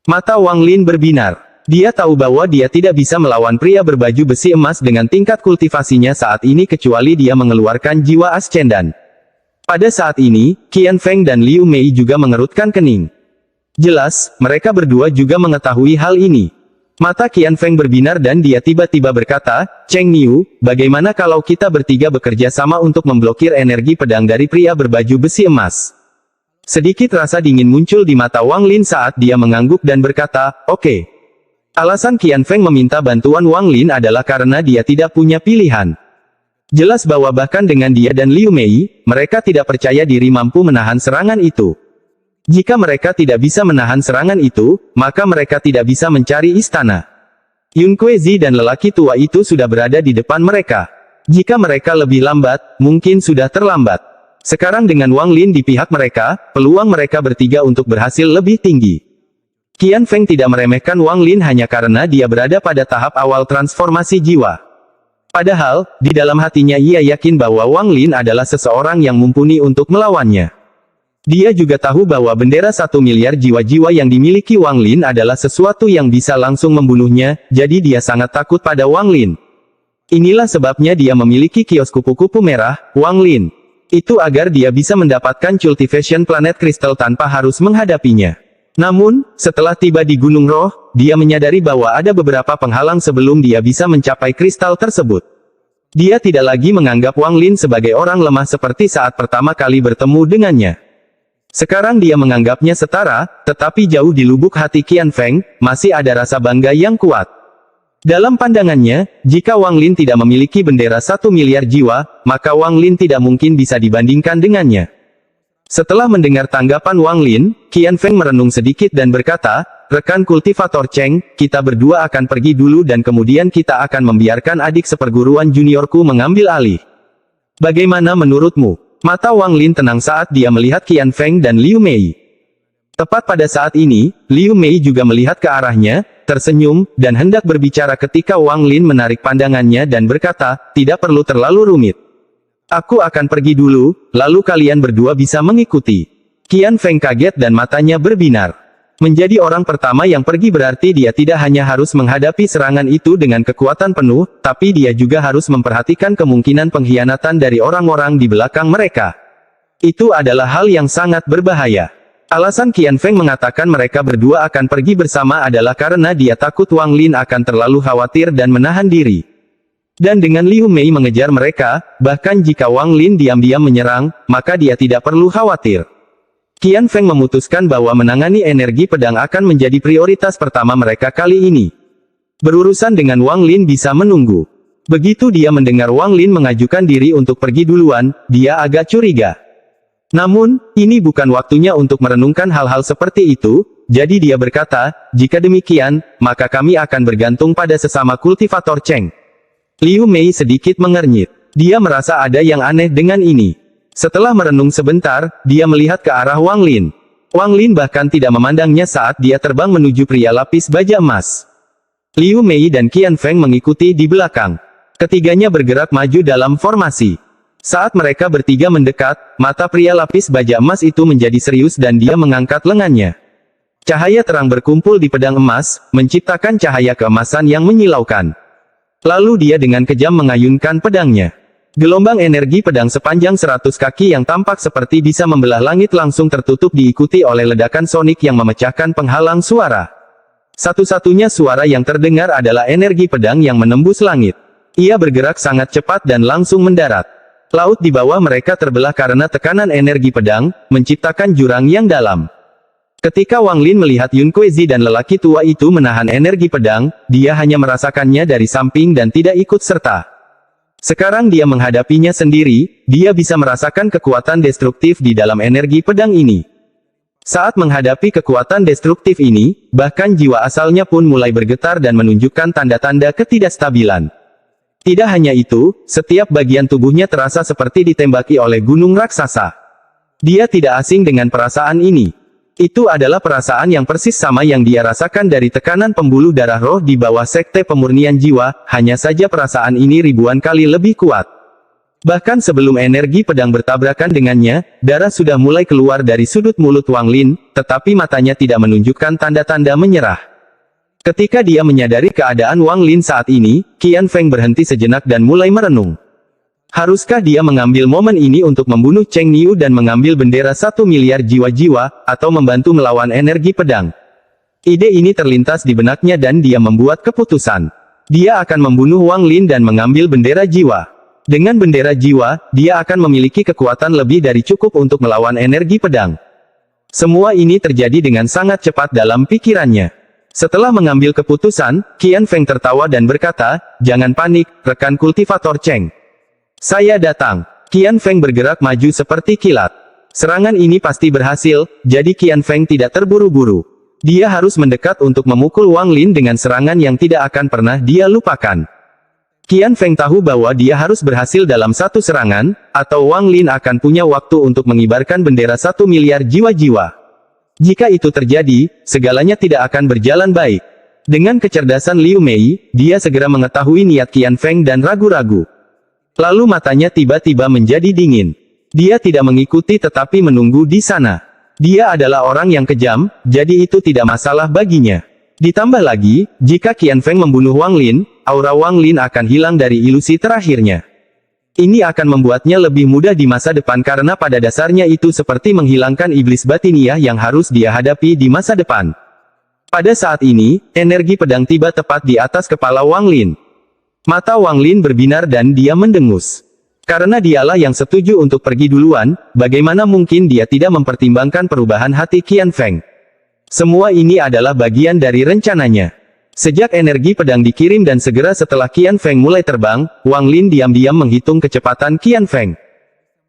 Mata Wang Lin berbinar. Dia tahu bahwa dia tidak bisa melawan pria berbaju besi emas dengan tingkat kultivasinya saat ini kecuali dia mengeluarkan jiwa ascendan. Pada saat ini, Qian Feng dan Liu Mei juga mengerutkan kening. Jelas, mereka berdua juga mengetahui hal ini. Mata Qian Feng berbinar dan dia tiba-tiba berkata, "Cheng Niu, bagaimana kalau kita bertiga bekerja sama untuk memblokir energi pedang dari pria berbaju besi emas?" Sedikit rasa dingin muncul di mata Wang Lin saat dia mengangguk dan berkata, "Oke." Alasan Qian Feng meminta bantuan Wang Lin adalah karena dia tidak punya pilihan. Jelas bahwa bahkan dengan dia dan Liu Mei, mereka tidak percaya diri mampu menahan serangan itu. Jika mereka tidak bisa menahan serangan itu, maka mereka tidak bisa mencari istana. Yun Kuezi dan lelaki tua itu sudah berada di depan mereka. Jika mereka lebih lambat, mungkin sudah terlambat. Sekarang dengan Wang Lin di pihak mereka, peluang mereka bertiga untuk berhasil lebih tinggi. Qian Feng tidak meremehkan Wang Lin hanya karena dia berada pada tahap awal transformasi jiwa. Padahal, di dalam hatinya ia yakin bahwa Wang Lin adalah seseorang yang mumpuni untuk melawannya. Dia juga tahu bahwa bendera 1 miliar jiwa-jiwa yang dimiliki Wang Lin adalah sesuatu yang bisa langsung membunuhnya, jadi dia sangat takut pada Wang Lin. Inilah sebabnya dia memiliki kios kupu-kupu merah, Wang Lin. Itu agar dia bisa mendapatkan cultivation planet kristal tanpa harus menghadapinya. Namun, setelah tiba di Gunung Roh, dia menyadari bahwa ada beberapa penghalang sebelum dia bisa mencapai kristal tersebut. Dia tidak lagi menganggap Wang Lin sebagai orang lemah seperti saat pertama kali bertemu dengannya. Sekarang dia menganggapnya setara, tetapi jauh di lubuk hati Qian Feng, masih ada rasa bangga yang kuat. Dalam pandangannya, jika Wang Lin tidak memiliki bendera 1 miliar jiwa, maka Wang Lin tidak mungkin bisa dibandingkan dengannya. Setelah mendengar tanggapan Wang Lin, Qian Feng merenung sedikit dan berkata, "Rekan kultivator Cheng, kita berdua akan pergi dulu dan kemudian kita akan membiarkan adik seperguruan juniorku mengambil alih. Bagaimana menurutmu?" Mata Wang Lin tenang saat dia melihat Qian Feng dan Liu Mei. Tepat pada saat ini, Liu Mei juga melihat ke arahnya, tersenyum, dan hendak berbicara ketika Wang Lin menarik pandangannya dan berkata, "Tidak perlu terlalu rumit. Aku akan pergi dulu, lalu kalian berdua bisa mengikuti." Qian Feng kaget dan matanya berbinar. Menjadi orang pertama yang pergi berarti dia tidak hanya harus menghadapi serangan itu dengan kekuatan penuh, tapi dia juga harus memperhatikan kemungkinan pengkhianatan dari orang-orang di belakang mereka. Itu adalah hal yang sangat berbahaya. Alasan Qian Feng mengatakan mereka berdua akan pergi bersama adalah karena dia takut Wang Lin akan terlalu khawatir dan menahan diri. Dan dengan Liu Mei mengejar mereka, bahkan jika Wang Lin diam-diam menyerang, maka dia tidak perlu khawatir. Qian Feng memutuskan bahwa menangani energi pedang akan menjadi prioritas pertama mereka kali ini. Berurusan dengan Wang Lin bisa menunggu. Begitu dia mendengar Wang Lin mengajukan diri untuk pergi duluan, dia agak curiga. Namun, ini bukan waktunya untuk merenungkan hal-hal seperti itu, jadi dia berkata, "Jika demikian, maka kami akan bergantung pada sesama kultivator Cheng." Liu Mei sedikit mengernyit. Dia merasa ada yang aneh dengan ini. Setelah merenung sebentar, dia melihat ke arah Wang Lin. Wang Lin bahkan tidak memandangnya saat dia terbang menuju pria lapis baja emas. Liu Mei dan Qian Feng mengikuti di belakang. Ketiganya bergerak maju dalam formasi. Saat mereka bertiga mendekat, mata pria lapis baja emas itu menjadi serius dan dia mengangkat lengannya. Cahaya terang berkumpul di pedang emas, menciptakan cahaya keemasan yang menyilaukan. Lalu dia dengan kejam mengayunkan pedangnya. Gelombang energi pedang sepanjang 100 kaki yang tampak seperti bisa membelah langit langsung tertutup diikuti oleh ledakan sonik yang memecahkan penghalang suara. Satu-satunya suara yang terdengar adalah energi pedang yang menembus langit. Ia bergerak sangat cepat dan langsung mendarat. Laut di bawah mereka terbelah karena tekanan energi pedang, menciptakan jurang yang dalam. Ketika Wang Lin melihat Yun Kuezi dan lelaki tua itu menahan energi pedang, dia hanya merasakannya dari samping dan tidak ikut serta. Sekarang dia menghadapinya sendiri, dia bisa merasakan kekuatan destruktif di dalam energi pedang ini. Saat menghadapi kekuatan destruktif ini, bahkan jiwa asalnya pun mulai bergetar dan menunjukkan tanda-tanda ketidakstabilan. Tidak hanya itu, setiap bagian tubuhnya terasa seperti ditembaki oleh gunung raksasa. Dia tidak asing dengan perasaan ini. Itu adalah perasaan yang persis sama yang dia rasakan dari tekanan pembuluh darah roh di bawah sekte pemurnian jiwa, hanya saja perasaan ini ribuan kali lebih kuat. Bahkan sebelum energi pedang bertabrakan dengannya, darah sudah mulai keluar dari sudut mulut Wang Lin, tetapi matanya tidak menunjukkan tanda-tanda menyerah. Ketika dia menyadari keadaan Wang Lin saat ini, Qian Feng berhenti sejenak dan mulai merenung. Haruskah dia mengambil momen ini untuk membunuh Cheng Niu dan mengambil bendera 1 miliar jiwa-jiwa, atau membantu melawan energi pedang? Ide ini terlintas di benaknya dan dia membuat keputusan. Dia akan membunuh Wang Lin dan mengambil bendera jiwa. Dengan bendera jiwa, dia akan memiliki kekuatan lebih dari cukup untuk melawan energi pedang. Semua ini terjadi dengan sangat cepat dalam pikirannya. Setelah mengambil keputusan, Qian Feng tertawa dan berkata, "Jangan panik, rekan kultivator Cheng. Saya datang." Qian Feng bergerak maju seperti kilat. Serangan ini pasti berhasil, jadi Qian Feng tidak terburu-buru. Dia harus mendekat untuk memukul Wang Lin dengan serangan yang tidak akan pernah dia lupakan. Qian Feng tahu bahwa dia harus berhasil dalam satu serangan, atau Wang Lin akan punya waktu untuk mengibarkan bendera 1 miliar jiwa-jiwa. Jika itu terjadi, segalanya tidak akan berjalan baik. Dengan kecerdasan Liu Mei, dia segera mengetahui niat Qian Feng dan ragu-ragu. Lalu matanya tiba-tiba menjadi dingin. Dia tidak mengikuti tetapi menunggu di sana. Dia adalah orang yang kejam, jadi itu tidak masalah baginya. Ditambah lagi, jika Qian Feng membunuh Wang Lin, aura Wang Lin akan hilang dari ilusi terakhirnya. Ini akan membuatnya lebih mudah di masa depan karena pada dasarnya itu seperti menghilangkan iblis batiniah yang harus dia hadapi di masa depan. Pada saat ini, energi pedang tiba tepat di atas kepala Wang Lin. Mata Wang Lin berbinar dan dia mendengus. Karena dialah yang setuju untuk pergi duluan, bagaimana mungkin dia tidak mempertimbangkan perubahan hati Qian Feng? Semua ini adalah bagian dari rencananya. Sejak energi pedang dikirim dan segera setelah Qian Feng mulai terbang, Wang Lin diam-diam menghitung kecepatan Qian Feng.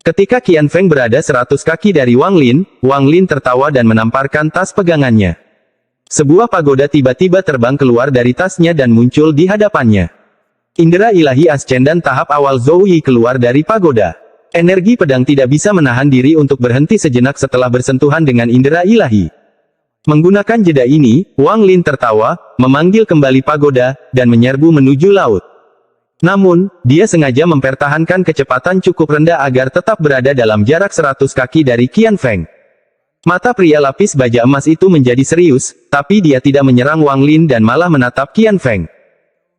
Ketika Qian Feng berada 100 kaki dari Wang Lin tertawa dan menamparkan tas pegangannya. Sebuah pagoda tiba-tiba terbang keluar dari tasnya dan muncul di hadapannya. Indera ilahi Ascendan tahap awal Zhou Yi keluar dari pagoda. Energi pedang tidak bisa menahan diri untuk berhenti sejenak setelah bersentuhan dengan indera ilahi. Menggunakan jeda ini, Wang Lin tertawa, memanggil kembali pagoda, dan menyerbu menuju laut. Namun, dia sengaja mempertahankan kecepatan cukup rendah agar tetap berada dalam jarak 100 kaki dari Qian Feng. Mata pria lapis baja emas itu menjadi serius, tapi dia tidak menyerang Wang Lin dan malah menatap Qian Feng.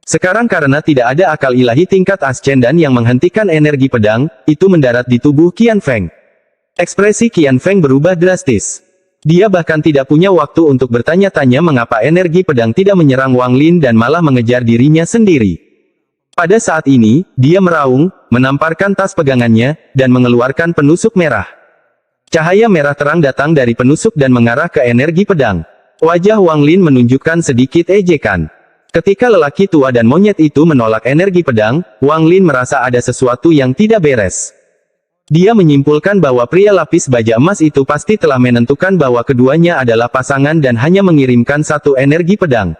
Sekarang karena tidak ada akal ilahi tingkat Ascendan yang menghentikan energi pedang, itu mendarat di tubuh Qian Feng. Ekspresi Qian Feng berubah drastis. Dia bahkan tidak punya waktu untuk bertanya-tanya mengapa energi pedang tidak menyerang Wang Lin dan malah mengejar dirinya sendiri. Pada saat ini, dia meraung, menamparkan tas pegangannya, dan mengeluarkan penusuk merah. Cahaya merah terang datang dari penusuk dan mengarah ke energi pedang. Wajah Wang Lin menunjukkan sedikit ejekan. Ketika lelaki tua dan monyet itu menolak energi pedang, Wang Lin merasa ada sesuatu yang tidak beres. Dia menyimpulkan bahwa pria lapis baja emas itu pasti telah menentukan bahwa keduanya adalah pasangan dan hanya mengirimkan satu energi pedang.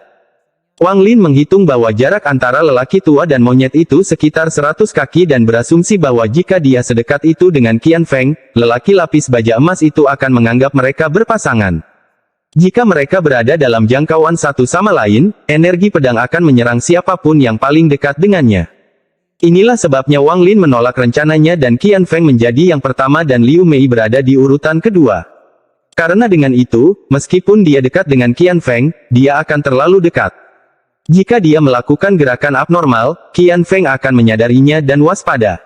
Wang Lin menghitung bahwa jarak antara lelaki tua dan monyet itu sekitar 100 kaki dan berasumsi bahwa jika dia sedekat itu dengan Qian Feng, lelaki lapis baja emas itu akan menganggap mereka berpasangan. Jika mereka berada dalam jangkauan satu sama lain, energi pedang akan menyerang siapapun yang paling dekat dengannya. Inilah sebabnya Wang Lin menolak rencananya dan Qian Feng menjadi yang pertama dan Liu Mei berada di urutan kedua. Karena dengan itu, meskipun dia dekat dengan Qian Feng, dia akan terlalu dekat. Jika dia melakukan gerakan abnormal, Qian Feng akan menyadarinya dan waspada.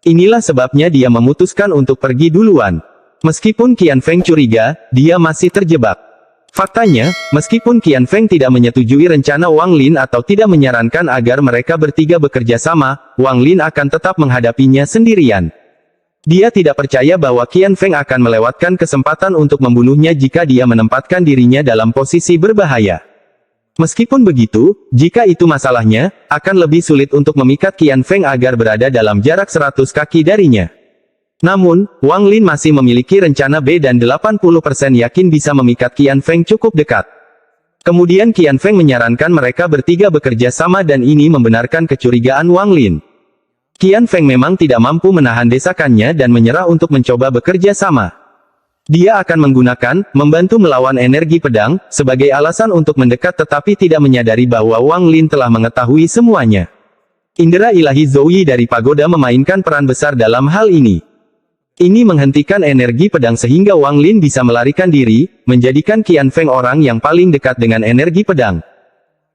Inilah sebabnya dia memutuskan untuk pergi duluan. Meskipun Qian Feng curiga, dia masih terjebak. Faktanya, meskipun Qian Feng tidak menyetujui rencana Wang Lin atau tidak menyarankan agar mereka bertiga bekerja sama, Wang Lin akan tetap menghadapinya sendirian. Dia tidak percaya bahwa Qian Feng akan melewatkan kesempatan untuk membunuhnya jika dia menempatkan dirinya dalam posisi berbahaya. Meskipun begitu, jika itu masalahnya, akan lebih sulit untuk memikat Qian Feng agar berada dalam jarak 100 kaki darinya. Namun, Wang Lin masih memiliki rencana B dan 80% yakin bisa memikat Qian Feng cukup dekat. Kemudian Qian Feng menyarankan mereka bertiga bekerja sama dan ini membenarkan kecurigaan Wang Lin. Qian Feng memang tidak mampu menahan desakannya dan menyerah untuk mencoba bekerja sama. Dia akan menggunakan, membantu melawan energi pedang, sebagai alasan untuk mendekat tetapi tidak menyadari bahwa Wang Lin telah mengetahui semuanya. Indera ilahi Zhou dari pagoda memainkan peran besar dalam hal ini. Ini menghentikan energi pedang sehingga Wang Lin bisa melarikan diri, menjadikan Qian Feng orang yang paling dekat dengan energi pedang.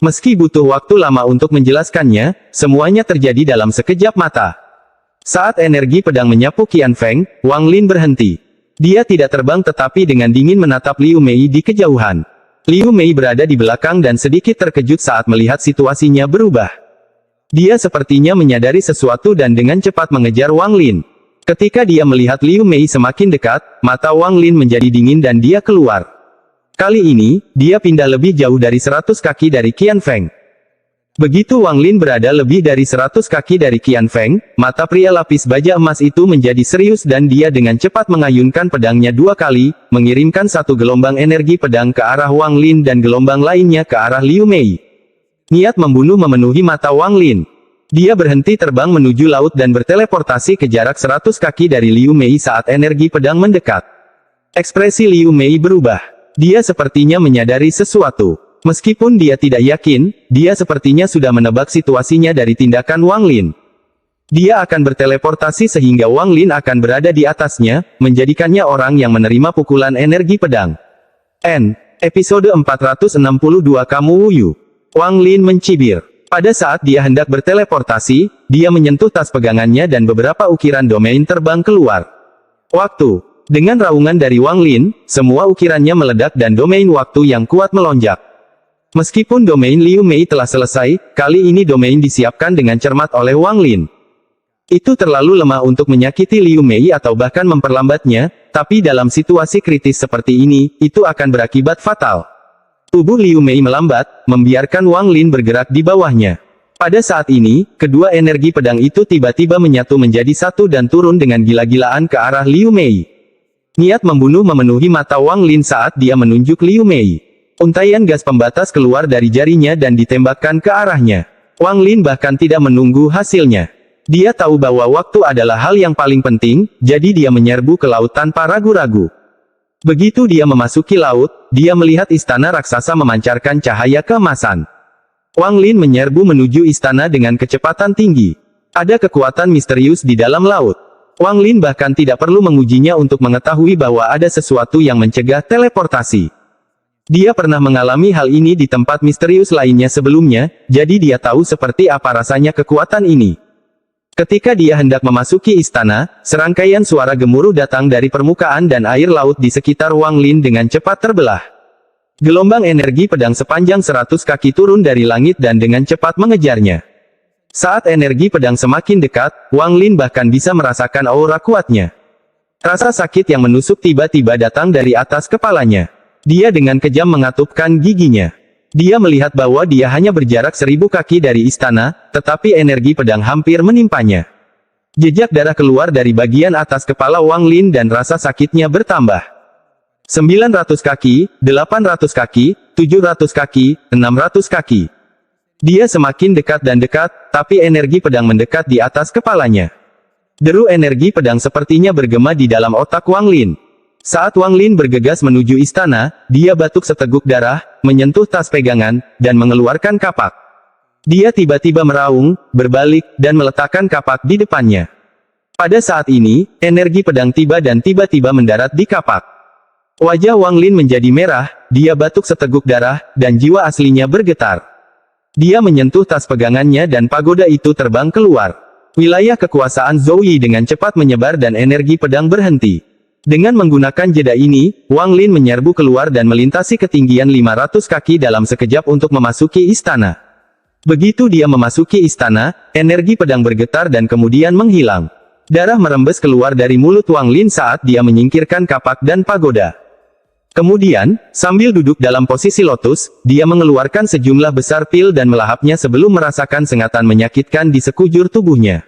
Meski butuh waktu lama untuk menjelaskannya, semuanya terjadi dalam sekejap mata. Saat energi pedang menyapu Qian Feng, Wang Lin berhenti. Dia tidak terbang tetapi dengan dingin menatap Liu Mei di kejauhan. Liu Mei berada di belakang dan sedikit terkejut saat melihat situasinya berubah. Dia sepertinya menyadari sesuatu dan dengan cepat mengejar Wang Lin. Ketika dia melihat Liu Mei semakin dekat, mata Wang Lin menjadi dingin dan dia keluar. Kali ini, dia pindah lebih jauh dari 100 kaki dari Qian Feng. Begitu Wang Lin berada lebih dari 100 kaki dari Qian Feng, mata pria lapis baja emas itu menjadi serius dan dia dengan cepat mengayunkan pedangnya 2 kali, mengirimkan satu gelombang energi pedang ke arah Wang Lin dan gelombang lainnya ke arah Liu Mei. Niat membunuh memenuhi mata Wang Lin. Dia berhenti terbang menuju laut dan berteleportasi ke jarak 100 kaki dari Liu Mei saat energi pedang mendekat. Ekspresi Liu Mei berubah. Dia sepertinya menyadari sesuatu. Meskipun dia tidak yakin, dia sepertinya sudah menebak situasinya dari tindakan Wang Lin. Dia akan berteleportasi sehingga Wang Lin akan berada di atasnya, menjadikannya orang yang menerima pukulan energi pedang. Episode 462 Kamu Wuyu. Wang Lin mencibir. Pada saat dia hendak berteleportasi, dia menyentuh tas pegangannya dan beberapa ukiran domain terbang keluar. Waktu. Dengan raungan dari Wang Lin, semua ukirannya meledak dan domain waktu yang kuat melonjak. Meskipun domain Liu Mei telah selesai, kali ini domain disiapkan dengan cermat oleh Wang Lin. Itu terlalu lemah untuk menyakiti Liu Mei atau bahkan memperlambatnya, tapi dalam situasi kritis seperti ini, itu akan berakibat fatal. Tubuh Liu Mei melambat, membiarkan Wang Lin bergerak di bawahnya. Pada saat ini, kedua energi pedang itu tiba-tiba menyatu menjadi satu dan turun dengan gila-gilaan ke arah Liu Mei. Niat membunuh memenuhi mata Wang Lin saat dia menunjuk Liu Mei. Untaian gas pembatas keluar dari jarinya dan ditembakkan ke arahnya. Wang Lin bahkan tidak menunggu hasilnya. Dia tahu bahwa waktu adalah hal yang paling penting, jadi dia menyerbu ke laut tanpa ragu-ragu. Begitu dia memasuki laut, dia melihat istana raksasa memancarkan cahaya keemasan. Wang Lin menyerbu menuju istana dengan kecepatan tinggi. Ada kekuatan misterius di dalam laut. Wang Lin bahkan tidak perlu mengujinya untuk mengetahui bahwa ada sesuatu yang mencegah teleportasi. Dia pernah mengalami hal ini di tempat misterius lainnya sebelumnya, jadi dia tahu seperti apa rasanya kekuatan ini. Ketika dia hendak memasuki istana, serangkaian suara gemuruh datang dari permukaan dan air laut di sekitar Wang Lin dengan cepat terbelah. Gelombang energi pedang sepanjang 100 kaki turun dari langit dan dengan cepat mengejarnya. Saat energi pedang semakin dekat, Wang Lin bahkan bisa merasakan aura kuatnya. Rasa sakit yang menusuk tiba-tiba datang dari atas kepalanya. Dia dengan kejam mengatupkan giginya. Dia melihat bahwa dia hanya berjarak 1000 kaki dari istana, tetapi energi pedang hampir menimpanya. Jejak darah keluar dari bagian atas kepala Wang Lin dan rasa sakitnya bertambah. 900 kaki, 800 kaki, 700 kaki, 600 kaki. Dia semakin dekat dan dekat, tapi energi pedang mendekat di atas kepalanya. Deru energi pedang sepertinya bergema di dalam otak Wang Lin. Saat Wang Lin bergegas menuju istana, dia batuk seteguk darah, menyentuh tas pegangan, dan mengeluarkan kapak. Dia tiba-tiba meraung, berbalik, dan meletakkan kapak di depannya. Pada saat ini, energi pedang tiba dan tiba-tiba mendarat di kapak. Wajah Wang Lin menjadi merah, dia batuk seteguk darah, dan jiwa aslinya bergetar. Dia menyentuh tas pegangannya dan pagoda itu terbang keluar. Wilayah kekuasaan Zhou Yi dengan cepat menyebar dan energi pedang berhenti. Dengan menggunakan jeda ini, Wang Lin menyerbu keluar dan melintasi ketinggian 500 kaki dalam sekejap untuk memasuki istana. Begitu dia memasuki istana, energi pedang bergetar dan kemudian menghilang. Darah merembes keluar dari mulut Wang Lin saat dia menyingkirkan kapak dan pagoda. Kemudian, sambil duduk dalam posisi lotus, dia mengeluarkan sejumlah besar pil dan melahapnya sebelum merasakan sengatan menyakitkan di sekujur tubuhnya.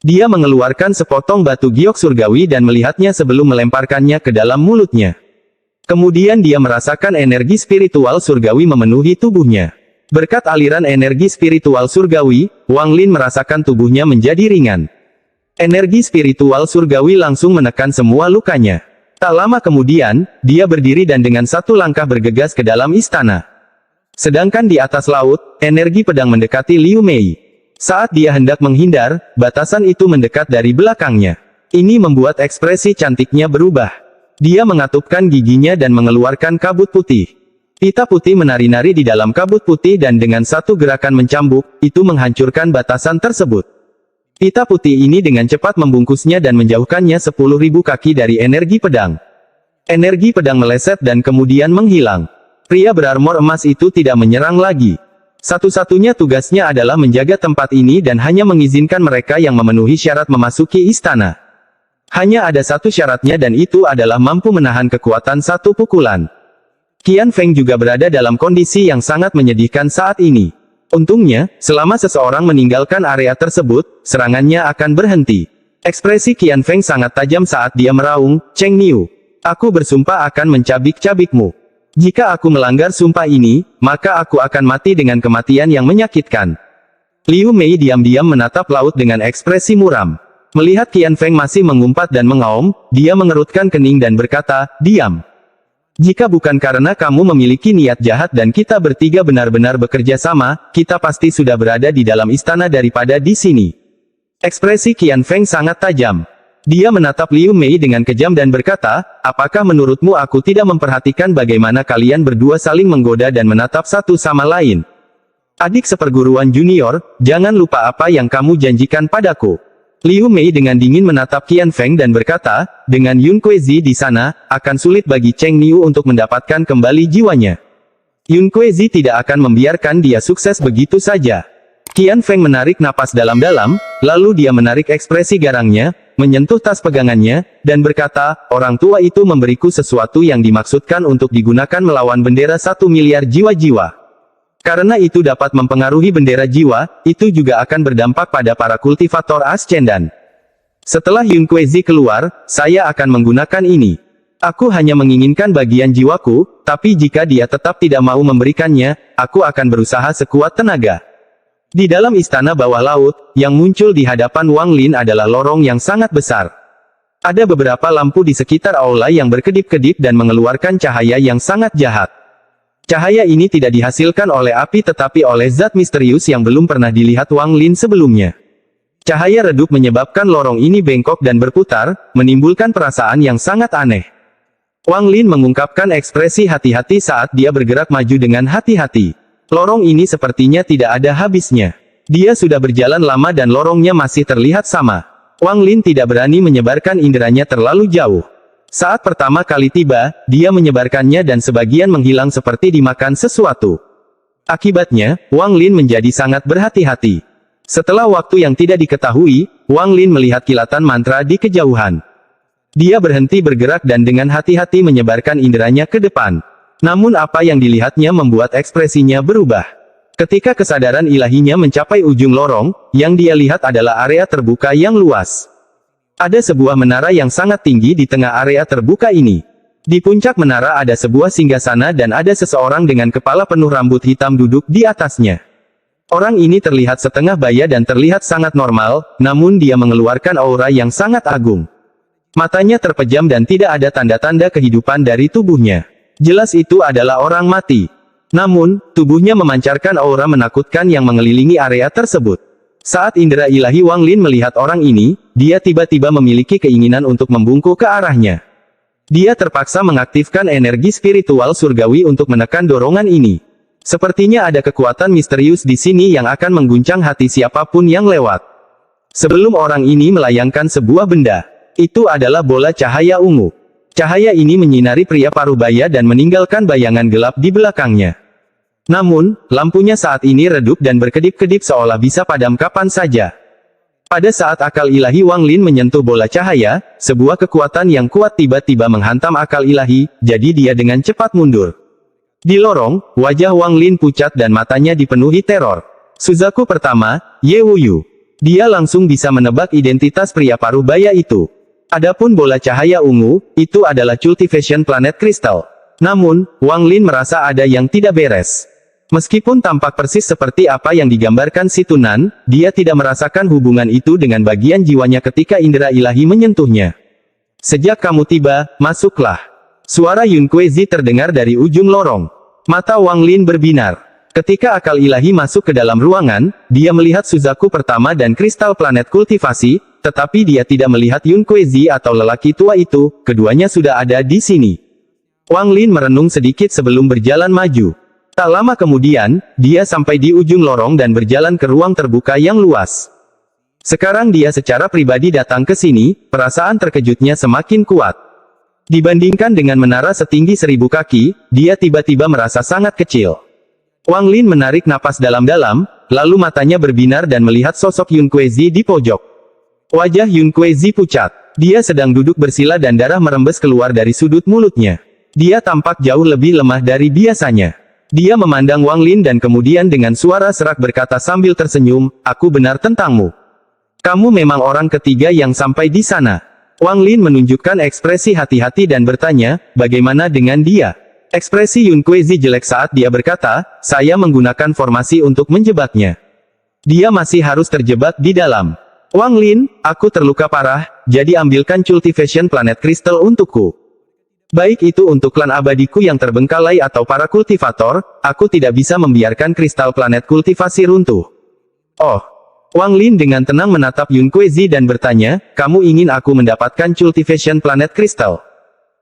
Dia mengeluarkan sepotong batu giok surgawi dan melihatnya sebelum melemparkannya ke dalam mulutnya. Kemudian dia merasakan energi spiritual surgawi memenuhi tubuhnya. Berkat aliran energi spiritual surgawi, Wang Lin merasakan tubuhnya menjadi ringan. Energi spiritual surgawi langsung menekan semua lukanya. Tak lama kemudian, dia berdiri dan dengan satu langkah bergegas ke dalam istana. Sedangkan di atas laut, energi pedang mendekati Liu Mei. Saat dia hendak menghindar, batasan itu mendekat dari belakangnya. Ini membuat ekspresi cantiknya berubah. Dia mengatupkan giginya dan mengeluarkan kabut putih. Pita putih menari-nari di dalam kabut putih dan dengan satu gerakan mencambuk, itu menghancurkan batasan tersebut. Pita putih ini dengan cepat membungkusnya dan menjauhkannya 10.000 kaki dari energi pedang. Energi pedang meleset dan kemudian menghilang. Pria berarmor emas itu tidak menyerang lagi. Satu-satunya tugasnya adalah menjaga tempat ini dan hanya mengizinkan mereka yang memenuhi syarat memasuki istana. Hanya ada satu syaratnya dan itu adalah mampu menahan kekuatan satu pukulan. Qian Feng juga berada dalam kondisi yang sangat menyedihkan saat ini. Untungnya, selama seseorang meninggalkan area tersebut, serangannya akan berhenti. Ekspresi Qian Feng sangat tajam saat dia meraung, "Cheng Niu, aku bersumpah akan mencabik-cabikmu. Jika aku melanggar sumpah ini, maka aku akan mati dengan kematian yang menyakitkan." Liu Mei diam-diam menatap laut dengan ekspresi muram. Melihat Qian Feng masih mengumpat dan mengaum, dia mengerutkan kening dan berkata, "Diam. Jika bukan karena kamu memiliki niat jahat dan kita bertiga benar-benar bekerja sama, kita pasti sudah berada di dalam istana daripada di sini." Ekspresi Qian Feng sangat tajam. Dia menatap Liu Mei dengan kejam dan berkata, "Apakah menurutmu aku tidak memperhatikan bagaimana kalian berdua saling menggoda dan menatap satu sama lain? Adik seperguruan junior, jangan lupa apa yang kamu janjikan padaku." Liu Mei dengan dingin menatap Qian Feng dan berkata, "Dengan Yun Kuezi di sana, akan sulit bagi Cheng Niu untuk mendapatkan kembali jiwanya. Yun Kuezi tidak akan membiarkan dia sukses begitu saja." Qian Feng menarik napas dalam-dalam, lalu dia menarik ekspresi garangnya, menyentuh tas pegangannya, dan berkata, "Orang tua itu memberiku sesuatu yang dimaksudkan untuk digunakan melawan bendera 1 miliar jiwa-jiwa. Karena itu dapat mempengaruhi bendera jiwa, itu juga akan berdampak pada para kultivator ascendan. Setelah Yun Kuezi keluar, saya akan menggunakan ini. Aku hanya menginginkan bagian jiwaku, tapi jika dia tetap tidak mau memberikannya, aku akan berusaha sekuat tenaga." Di dalam istana bawah laut, yang muncul di hadapan Wang Lin adalah lorong yang sangat besar. Ada beberapa lampu di sekitar aula yang berkedip-kedip dan mengeluarkan cahaya yang sangat jahat. Cahaya ini tidak dihasilkan oleh api tetapi oleh zat misterius yang belum pernah dilihat Wang Lin sebelumnya. Cahaya redup menyebabkan lorong ini bengkok dan berputar, menimbulkan perasaan yang sangat aneh. Wang Lin mengungkapkan ekspresi hati-hati saat dia bergerak maju dengan hati-hati. Lorong ini sepertinya tidak ada habisnya. Dia sudah berjalan lama dan lorongnya masih terlihat sama. Wang Lin tidak berani menyebarkan inderanya terlalu jauh. Saat pertama kali tiba, dia menyebarkannya dan sebagian menghilang seperti dimakan sesuatu. Akibatnya, Wang Lin menjadi sangat berhati-hati. Setelah waktu yang tidak diketahui, Wang Lin melihat kilatan mantra di kejauhan. Dia berhenti bergerak dan dengan hati-hati menyebarkan inderanya ke depan. Namun apa yang dilihatnya membuat ekspresinya berubah. Ketika kesadaran ilahinya mencapai ujung lorong, yang dia lihat adalah area terbuka yang luas. Ada sebuah menara yang sangat tinggi di tengah area terbuka ini. Di puncak menara ada sebuah singgasana dan ada seseorang dengan kepala penuh rambut hitam duduk di atasnya. Orang ini terlihat setengah baya dan terlihat sangat normal, namun dia mengeluarkan aura yang sangat agung. Matanya terpejam dan tidak ada tanda-tanda kehidupan dari tubuhnya. Jelas itu adalah orang mati. Namun, tubuhnya memancarkan aura menakutkan yang mengelilingi area tersebut. Saat indera ilahi Wang Lin melihat orang ini, dia tiba-tiba memiliki keinginan untuk membungkuk ke arahnya. Dia terpaksa mengaktifkan energi spiritual surgawi untuk menekan dorongan ini. Sepertinya ada kekuatan misterius di sini yang akan mengguncang hati siapapun yang lewat. Sebelum orang ini melayangkan sebuah benda, itu adalah bola cahaya ungu. Cahaya ini menyinari pria paruh baya dan meninggalkan bayangan gelap di belakangnya. Namun, lampunya saat ini redup dan berkedip-kedip seolah bisa padam kapan saja. Pada saat akal ilahi Wang Lin menyentuh bola cahaya, sebuah kekuatan yang kuat tiba-tiba menghantam akal ilahi, jadi dia dengan cepat mundur. Di lorong, wajah Wang Lin pucat dan matanya dipenuhi teror. Suzaku pertama, Ye Wuyu. Dia langsung bisa menebak identitas pria paruh baya itu. Adapun bola cahaya ungu, itu adalah cultivation planet kristal. Namun, Wang Lin merasa ada yang tidak beres. Meskipun tampak persis seperti apa yang digambarkan si Tunan, dia tidak merasakan hubungan itu dengan bagian jiwanya ketika indera ilahi menyentuhnya. "Sejak kamu tiba, masuklah." Suara Yun Kuezi terdengar dari ujung lorong. Mata Wang Lin berbinar. Ketika akal ilahi masuk ke dalam ruangan, dia melihat Suzaku pertama dan kristal planet kultivasi, tetapi dia tidak melihat Yun Kuei-zi atau lelaki tua itu, keduanya sudah ada di sini. Wang Lin merenung sedikit sebelum berjalan maju. Tak lama kemudian, dia sampai di ujung lorong dan berjalan ke ruang terbuka yang luas. Sekarang dia secara pribadi datang ke sini, perasaan terkejutnya semakin kuat. Dibandingkan dengan menara setinggi 1000 kaki, dia tiba-tiba merasa sangat kecil. Wang Lin menarik napas dalam-dalam, lalu matanya berbinar dan melihat sosok Yun Kuei-zi di pojok. Wajah Yun Kuei-zi pucat. Dia sedang duduk bersila dan darah merembes keluar dari sudut mulutnya. Dia tampak jauh lebih lemah dari biasanya. Dia memandang Wang Lin dan kemudian dengan suara serak berkata sambil tersenyum, "Aku benar tentangmu. Kamu memang orang ketiga yang sampai di sana." Wang Lin menunjukkan ekspresi hati-hati dan bertanya, "Bagaimana dengan dia?" Ekspresi Yun Kuei-zi jelek saat dia berkata, "Saya menggunakan formasi untuk menjebaknya. Dia masih harus terjebak di dalam." "Wang Lin, aku terluka parah, jadi ambilkan cultivation planet crystal untukku. Baik itu untuk klan abadiku yang terbengkalai atau para kultivator, aku tidak bisa membiarkan kristal planet kultivasi runtuh." "Oh." Wang Lin dengan tenang menatap Yun Kuei-zi dan bertanya, "Kamu ingin aku mendapatkan cultivation planet crystal?"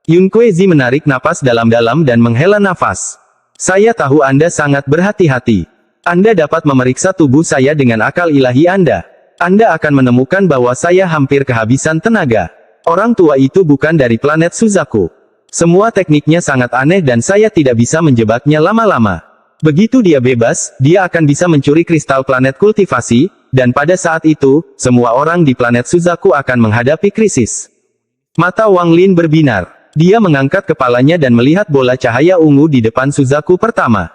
Yun Kuei-zi menarik napas dalam-dalam dan menghela nafas. "Saya tahu Anda sangat berhati-hati. Anda dapat memeriksa tubuh saya dengan akal ilahi Anda. Anda akan menemukan bahwa saya hampir kehabisan tenaga. Orang tua itu bukan dari planet Suzaku. Semua tekniknya sangat aneh dan saya tidak bisa menjebaknya lama-lama. Begitu dia bebas, dia akan bisa mencuri kristal planet kultivasi, dan pada saat itu, semua orang di planet Suzaku akan menghadapi krisis." Mata Wang Lin berbinar. Dia mengangkat kepalanya dan melihat bola cahaya ungu di depan Suzaku pertama.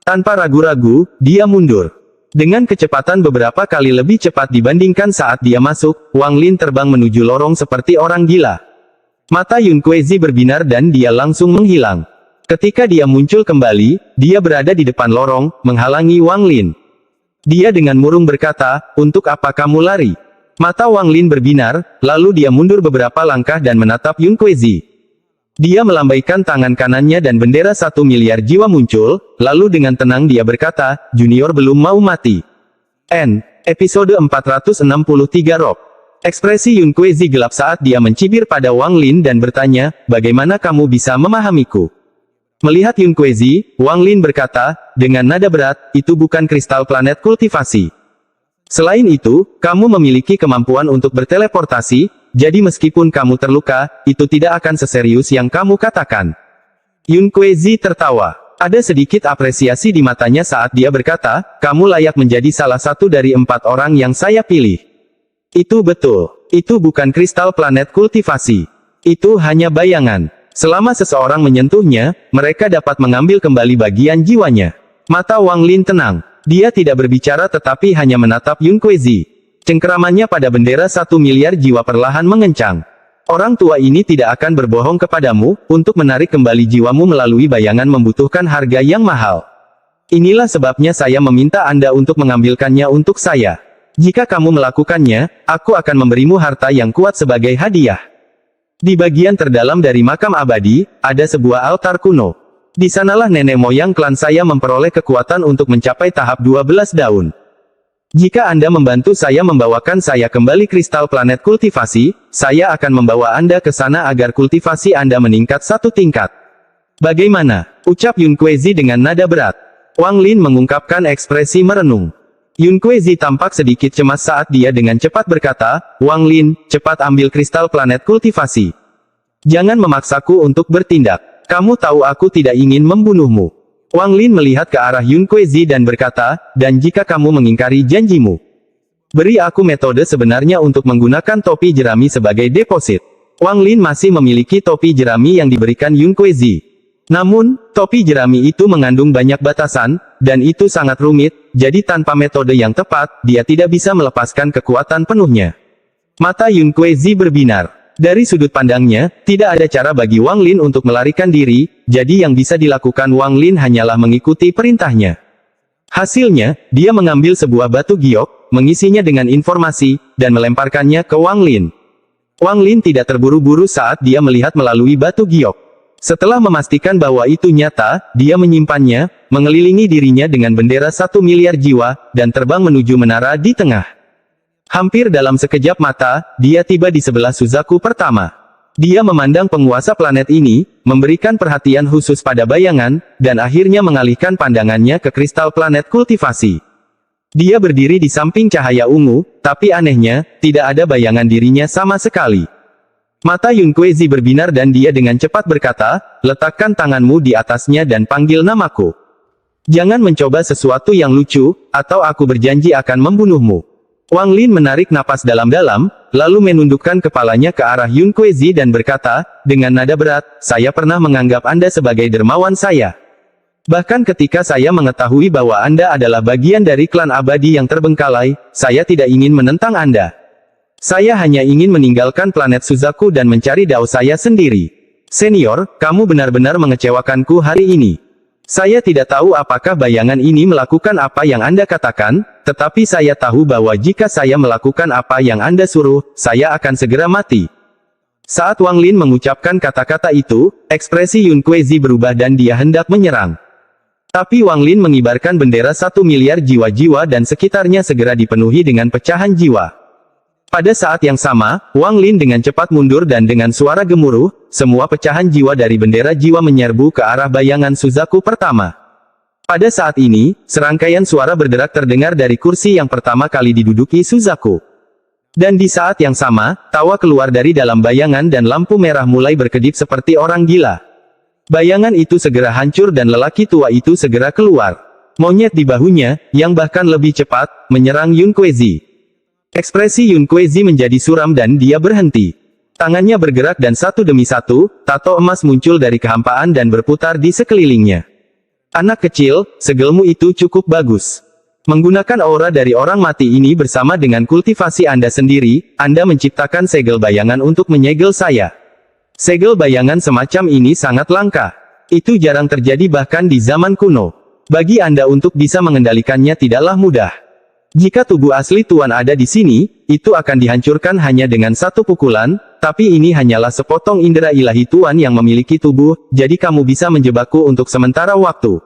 Tanpa ragu-ragu, dia mundur. Dengan kecepatan beberapa kali lebih cepat dibandingkan saat dia masuk, Wang Lin terbang menuju lorong seperti orang gila. Mata Yun Kuei-zi berbinar dan dia langsung menghilang. Ketika dia muncul kembali, dia berada di depan lorong, menghalangi Wang Lin. Dia dengan murung berkata, "Untuk apa kamu lari?" Mata Wang Lin berbinar, lalu dia mundur beberapa langkah dan menatap Yun Kuei-zi. Dia melambaikan tangan kanannya dan bendera 1 miliar jiwa muncul, lalu dengan tenang dia berkata, "Junior belum mau mati." Episode 463 Rob. Ekspresi Yun Kuei-zi gelap saat dia mencibir pada Wang Lin dan bertanya, "Bagaimana kamu bisa memahamiku?" Melihat Yun Kuei-zi, Wang Lin berkata, dengan nada berat, "Itu bukan kristal planet kultivasi. Selain itu, kamu memiliki kemampuan untuk berteleportasi, jadi meskipun kamu terluka, itu tidak akan seserius yang kamu katakan." Yun Kuei-zi tertawa. Ada sedikit apresiasi di matanya saat dia berkata, "Kamu layak menjadi salah satu dari 4 orang yang saya pilih." "Itu betul. Itu bukan kristal planet kultivasi. Itu hanya bayangan. Selama seseorang menyentuhnya, mereka dapat mengambil kembali bagian jiwanya." Mata Wang Lin tenang. Dia tidak berbicara tetapi hanya menatap Yun Kuei-zi. Cengkeramannya pada bendera 1 miliar jiwa perlahan mengencang. "Orang tua ini tidak akan berbohong kepadamu, untuk menarik kembali jiwamu melalui bayangan membutuhkan harga yang mahal. Inilah sebabnya saya meminta Anda untuk mengambilkannya untuk saya. Jika kamu melakukannya, aku akan memberimu harta yang kuat sebagai hadiah." Di bagian terdalam dari makam abadi, ada sebuah altar kuno. Di sanalah nenek moyang klan saya memperoleh kekuatan untuk mencapai tahap 12 daun. Jika Anda membantu saya membawakan saya kembali kristal planet kultivasi, saya akan membawa Anda ke sana agar kultivasi Anda meningkat 1 tingkat. "Bagaimana?" ucap Yun Kuei-zi dengan nada berat. Wang Lin mengungkapkan ekspresi merenung. Yun Kuei-zi tampak sedikit cemas saat dia dengan cepat berkata, "Wang Lin, cepat ambil kristal planet kultivasi. Jangan memaksaku untuk bertindak. Kamu tahu aku tidak ingin membunuhmu." Wang Lin melihat ke arah Yun Kuei-zi dan berkata, "Dan jika kamu mengingkari janjimu, beri aku metode sebenarnya untuk menggunakan topi jerami sebagai deposit." Wang Lin masih memiliki topi jerami yang diberikan Yun Kuei-zi. Namun, topi jerami itu mengandung banyak batasan, dan itu sangat rumit, jadi tanpa metode yang tepat, dia tidak bisa melepaskan kekuatan penuhnya. Mata Yun Kuei-zi berbinar. Dari sudut pandangnya, tidak ada cara bagi Wang Lin untuk melarikan diri, jadi yang bisa dilakukan Wang Lin hanyalah mengikuti perintahnya. Hasilnya, dia mengambil sebuah batu giok, mengisinya dengan informasi, dan melemparkannya ke Wang Lin. Wang Lin tidak terburu-buru saat dia melihat melalui batu giok. Setelah memastikan bahwa itu nyata, dia menyimpannya, mengelilingi dirinya dengan bendera 1 miliar jiwa, dan terbang menuju menara di tengah. Hampir dalam sekejap mata, dia tiba di sebelah Suzaku pertama. Dia memandang penguasa planet ini, memberikan perhatian khusus pada bayangan, dan akhirnya mengalihkan pandangannya ke kristal planet kultivasi. Dia berdiri di samping cahaya ungu, tapi anehnya, tidak ada bayangan dirinya sama sekali. Mata Yun Kuei-zi berbinar dan dia dengan cepat berkata, letakkan tanganmu di atasnya dan panggil namaku. Jangan mencoba sesuatu yang lucu, atau aku berjanji akan membunuhmu. Wang Lin menarik napas dalam-dalam, lalu menundukkan kepalanya ke arah Yun Kuei-zi dan berkata, dengan nada berat, saya pernah menganggap Anda sebagai dermawan saya. Bahkan ketika saya mengetahui bahwa Anda adalah bagian dari klan abadi yang terbengkalai, saya tidak ingin menentang Anda. Saya hanya ingin meninggalkan planet Suzaku dan mencari dao saya sendiri. Senior, kamu benar-benar mengecewakanku hari ini. Saya tidak tahu apakah bayangan ini melakukan apa yang Anda katakan, tetapi saya tahu bahwa jika saya melakukan apa yang Anda suruh, saya akan segera mati. Saat Wang Lin mengucapkan kata-kata itu, ekspresi Yun Kuei-zi berubah dan dia hendak menyerang. Tapi Wang Lin mengibarkan bendera 1 miliar jiwa-jiwa dan sekitarnya segera dipenuhi dengan pecahan jiwa. Pada saat yang sama, Wang Lin dengan cepat mundur dan dengan suara gemuruh, semua pecahan jiwa dari bendera jiwa menyerbu ke arah bayangan Suzaku pertama. Pada saat ini, serangkaian suara berderak terdengar dari kursi yang pertama kali diduduki Suzaku. Dan di saat yang sama, tawa keluar dari dalam bayangan dan lampu merah mulai berkedip seperti orang gila. Bayangan itu segera hancur dan lelaki tua itu segera keluar. Monyet di bahunya, yang bahkan lebih cepat, menyerang Yun Kuei-zi. Ekspresi Yun Kuei-zi menjadi suram dan dia berhenti. Tangannya bergerak dan satu demi satu, tato emas muncul dari kehampaan dan berputar di sekelilingnya. Anak kecil, segelmu itu cukup bagus. Menggunakan aura dari orang mati ini bersama dengan kultivasi Anda sendiri, Anda menciptakan segel bayangan untuk menyegel saya. Segel bayangan semacam ini sangat langka. Itu jarang terjadi bahkan di zaman kuno. Bagi Anda untuk bisa mengendalikannya tidaklah mudah. Jika tubuh asli Tuan ada di sini, itu akan dihancurkan hanya dengan satu pukulan, tapi ini hanyalah sepotong indera ilahi Tuan yang memiliki tubuh, jadi kamu bisa menjebakku untuk sementara waktu.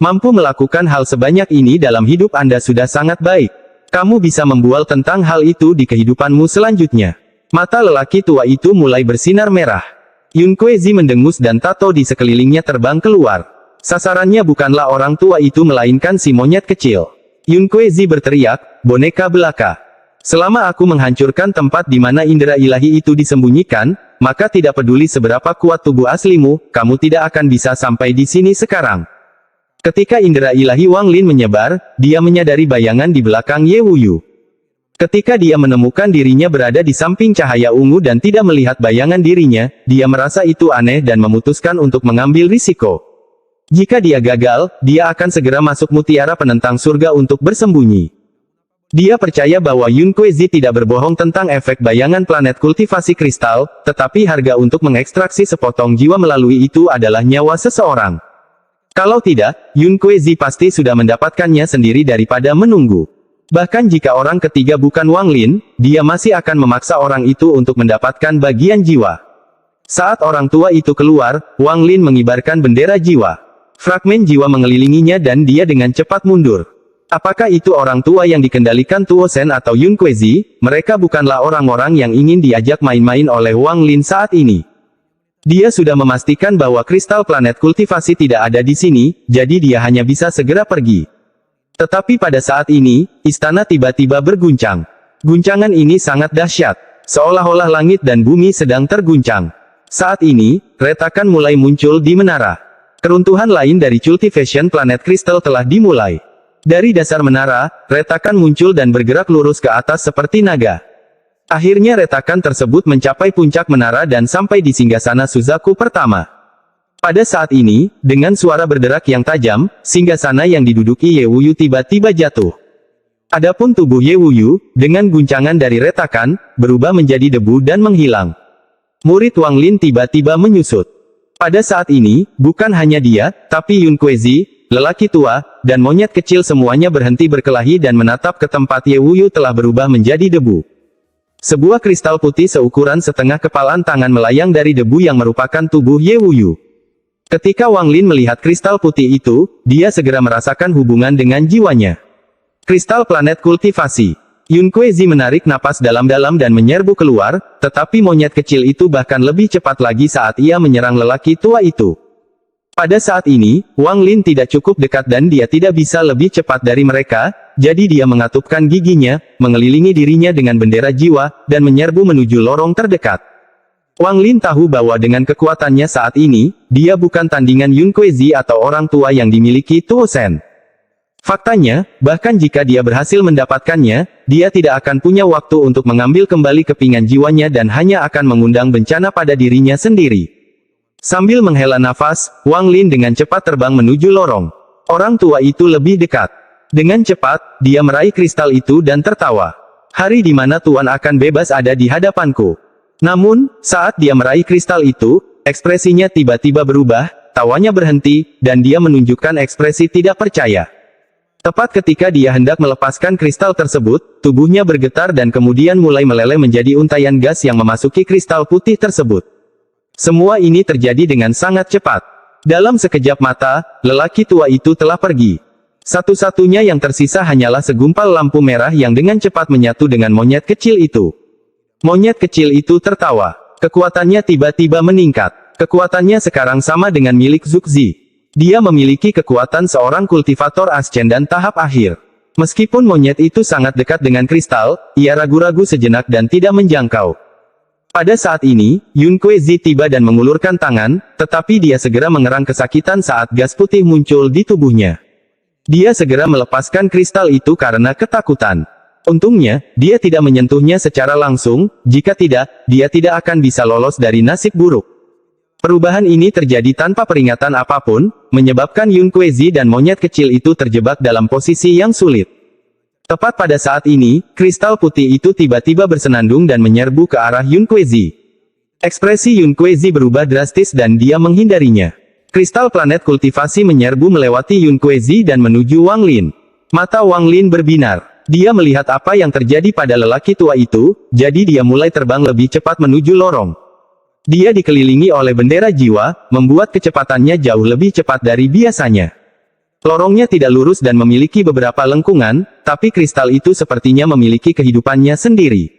Mampu melakukan hal sebanyak ini dalam hidup Anda sudah sangat baik. Kamu bisa membual tentang hal itu di kehidupanmu selanjutnya. Mata lelaki tua itu mulai bersinar merah. Yun Kuei-zi mendengus dan tato di sekelilingnya terbang keluar. Sasarannya bukanlah orang tua itu melainkan si monyet kecil. Yun Kuei-zi berteriak, boneka belaka. Selama aku menghancurkan tempat di mana indera ilahi itu disembunyikan, maka tidak peduli seberapa kuat tubuh aslimu, kamu tidak akan bisa sampai di sini sekarang. Ketika indera ilahi Wang Lin menyebar, dia menyadari bayangan di belakang Ye Wuyu. Ketika dia menemukan dirinya berada di samping cahaya ungu dan tidak melihat bayangan dirinya, dia merasa itu aneh dan memutuskan untuk mengambil risiko. Jika dia gagal, dia akan segera masuk mutiara penentang surga untuk bersembunyi. Dia percaya bahwa Yun Kuei-zi tidak berbohong tentang efek bayangan planet kultivasi kristal, tetapi harga untuk mengekstraksi sepotong jiwa melalui itu adalah nyawa seseorang. Kalau tidak, Yun Kuei-zi pasti sudah mendapatkannya sendiri daripada menunggu. Bahkan jika orang ketiga bukan Wang Lin, dia masih akan memaksa orang itu untuk mendapatkan bagian jiwa. Saat orang tua itu keluar, Wang Lin mengibarkan bendera jiwa. Fragmen jiwa mengelilinginya dan dia dengan cepat mundur. Apakah itu orang tua yang dikendalikan Tuo Shen atau Yun Kuei-zi? Mereka bukanlah orang-orang yang ingin diajak main-main oleh Wang Lin saat ini. Dia sudah memastikan bahwa kristal planet kultivasi tidak ada di sini, jadi dia hanya bisa segera pergi. Tetapi pada saat ini, istana tiba-tiba berguncang. Guncangan ini sangat dahsyat. Seolah-olah langit dan bumi sedang terguncang. Saat ini, retakan mulai muncul di menara. Keruntuhan lain dari cultivation planet kristal telah dimulai. Dari dasar menara, retakan muncul dan bergerak lurus ke atas seperti naga. Akhirnya retakan tersebut mencapai puncak menara dan sampai di singgasana Suzaku pertama. Pada saat ini, dengan suara berderak yang tajam, singgasana yang diduduki Ye Wuyu tiba-tiba jatuh. Adapun tubuh Ye Wuyu, dengan guncangan dari retakan, berubah menjadi debu dan menghilang. Murid Wang Lin tiba-tiba menyusut. Pada saat ini, bukan hanya dia, tapi Yun Kuei-zi, lelaki tua, dan monyet kecil semuanya berhenti berkelahi dan menatap ke tempat Ye Wuyu telah berubah menjadi debu. Sebuah kristal putih seukuran setengah kepalan tangan melayang dari debu yang merupakan tubuh Ye Wuyu. Ketika Wang Lin melihat kristal putih itu, dia segera merasakan hubungan dengan jiwanya. Kristal planet kultivasi. Yun Kuei-zi menarik napas dalam-dalam dan menyerbu keluar, tetapi monyet kecil itu bahkan lebih cepat lagi saat ia menyerang lelaki tua itu. Pada saat ini, Wang Lin tidak cukup dekat dan dia tidak bisa lebih cepat dari mereka, jadi dia mengatupkan giginya, mengelilingi dirinya dengan bendera jiwa, dan menyerbu menuju lorong terdekat. Wang Lin tahu bahwa dengan kekuatannya saat ini, dia bukan tandingan Yun Kuei-zi atau orang tua yang dimiliki Tuo Shen. Faktanya, bahkan jika dia berhasil mendapatkannya, dia tidak akan punya waktu untuk mengambil kembali kepingan jiwanya dan hanya akan mengundang bencana pada dirinya sendiri. Sambil menghela nafas, Wang Lin dengan cepat terbang menuju lorong. Orang tua itu lebih dekat. Dengan cepat, dia meraih kristal itu dan tertawa. Hari di mana Tuan akan bebas ada di hadapanku. Namun, saat dia meraih kristal itu, ekspresinya tiba-tiba berubah, tawanya berhenti, dan dia menunjukkan ekspresi tidak percaya. Tepat ketika dia hendak melepaskan kristal tersebut, tubuhnya bergetar dan kemudian mulai meleleh menjadi untaian gas yang memasuki kristal putih tersebut. Semua ini terjadi dengan sangat cepat. Dalam sekejap mata, lelaki tua itu telah pergi. Satu-satunya yang tersisa hanyalah segumpal lampu merah yang dengan cepat menyatu dengan monyet kecil itu. Monyet kecil itu tertawa. Kekuatannya tiba-tiba meningkat. Kekuatannya sekarang sama dengan milik Zhuxi. Dia memiliki kekuatan seorang kultivator ascendan tahap akhir. Meskipun monyet itu sangat dekat dengan kristal, ia ragu-ragu sejenak dan tidak menjangkau. Pada saat ini, Yun Kuei-zi tiba dan mengulurkan tangan, tetapi dia segera mengerang kesakitan saat gas putih muncul di tubuhnya. Dia segera melepaskan kristal itu karena ketakutan. Untungnya, dia tidak menyentuhnya secara langsung, jika tidak, dia tidak akan bisa lolos dari nasib buruk. Perubahan ini terjadi tanpa peringatan apapun, menyebabkan Yun Kuei-zi dan monyet kecil itu terjebak dalam posisi yang sulit. Tepat pada saat ini, kristal putih itu tiba-tiba bersenandung dan menyerbu ke arah Yun Kuei-zi. Ekspresi Yun Kuei-zi berubah drastis dan dia menghindarinya. Kristal planet kultivasi menyerbu melewati Yun Kuei-zi dan menuju Wang Lin. Mata Wang Lin berbinar. Dia melihat apa yang terjadi pada lelaki tua itu, jadi dia mulai terbang lebih cepat menuju lorong. Dia dikelilingi oleh bendera jiwa, membuat kecepatannya jauh lebih cepat dari biasanya. Lorongnya tidak lurus dan memiliki beberapa lengkungan, tapi kristal itu sepertinya memiliki kehidupannya sendiri.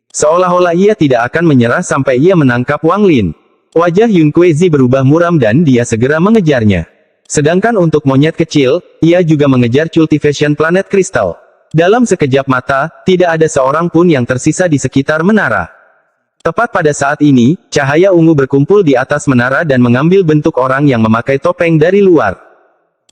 Seolah-olah ia tidak akan menyerah sampai ia menangkap Wang Lin. Wajah Yun Kuei-zi berubah muram dan dia segera mengejarnya. Sedangkan untuk monyet kecil, ia juga mengejar cultivation planet kristal. Dalam sekejap mata, tidak ada seorang pun yang tersisa di sekitar menara. Tepat pada saat ini, cahaya ungu berkumpul di atas menara dan mengambil bentuk orang yang memakai topeng dari luar.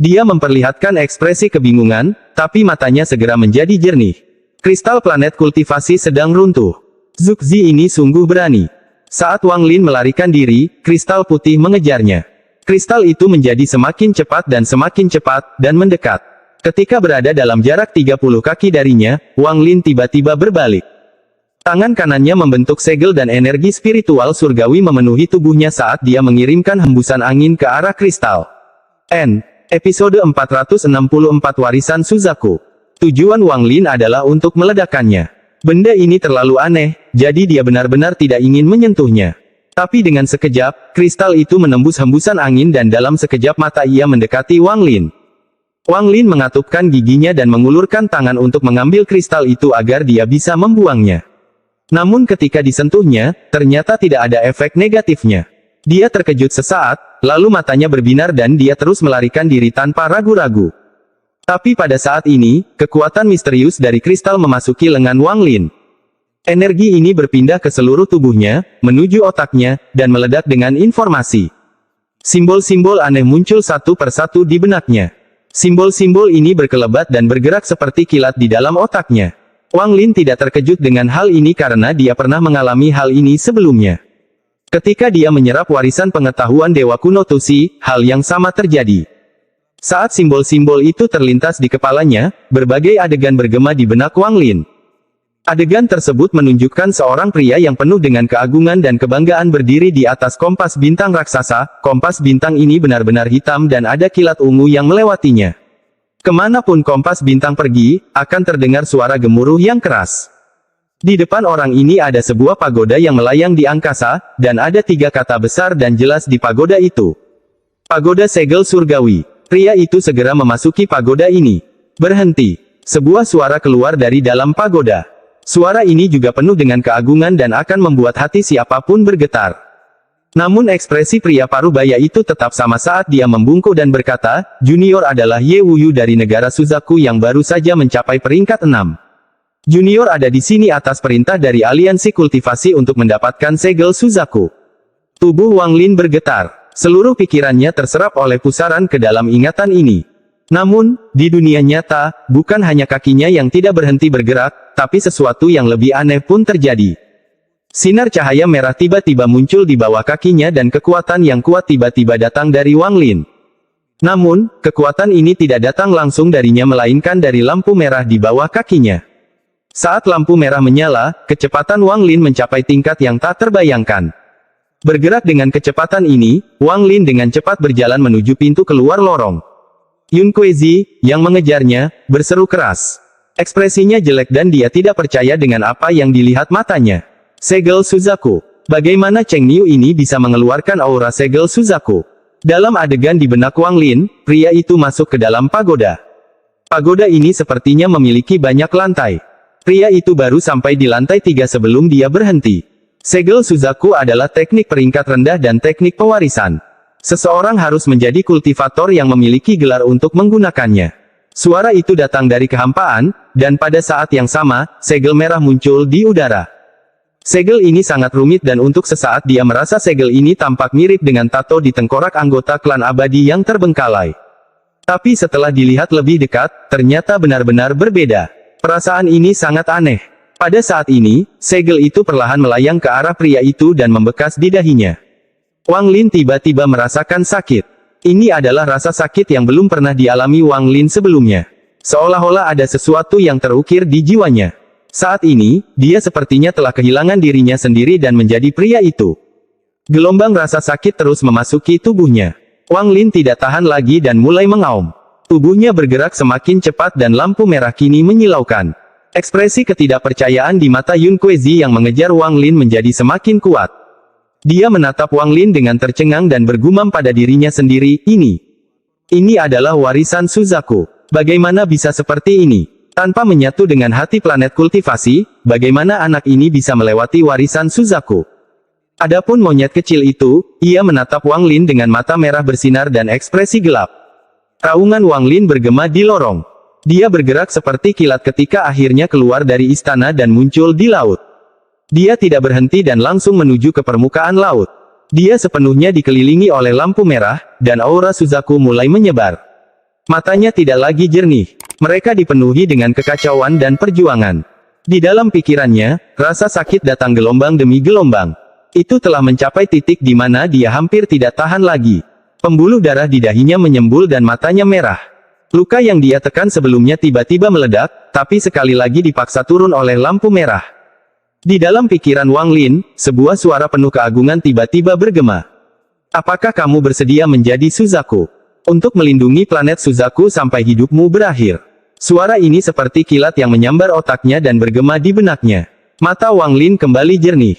Dia memperlihatkan ekspresi kebingungan, tapi matanya segera menjadi jernih. Kristal planet kultivasi sedang runtuh. Zhuxi ini sungguh berani. Saat Wang Lin melarikan diri, kristal putih mengejarnya. Kristal itu menjadi semakin cepat dan mendekat. Ketika berada dalam jarak 30 kaki darinya, Wang Lin tiba-tiba berbalik. Tangan kanannya membentuk segel dan energi spiritual surgawi memenuhi tubuhnya saat dia mengirimkan hembusan angin ke arah kristal. Episode 464 Warisan Suzaku. Tujuan Wang Lin adalah untuk meledakkannya. Benda ini terlalu aneh, jadi dia benar-benar tidak ingin menyentuhnya. Tapi dengan sekejap, kristal itu menembus hembusan angin dan dalam sekejap mata ia mendekati Wang Lin. Wang Lin mengatupkan giginya dan mengulurkan tangan untuk mengambil kristal itu agar dia bisa membuangnya. Namun ketika disentuhnya, ternyata tidak ada efek negatifnya. Dia terkejut sesaat, lalu matanya berbinar dan dia terus melarikan diri tanpa ragu-ragu. Tapi pada saat ini, kekuatan misterius dari kristal memasuki lengan Wang Lin. Energi ini berpindah ke seluruh tubuhnya, menuju otaknya, dan meledak dengan informasi. Simbol-simbol aneh muncul satu persatu di benaknya. Simbol-simbol ini berkelebat dan bergerak seperti kilat di dalam otaknya. Wang Lin tidak terkejut dengan hal ini karena dia pernah mengalami hal ini sebelumnya. Ketika dia menyerap warisan pengetahuan Dewa Kuno Tusi, hal yang sama terjadi. Saat simbol-simbol itu terlintas di kepalanya, berbagai adegan bergema di benak Wang Lin. Adegan tersebut menunjukkan seorang pria yang penuh dengan keagungan dan kebanggaan berdiri di atas kompas bintang raksasa. Kompas bintang ini benar-benar hitam dan ada kilat ungu yang melewatinya. Kemanapun kompas bintang pergi, akan terdengar suara gemuruh yang keras. Di depan orang ini ada sebuah pagoda yang melayang di angkasa, dan ada 3 kata besar dan jelas di pagoda itu. Pagoda segel surgawi. Pria itu segera memasuki pagoda ini. Berhenti. Sebuah suara keluar dari dalam pagoda. Suara ini juga penuh dengan keagungan dan akan membuat hati siapapun bergetar. Namun ekspresi pria parubaya itu tetap sama saat dia membungkuk dan berkata, Junior adalah Ye Wuyu dari negara Suzaku yang baru saja mencapai peringkat 6. Junior ada di sini atas perintah dari aliansi kultivasi untuk mendapatkan segel Suzaku. Tubuh Wang Lin bergetar. Seluruh pikirannya terserap oleh pusaran ke dalam ingatan ini. Namun, di dunia nyata, bukan hanya kakinya yang tidak berhenti bergerak, tapi sesuatu yang lebih aneh pun terjadi. Sinar cahaya merah tiba-tiba muncul di bawah kakinya dan kekuatan yang kuat tiba-tiba datang dari Wang Lin. Namun, kekuatan ini tidak datang langsung darinya melainkan dari lampu merah di bawah kakinya. Saat lampu merah menyala, kecepatan Wang Lin mencapai tingkat yang tak terbayangkan. Bergerak dengan kecepatan ini, Wang Lin dengan cepat berjalan menuju pintu keluar lorong. Yun Kuezi, yang mengejarnya, berseru keras. Ekspresinya jelek dan dia tidak percaya dengan apa yang dilihat matanya. Segel Suzaku. Bagaimana Cheng Niu ini bisa mengeluarkan aura segel Suzaku? Dalam adegan di benak Wang Lin, pria itu masuk ke dalam pagoda. Pagoda ini sepertinya memiliki banyak lantai. Pria itu baru sampai di lantai 3 sebelum dia berhenti. Segel Suzaku adalah teknik peringkat rendah dan teknik pewarisan. Seseorang harus menjadi kultivator yang memiliki gelar untuk menggunakannya. Suara itu datang dari kehampaan, dan pada saat yang sama, segel merah muncul di udara. Segel ini sangat rumit dan untuk sesaat dia merasa segel ini tampak mirip dengan tato di tengkorak anggota klan abadi yang terbengkalai. Tapi setelah dilihat lebih dekat, ternyata benar-benar berbeda. Perasaan ini sangat aneh. Pada saat ini, segel itu perlahan melayang ke arah pria itu dan membekas di dahinya. Wang Lin tiba-tiba merasakan sakit. Ini adalah rasa sakit yang belum pernah dialami Wang Lin sebelumnya. Seolah-olah ada sesuatu yang terukir di jiwanya. Saat ini, dia sepertinya telah kehilangan dirinya sendiri dan menjadi pria itu. Gelombang rasa sakit terus memasuki tubuhnya. Wang Lin tidak tahan lagi dan mulai mengaum. Tubuhnya bergerak semakin cepat dan lampu merah kini menyilaukan. Ekspresi ketidakpercayaan di mata Yun Kuezi yang mengejar Wang Lin menjadi semakin kuat. Dia menatap Wang Lin dengan tercengang dan bergumam pada dirinya sendiri, Ini adalah warisan Suzaku. Bagaimana bisa seperti ini? Tanpa menyatu dengan hati planet kultivasi, bagaimana anak ini bisa melewati warisan Suzaku? Adapun monyet kecil itu, ia menatap Wang Lin dengan mata merah bersinar dan ekspresi gelap. Raungan Wang Lin bergema di lorong. Dia bergerak seperti kilat ketika akhirnya keluar dari istana dan muncul di laut. Dia tidak berhenti dan langsung menuju ke permukaan laut. Dia sepenuhnya dikelilingi oleh lampu merah, dan aura Suzaku mulai menyebar. Matanya tidak lagi jernih. Mereka dipenuhi dengan kekacauan dan perjuangan. Di dalam pikirannya, rasa sakit datang gelombang demi gelombang. Itu telah mencapai titik di mana dia hampir tidak tahan lagi. Pembuluh darah di dahinya menyembul dan matanya merah. Luka yang dia tekan sebelumnya tiba-tiba meledak, tapi sekali lagi dipaksa turun oleh lampu merah. Di dalam pikiran Wang Lin, sebuah suara penuh keagungan tiba-tiba bergema. Apakah kamu bersedia menjadi Suzaku? Untuk melindungi planet Suzaku sampai hidupmu berakhir. Suara ini seperti kilat yang menyambar otaknya dan bergema di benaknya. Mata Wang Lin kembali jernih.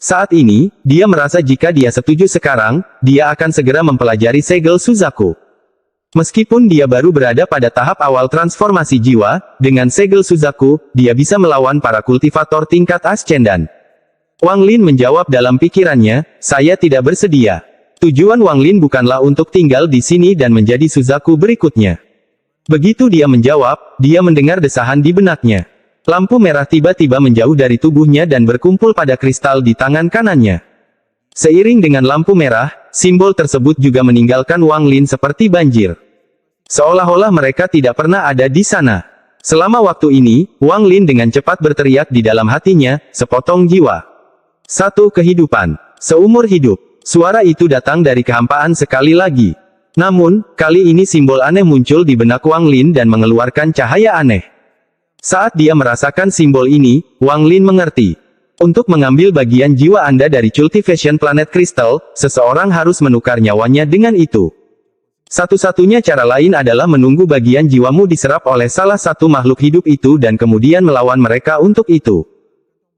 Saat ini, dia merasa jika dia setuju sekarang, dia akan segera mempelajari segel Suzaku. Meskipun dia baru berada pada tahap awal transformasi jiwa, dengan segel Suzaku, dia bisa melawan para kultivator tingkat ascendan. Wang Lin menjawab dalam pikirannya, saya tidak bersedia. Tujuan Wang Lin bukanlah untuk tinggal di sini dan menjadi Suzaku berikutnya. Begitu dia menjawab, dia mendengar desahan di benaknya. Lampu merah tiba-tiba menjauh dari tubuhnya dan berkumpul pada kristal di tangan kanannya. Seiring dengan lampu merah, simbol tersebut juga meninggalkan Wang Lin seperti banjir. Seolah-olah mereka tidak pernah ada di sana. Selama waktu ini, Wang Lin dengan cepat berteriak di dalam hatinya, sepotong jiwa. Satu kehidupan. Seumur hidup. Suara itu datang dari kehampaan sekali lagi. Namun, kali ini simbol aneh muncul di benak Wang Lin dan mengeluarkan cahaya aneh. Saat dia merasakan simbol ini, Wang Lin mengerti. Untuk mengambil bagian jiwa Anda dari Cultivation Planet Crystal, seseorang harus menukar nyawanya dengan itu. Satu-satunya cara lain adalah menunggu bagian jiwamu diserap oleh salah satu makhluk hidup itu dan kemudian melawan mereka untuk itu.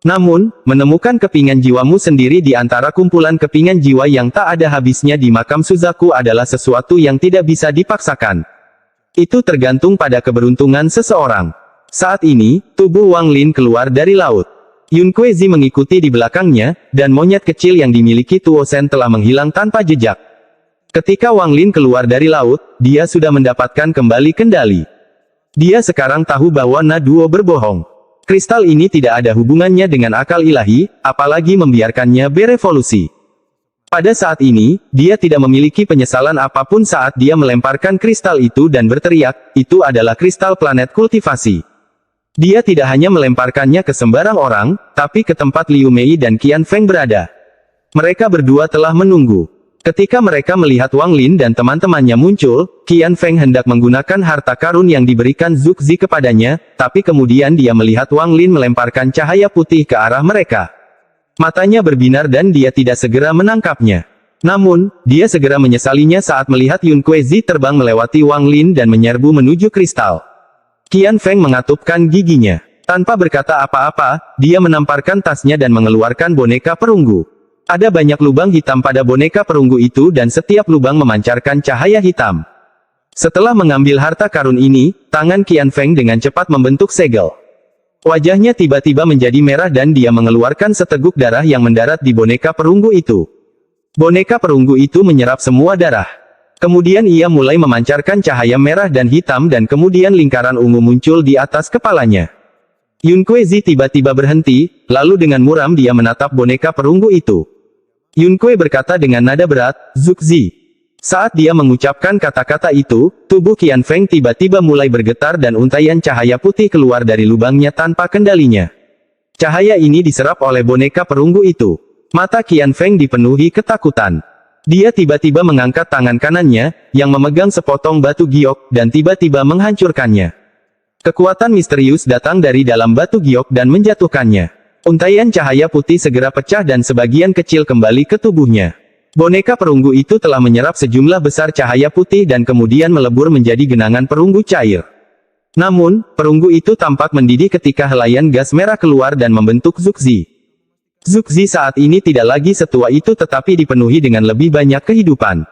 Namun, menemukan kepingan jiwamu sendiri di antara kumpulan kepingan jiwa yang tak ada habisnya di makam Suzaku adalah sesuatu yang tidak bisa dipaksakan. Itu tergantung pada keberuntungan seseorang. Saat ini, tubuh Wang Lin keluar dari laut. Yun Kuezi mengikuti di belakangnya, dan monyet kecil yang dimiliki Tuo Shen telah menghilang tanpa jejak. Ketika Wang Lin keluar dari laut, dia sudah mendapatkan kembali kendali. Dia sekarang tahu bahwa Na Duo berbohong. Kristal ini tidak ada hubungannya dengan akal ilahi, apalagi membiarkannya berevolusi. Pada saat ini, dia tidak memiliki penyesalan apapun saat dia melemparkan kristal itu dan berteriak, itu adalah kristal planet kultivasi. Dia tidak hanya melemparkannya ke sembarang orang, tapi ke tempat Liu Mei dan Qian Feng berada. Mereka berdua telah menunggu. Ketika mereka melihat Wang Lin dan teman-temannya muncul, Qian Feng hendak menggunakan harta karun yang diberikan Zhu Zi kepadanya, tapi kemudian dia melihat Wang Lin melemparkan cahaya putih ke arah mereka. Matanya berbinar dan dia tidak segera menangkapnya. Namun, dia segera menyesalinya saat melihat Yun Kuezi terbang melewati Wang Lin dan menyerbu menuju kristal. Qian Feng mengatupkan giginya. Tanpa berkata apa-apa, dia menamparkan tasnya dan mengeluarkan boneka perunggu. Ada banyak lubang hitam pada boneka perunggu itu dan setiap lubang memancarkan cahaya hitam. Setelah mengambil harta karun ini, tangan Qian Feng dengan cepat membentuk segel. Wajahnya tiba-tiba menjadi merah dan dia mengeluarkan seteguk darah yang mendarat di boneka perunggu itu. Boneka perunggu itu menyerap semua darah. Kemudian ia mulai memancarkan cahaya merah dan hitam dan kemudian lingkaran ungu muncul di atas kepalanya. Yun Kuezi tiba-tiba berhenti, lalu dengan muram dia menatap boneka perunggu itu. Yun Kue berkata dengan nada berat, Zhu Zi. Saat dia mengucapkan kata-kata itu, tubuh Qian Feng tiba-tiba mulai bergetar dan untaian cahaya putih keluar dari lubangnya tanpa kendalinya. Cahaya ini diserap oleh boneka perunggu itu. Mata Qian Feng dipenuhi ketakutan. Dia tiba-tiba mengangkat tangan kanannya, yang memegang sepotong batu giok, dan tiba-tiba menghancurkannya. Kekuatan misterius datang dari dalam batu giok dan menjatuhkannya. Untaian cahaya putih segera pecah dan sebagian kecil kembali ke tubuhnya. Boneka perunggu itu telah menyerap sejumlah besar cahaya putih dan kemudian melebur menjadi genangan perunggu cair. Namun, perunggu itu tampak mendidih ketika helaian gas merah keluar dan membentuk Zhu Zi. Zhu Zi saat ini tidak lagi setua itu tetapi dipenuhi dengan lebih banyak kehidupan.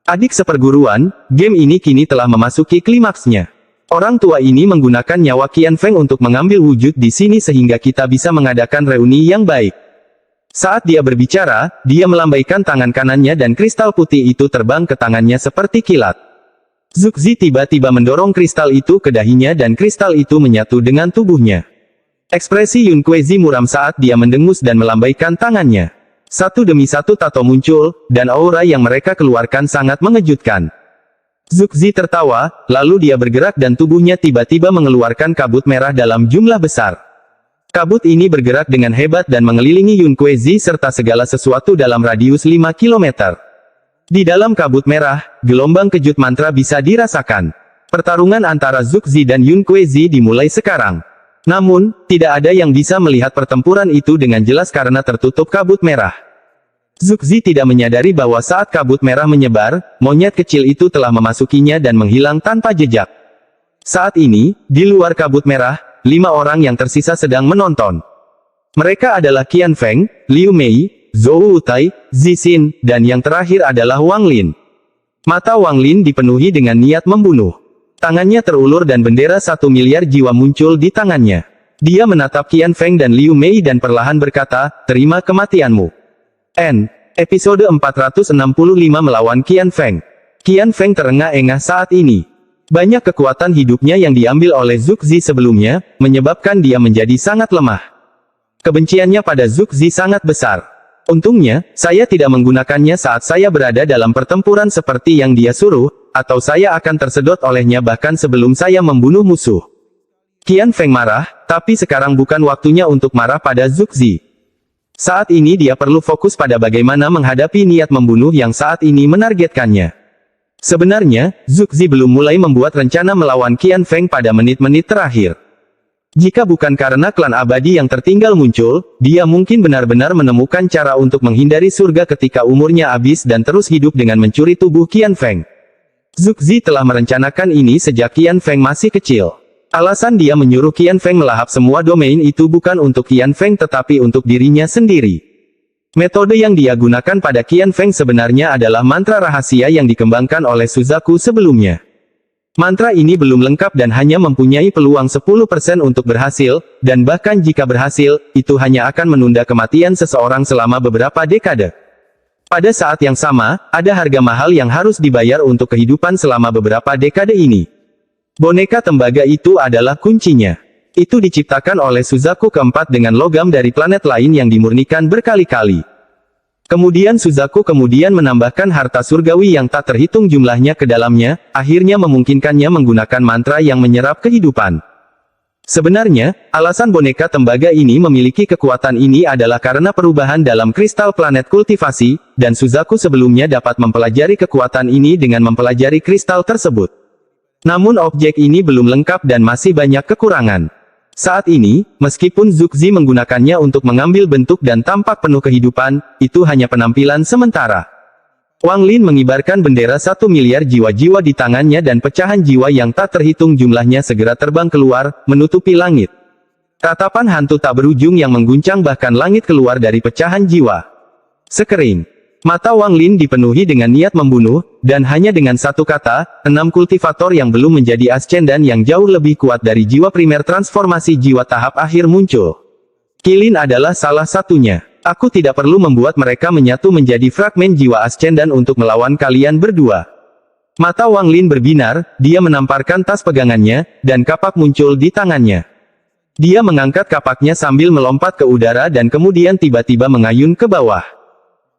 Adik seperguruan, game ini kini telah memasuki klimaksnya. Orang tua ini menggunakan nyawa Qian Feng untuk mengambil wujud di sini sehingga kita bisa mengadakan reuni yang baik. Saat dia berbicara, dia melambaikan tangan kanannya dan kristal putih itu terbang ke tangannya seperti kilat. Zhu Zi tiba-tiba mendorong kristal itu ke dahinya dan kristal itu menyatu dengan tubuhnya. Ekspresi Yun Kuezi muram saat dia mendengus dan melambaikan tangannya. Satu demi satu tato muncul, dan aura yang mereka keluarkan sangat mengejutkan. Zhu Zi tertawa, lalu dia bergerak dan tubuhnya tiba-tiba mengeluarkan kabut merah dalam jumlah besar. Kabut ini bergerak dengan hebat dan mengelilingi Yun Kuezi serta segala sesuatu dalam radius 5 km. Di dalam kabut merah, gelombang kejut mantra bisa dirasakan. Pertarungan antara Zhu Zi dan Yun Kuezi dimulai sekarang. Namun, tidak ada yang bisa melihat pertempuran itu dengan jelas karena tertutup kabut merah. Zhu Zi tidak menyadari bahwa saat kabut merah menyebar, monyet kecil itu telah memasukinya dan menghilang tanpa jejak. Saat ini, di luar kabut merah, 5 orang yang tersisa sedang menonton. Mereka adalah Qian Feng, Liu Mei, Zhou Wutai, Zixin, dan yang terakhir adalah Wang Lin. Mata Wang Lin dipenuhi dengan niat membunuh. Tangannya terulur dan bendera 1 miliar jiwa muncul di tangannya. Dia menatap Qian Feng dan Liu Mei dan perlahan berkata, terima kematianmu. Episode 465 melawan Qian Feng. Qian Feng terengah-engah saat ini. Banyak kekuatan hidupnya yang diambil oleh Zhu Zi sebelumnya, menyebabkan dia menjadi sangat lemah. Kebenciannya pada Zhu Zi sangat besar. Untungnya, saya tidak menggunakannya saat saya berada dalam pertempuran seperti yang dia suruh, atau saya akan tersedot olehnya bahkan sebelum saya membunuh musuh. Qian Feng marah, tapi sekarang bukan waktunya untuk marah pada Zhu Zi. Saat ini dia perlu fokus pada bagaimana menghadapi niat membunuh yang saat ini menargetkannya. Sebenarnya, Zhu Zi belum mulai membuat rencana melawan Qian Feng pada menit-menit terakhir. Jika bukan karena klan abadi yang tertinggal muncul, dia mungkin benar-benar menemukan cara untuk menghindari surga ketika umurnya habis dan terus hidup dengan mencuri tubuh Qian Feng. Zhu Zi telah merencanakan ini sejak Qian Feng masih kecil. Alasan dia menyuruh Qian Feng melahap semua domain itu bukan untuk Qian Feng tetapi untuk dirinya sendiri. Metode yang dia gunakan pada Qian Feng sebenarnya adalah mantra rahasia yang dikembangkan oleh Suzaku sebelumnya. Mantra ini belum lengkap dan hanya mempunyai peluang 10% untuk berhasil, dan bahkan jika berhasil, itu hanya akan menunda kematian seseorang selama beberapa dekade. Pada saat yang sama, ada harga mahal yang harus dibayar untuk kehidupan selama beberapa dekade ini. Boneka tembaga itu adalah kuncinya. Itu diciptakan oleh Suzaku keempat dengan logam dari planet lain yang dimurnikan berkali-kali. Kemudian Suzaku kemudian menambahkan harta surgawi yang tak terhitung jumlahnya ke dalamnya, akhirnya memungkinkannya menggunakan mantra yang menyerap kehidupan. Sebenarnya, alasan boneka tembaga ini memiliki kekuatan ini adalah karena perubahan dalam kristal planet kultivasi, dan Suzaku sebelumnya dapat mempelajari kekuatan ini dengan mempelajari kristal tersebut. Namun objek ini belum lengkap dan masih banyak kekurangan. Saat ini, meskipun Zhuxi menggunakannya untuk mengambil bentuk dan tampak penuh kehidupan, itu hanya penampilan sementara. Wang Lin mengibarkan bendera 1 miliar jiwa-jiwa di tangannya dan pecahan jiwa yang tak terhitung jumlahnya segera terbang keluar, menutupi langit. Tatapan hantu tak berujung yang mengguncang bahkan langit keluar dari pecahan jiwa. Sekering. Mata Wang Lin dipenuhi dengan niat membunuh, dan hanya dengan satu kata, 6 kultivator yang belum menjadi ascendan yang jauh lebih kuat dari jiwa primer transformasi jiwa tahap akhir muncul. Qilin adalah salah satunya. Aku tidak perlu membuat mereka menyatu menjadi fragmen jiwa ascendan untuk melawan kalian berdua. Mata Wang Lin berbinar, dia menamparkan tas pegangannya, dan kapak muncul di tangannya. Dia mengangkat kapaknya sambil melompat ke udara dan kemudian tiba-tiba mengayun ke bawah.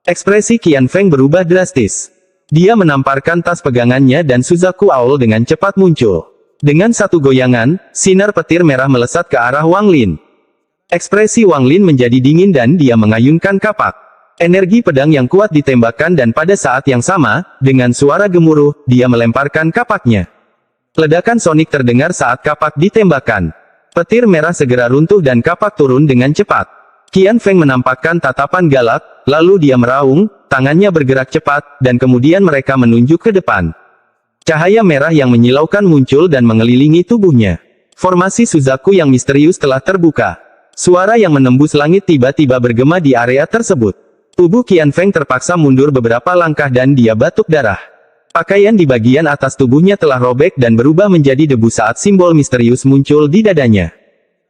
Ekspresi Qian Feng berubah drastis. Dia menamparkan tas pegangannya dan Suzaku Owl dengan cepat muncul. Dengan satu goyangan, sinar petir merah melesat ke arah Wang Lin. Ekspresi Wang Lin menjadi dingin dan dia mengayunkan kapak. Energi pedang yang kuat ditembakkan dan pada saat yang sama, dengan suara gemuruh, dia melemparkan kapaknya. Ledakan sonik terdengar saat kapak ditembakkan. Petir merah segera runtuh dan kapak turun dengan cepat. Qian Feng menampakkan tatapan galak, lalu dia meraung, tangannya bergerak cepat, dan kemudian mereka menunjuk ke depan. Cahaya merah yang menyilaukan muncul dan mengelilingi tubuhnya. Formasi Suzaku yang misterius telah terbuka. Suara yang menembus langit tiba-tiba bergema di area tersebut. Tubuh Qian Feng terpaksa mundur beberapa langkah dan dia batuk darah. Pakaian di bagian atas tubuhnya telah robek dan berubah menjadi debu saat simbol misterius muncul di dadanya.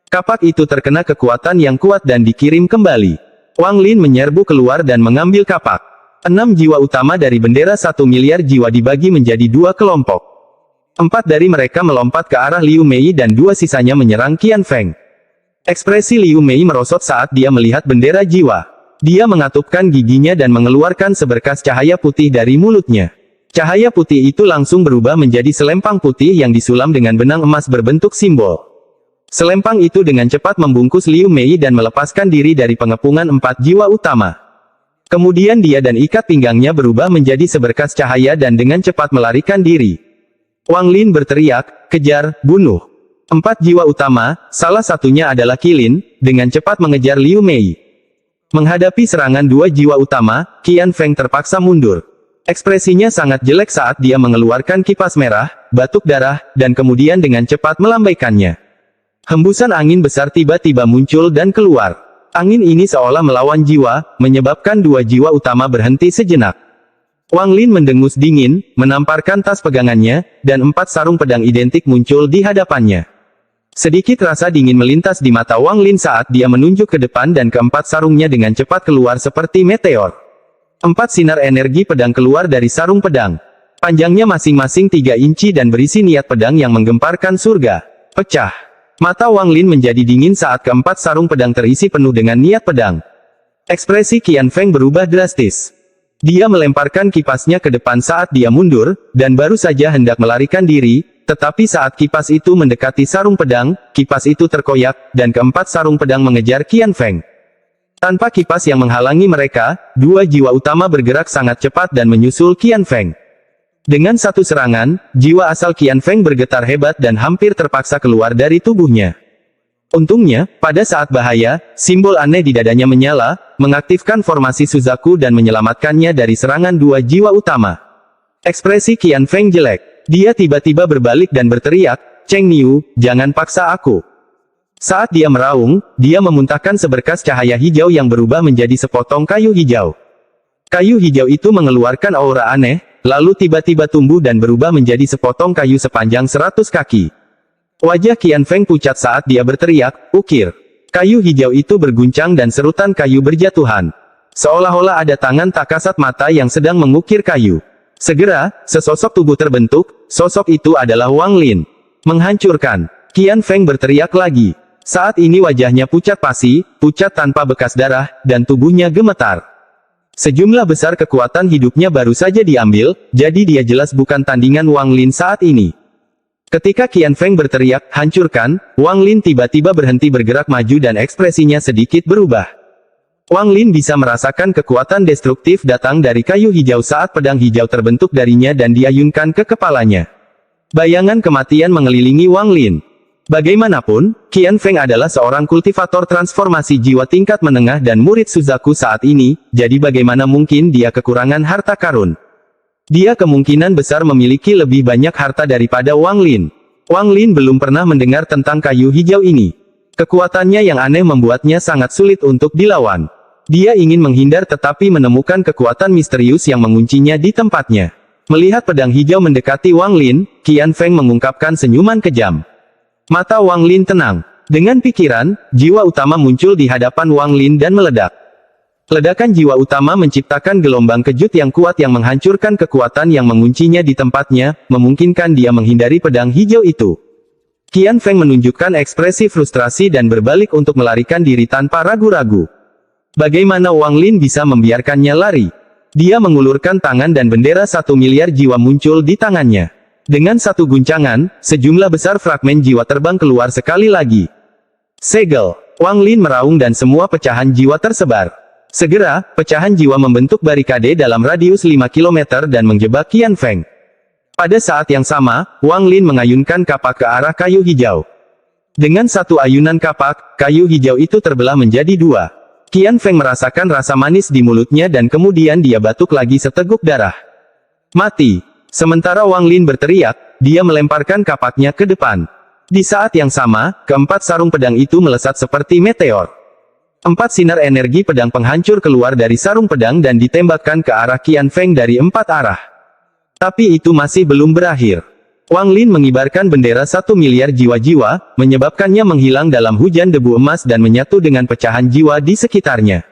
Kapak itu terkena kekuatan yang kuat dan dikirim kembali. Wang Lin menyerbu keluar dan mengambil kapak. 6 jiwa utama dari bendera 1 miliar jiwa dibagi menjadi 2 kelompok. 4 dari mereka melompat ke arah Liu Mei dan 2 sisanya menyerang Qian Feng. Ekspresi Liu Mei merosot saat dia melihat bendera jiwa. Dia mengatupkan giginya dan mengeluarkan seberkas cahaya putih dari mulutnya. Cahaya putih itu langsung berubah menjadi selempang putih yang disulam dengan benang emas berbentuk simbol. Selempang itu dengan cepat membungkus Liu Mei dan melepaskan diri dari pengepungan 4 jiwa utama. Kemudian dia dan ikat pinggangnya berubah menjadi seberkas cahaya dan dengan cepat melarikan diri. Wang Lin berteriak, kejar, bunuh. 4 jiwa utama, salah satunya adalah Qilin, dengan cepat mengejar Liu Mei. Menghadapi serangan 2 jiwa utama, Qian Feng terpaksa mundur. Ekspresinya sangat jelek saat dia mengeluarkan kipas merah, batuk darah, dan kemudian dengan cepat melambaikannya. Hembusan angin besar tiba-tiba muncul dan keluar. Angin ini seolah melawan jiwa, menyebabkan 2 jiwa utama berhenti sejenak. Wang Lin mendengus dingin, menamparkan tas pegangannya, dan 4 sarung pedang identik muncul di hadapannya. Sedikit rasa dingin melintas di mata Wang Lin saat dia menunjuk ke depan dan keempat sarungnya dengan cepat keluar seperti meteor. 4 sinar energi pedang keluar dari sarung pedang. Panjangnya masing-masing 3 inci dan berisi niat pedang yang menggemparkan surga. Pecah. Mata Wang Lin menjadi dingin saat keempat sarung pedang terisi penuh dengan niat pedang. Ekspresi Qian Feng berubah drastis. Dia melemparkan kipasnya ke depan saat dia mundur, dan baru saja hendak melarikan diri, tetapi saat kipas itu mendekati sarung pedang, kipas itu terkoyak, dan keempat sarung pedang mengejar Qian Feng. Tanpa kipas yang menghalangi mereka, 2 jiwa utama bergerak sangat cepat dan menyusul Qian Feng. Dengan satu serangan, jiwa asal Qian Feng bergetar hebat dan hampir terpaksa keluar dari tubuhnya. Untungnya, pada saat bahaya, simbol aneh di dadanya menyala, mengaktifkan formasi Suzaku dan menyelamatkannya dari serangan 2 jiwa utama. Ekspresi Qian Feng jelek. Dia tiba-tiba berbalik dan berteriak, Cheng Niu, jangan paksa aku. Saat dia meraung, dia memuntahkan seberkas cahaya hijau yang berubah menjadi sepotong kayu hijau. Kayu hijau itu mengeluarkan aura aneh, lalu tiba-tiba tumbuh dan berubah menjadi sepotong kayu sepanjang 100 kaki. Wajah Qian Feng pucat saat dia berteriak, "Ukir!" Kayu hijau itu berguncang dan serutan kayu berjatuhan. Seolah-olah ada tangan tak kasat mata yang sedang mengukir kayu. Segera, sesosok tubuh terbentuk, sosok itu adalah Wang Lin. Menghancurkan. Qian Feng berteriak lagi. Saat ini wajahnya pucat pasi, pucat tanpa bekas darah, dan tubuhnya gemetar. Sejumlah besar kekuatan hidupnya baru saja diambil, jadi dia jelas bukan tandingan Wang Lin saat ini. Ketika Qian Feng berteriak, "Hancurkan!" Wang Lin tiba-tiba berhenti bergerak maju dan ekspresinya sedikit berubah. Wang Lin bisa merasakan kekuatan destruktif datang dari kayu hijau saat pedang hijau terbentuk darinya dan diayunkan ke kepalanya. Bayangan kematian mengelilingi Wang Lin. Bagaimanapun, Qian Feng adalah seorang kultivator transformasi jiwa tingkat menengah dan murid Suzaku saat ini, jadi bagaimana mungkin dia kekurangan harta karun? Dia kemungkinan besar memiliki lebih banyak harta daripada Wang Lin. Wang Lin belum pernah mendengar tentang kayu hijau ini. Kekuatannya yang aneh membuatnya sangat sulit untuk dilawan. Dia ingin menghindar tetapi menemukan kekuatan misterius yang menguncinya di tempatnya. Melihat pedang hijau mendekati Wang Lin, Qian Feng mengungkapkan senyuman kejam. Mata Wang Lin tenang. Dengan pikiran, jiwa utama muncul di hadapan Wang Lin dan meledak. Ledakan jiwa utama menciptakan gelombang kejut yang kuat yang menghancurkan kekuatan yang menguncinya di tempatnya, memungkinkan dia menghindari pedang hijau itu. Qian Feng menunjukkan ekspresi frustrasi dan berbalik untuk melarikan diri tanpa ragu-ragu. Bagaimana Wang Lin bisa membiarkannya lari? Dia mengulurkan tangan dan bendera 1 miliar jiwa muncul di tangannya. Dengan satu guncangan, sejumlah besar fragmen jiwa terbang keluar sekali lagi. Segel. Wang Lin meraung dan semua pecahan jiwa tersebar. Segera, pecahan jiwa membentuk barikade dalam radius 5 km dan menjebak Qian Feng. Pada saat yang sama, Wang Lin mengayunkan kapak ke arah kayu hijau. Dengan satu ayunan kapak, kayu hijau itu terbelah menjadi dua. Qian Feng merasakan rasa manis di mulutnya dan kemudian dia batuk lagi seteguk darah. Mati. Sementara Wang Lin berteriak, dia melemparkan kapaknya ke depan. Di saat yang sama, keempat sarung pedang itu melesat seperti meteor. 4 sinar energi pedang penghancur keluar dari sarung pedang dan ditembakkan ke arah Qian Feng dari 4 arah. Tapi itu masih belum berakhir. Wang Lin mengibarkan bendera 1 miliar jiwa-jiwa, menyebabkannya menghilang dalam hujan debu emas dan menyatu dengan pecahan jiwa di sekitarnya.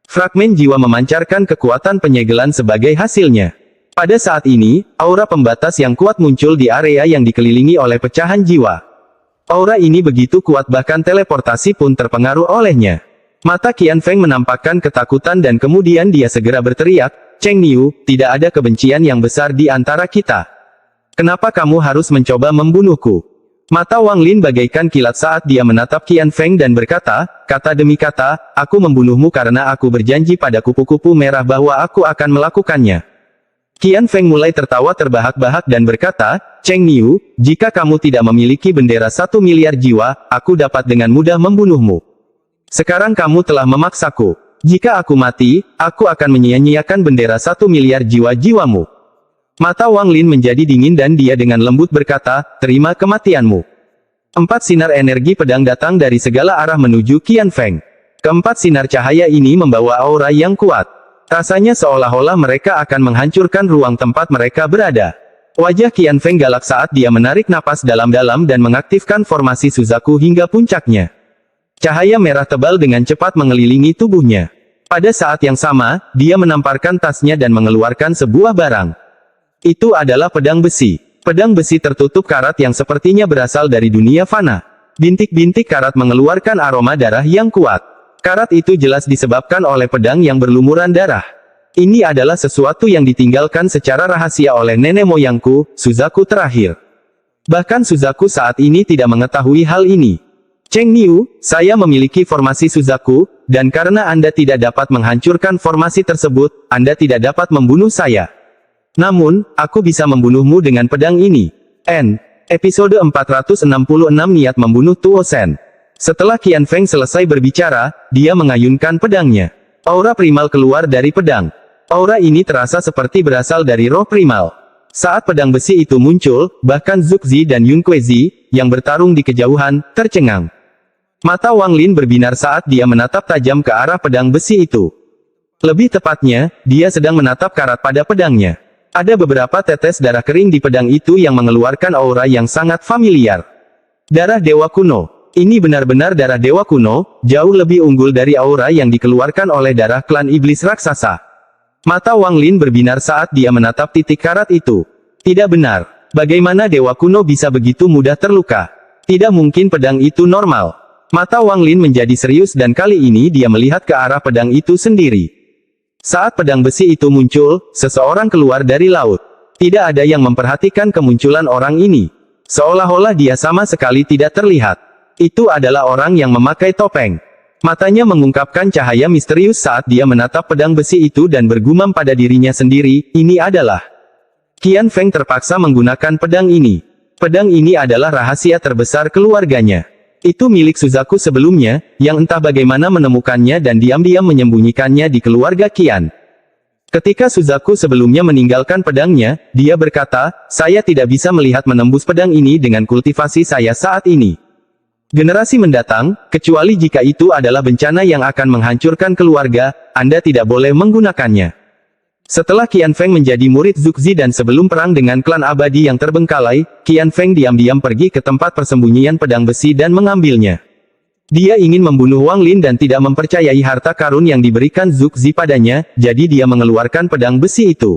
Fragmen jiwa memancarkan kekuatan penyegelan sebagai hasilnya. Pada saat ini, aura pembatas yang kuat muncul di area yang dikelilingi oleh pecahan jiwa. Aura ini begitu kuat bahkan teleportasi pun terpengaruh olehnya. Mata Qian Feng menampakkan ketakutan dan kemudian dia segera berteriak, "Cheng Niu, tidak ada kebencian yang besar di antara kita. Kenapa kamu harus mencoba membunuhku?" Mata Wang Lin bagaikan kilat saat dia menatap Qian Feng dan berkata, kata demi kata, "Aku membunuhmu karena aku berjanji pada kupu-kupu merah bahwa aku akan melakukannya." Qian Feng mulai tertawa terbahak-bahak dan berkata, "Cheng Niu, jika kamu tidak memiliki bendera 1 miliar jiwa, aku dapat dengan mudah membunuhmu. Sekarang kamu telah memaksaku. Jika aku mati, aku akan menyia-nyiakan bendera 1 miliar jiwa-jiwamu." Mata Wang Lin menjadi dingin dan dia dengan lembut berkata, "Terima kematianmu." 4 sinar energi pedang datang dari segala arah menuju Qian Feng. Keempat sinar cahaya ini membawa aura yang kuat. Rasanya seolah-olah mereka akan menghancurkan ruang tempat mereka berada. Wajah Qian Feng galak saat dia menarik napas dalam-dalam dan mengaktifkan formasi Suzaku hingga puncaknya. Cahaya merah tebal dengan cepat mengelilingi tubuhnya. Pada saat yang sama, dia menamparkan tasnya dan mengeluarkan sebuah barang. Itu adalah pedang besi. Pedang besi tertutup karat yang sepertinya berasal dari dunia fana. Bintik-bintik karat mengeluarkan aroma darah yang kuat. Karat itu jelas disebabkan oleh pedang yang berlumuran darah. Ini adalah sesuatu yang ditinggalkan secara rahasia oleh nenek moyangku, Suzaku terakhir. Bahkan Suzaku saat ini tidak mengetahui hal ini. Cheng Niu, saya memiliki formasi Suzaku, dan karena Anda tidak dapat menghancurkan formasi tersebut, Anda tidak dapat membunuh saya. Namun, aku bisa membunuhmu dengan pedang ini. Episode 466 Niat Membunuh Tuo Shen. Setelah Qian Feng selesai berbicara, dia mengayunkan pedangnya. Aura primal keluar dari pedang. Aura ini terasa seperti berasal dari roh primal. Saat pedang besi itu muncul, bahkan Zhu Zi dan Yun Kuezi, yang bertarung di kejauhan, tercengang. Mata Wang Lin berbinar saat dia menatap tajam ke arah pedang besi itu. Lebih tepatnya, dia sedang menatap karat pada pedangnya. Ada beberapa tetes darah kering di pedang itu yang mengeluarkan aura yang sangat familiar. Darah Dewa Kuno. Ini benar-benar darah Dewa Kuno, jauh lebih unggul dari aura yang dikeluarkan oleh darah klan iblis raksasa. Mata Wang Lin berbinar saat dia menatap titik karat itu. Tidak benar. Bagaimana Dewa Kuno bisa begitu mudah terluka? Tidak mungkin pedang itu normal. Mata Wang Lin menjadi serius dan kali ini dia melihat ke arah pedang itu sendiri. Saat pedang besi itu muncul, seseorang keluar dari laut. Tidak ada yang memperhatikan kemunculan orang ini. Seolah-olah dia sama sekali tidak terlihat. Itu adalah orang yang memakai topeng. Matanya mengungkapkan cahaya misterius saat dia menatap pedang besi itu dan bergumam pada dirinya sendiri, ini adalah. Qian Feng terpaksa menggunakan pedang ini. Pedang ini adalah rahasia terbesar keluarganya. Itu milik Suzaku sebelumnya, yang entah bagaimana menemukannya dan diam-diam menyembunyikannya di keluarga Qian. Ketika Suzaku sebelumnya meninggalkan pedangnya, dia berkata, saya tidak bisa melihat menembus pedang ini dengan kultivasi saya saat ini. Generasi mendatang, kecuali jika itu adalah bencana yang akan menghancurkan keluarga, Anda tidak boleh menggunakannya. Setelah Qian Feng menjadi murid Zhuge dan sebelum perang dengan klan abadi yang terbengkalai, Qian Feng diam-diam pergi ke tempat persembunyian pedang besi dan mengambilnya. Dia ingin membunuh Wang Lin dan tidak mempercayai harta karun yang diberikan Zhuge padanya, jadi dia mengeluarkan pedang besi itu.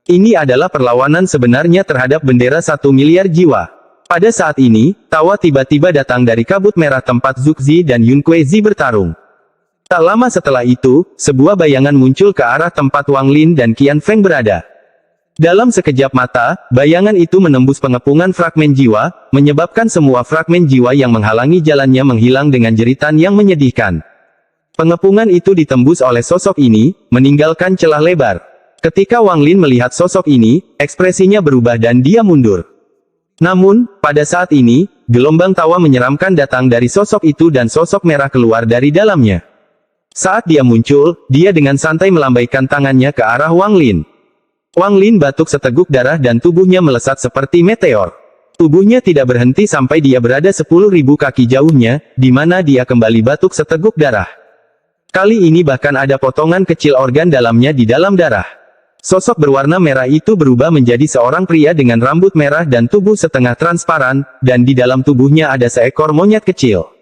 Ini adalah perlawanan sebenarnya terhadap bendera 1 miliar jiwa. Pada saat ini, tawa tiba-tiba datang dari kabut merah tempat Zhuge dan Yun Kuei-zi bertarung. Tak lama setelah itu, sebuah bayangan muncul ke arah tempat Wang Lin dan Qian Feng berada. Dalam sekejap mata, bayangan itu menembus pengepungan fragmen jiwa, menyebabkan semua fragmen jiwa yang menghalangi jalannya menghilang dengan jeritan yang menyedihkan. Pengepungan itu ditembus oleh sosok ini, meninggalkan celah lebar. Ketika Wang Lin melihat sosok ini, ekspresinya berubah dan dia mundur. Namun, pada saat ini, gelombang tawa menyeramkan datang dari sosok itu dan sosok merah keluar dari dalamnya. Saat dia muncul, dia dengan santai melambaikan tangannya ke arah Wang Lin. Wang Lin batuk seteguk darah dan tubuhnya melesat seperti meteor. Tubuhnya tidak berhenti sampai dia berada 10.000 kaki jauhnya, di mana dia kembali batuk seteguk darah. Kali ini bahkan ada potongan kecil organ dalamnya di dalam darah. Sosok berwarna merah itu berubah menjadi seorang pria dengan rambut merah dan tubuh setengah transparan, dan di dalam tubuhnya ada seekor monyet kecil.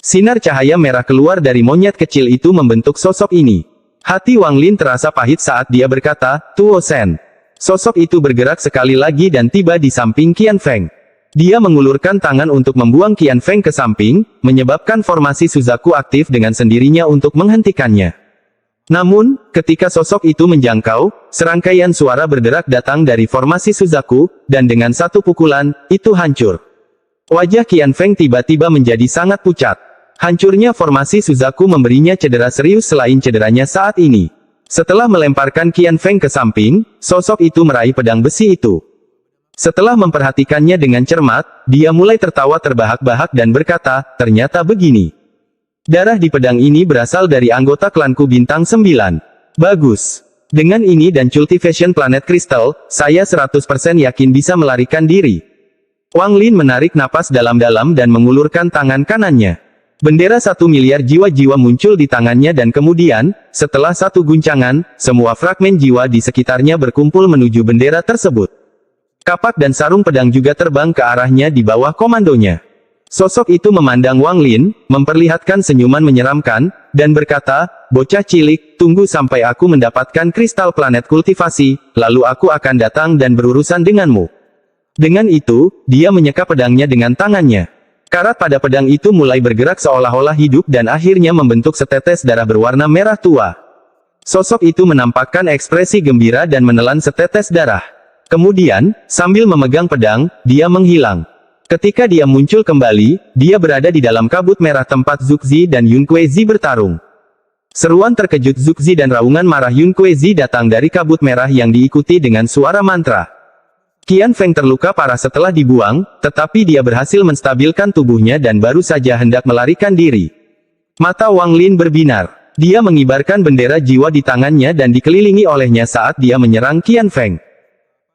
Sinar cahaya merah keluar dari monyet kecil itu membentuk sosok ini. Hati Wang Lin terasa pahit saat dia berkata, Tuo Shen. Sosok itu bergerak sekali lagi dan tiba di samping Qian Feng. Dia mengulurkan tangan untuk membuang Qian Feng ke samping, menyebabkan formasi Suzaku aktif dengan sendirinya untuk menghentikannya. Namun, ketika sosok itu menjangkau, serangkaian suara berderak datang dari formasi Suzaku, dan dengan satu pukulan, itu hancur. Wajah Qian Feng tiba-tiba menjadi sangat pucat. Hancurnya formasi Suzaku memberinya cedera serius selain cederanya saat ini. Setelah melemparkan Qian Feng ke samping, sosok itu meraih pedang besi itu. Setelah memperhatikannya dengan cermat, dia mulai tertawa terbahak-bahak dan berkata, ternyata begini. Darah di pedang ini berasal dari anggota klanku Bintang 9. Bagus. Dengan ini dan cultivation planet kristal, saya 100% yakin bisa melarikan diri. Wang Lin menarik napas dalam-dalam dan mengulurkan tangan kanannya. Bendera 1 miliar jiwa-jiwa muncul di tangannya dan kemudian, setelah satu guncangan, semua fragmen jiwa di sekitarnya berkumpul menuju bendera tersebut. Kapak dan sarung pedang juga terbang ke arahnya di bawah komandonya. Sosok itu memandang Wang Lin, memperlihatkan senyuman menyeramkan, dan berkata, bocah cilik, tunggu sampai aku mendapatkan kristal planet kultivasi, lalu aku akan datang dan berurusan denganmu. Dengan itu, dia menyeka pedangnya dengan tangannya. Karat pada pedang itu mulai bergerak seolah-olah hidup dan akhirnya membentuk setetes darah berwarna merah tua. Sosok itu menampakkan ekspresi gembira dan menelan setetes darah. Kemudian, sambil memegang pedang, dia menghilang. Ketika dia muncul kembali, dia berada di dalam kabut merah tempat Zhuge dan Yun Kuei-zi bertarung. Seruan terkejut Zhuge dan raungan marah Yun Kuei-zi datang dari kabut merah yang diikuti dengan suara mantra. Qian Feng terluka parah setelah dibuang, tetapi dia berhasil menstabilkan tubuhnya dan baru saja hendak melarikan diri. Mata Wang Lin berbinar. Dia mengibarkan bendera jiwa di tangannya dan dikelilingi olehnya saat dia menyerang Qian Feng.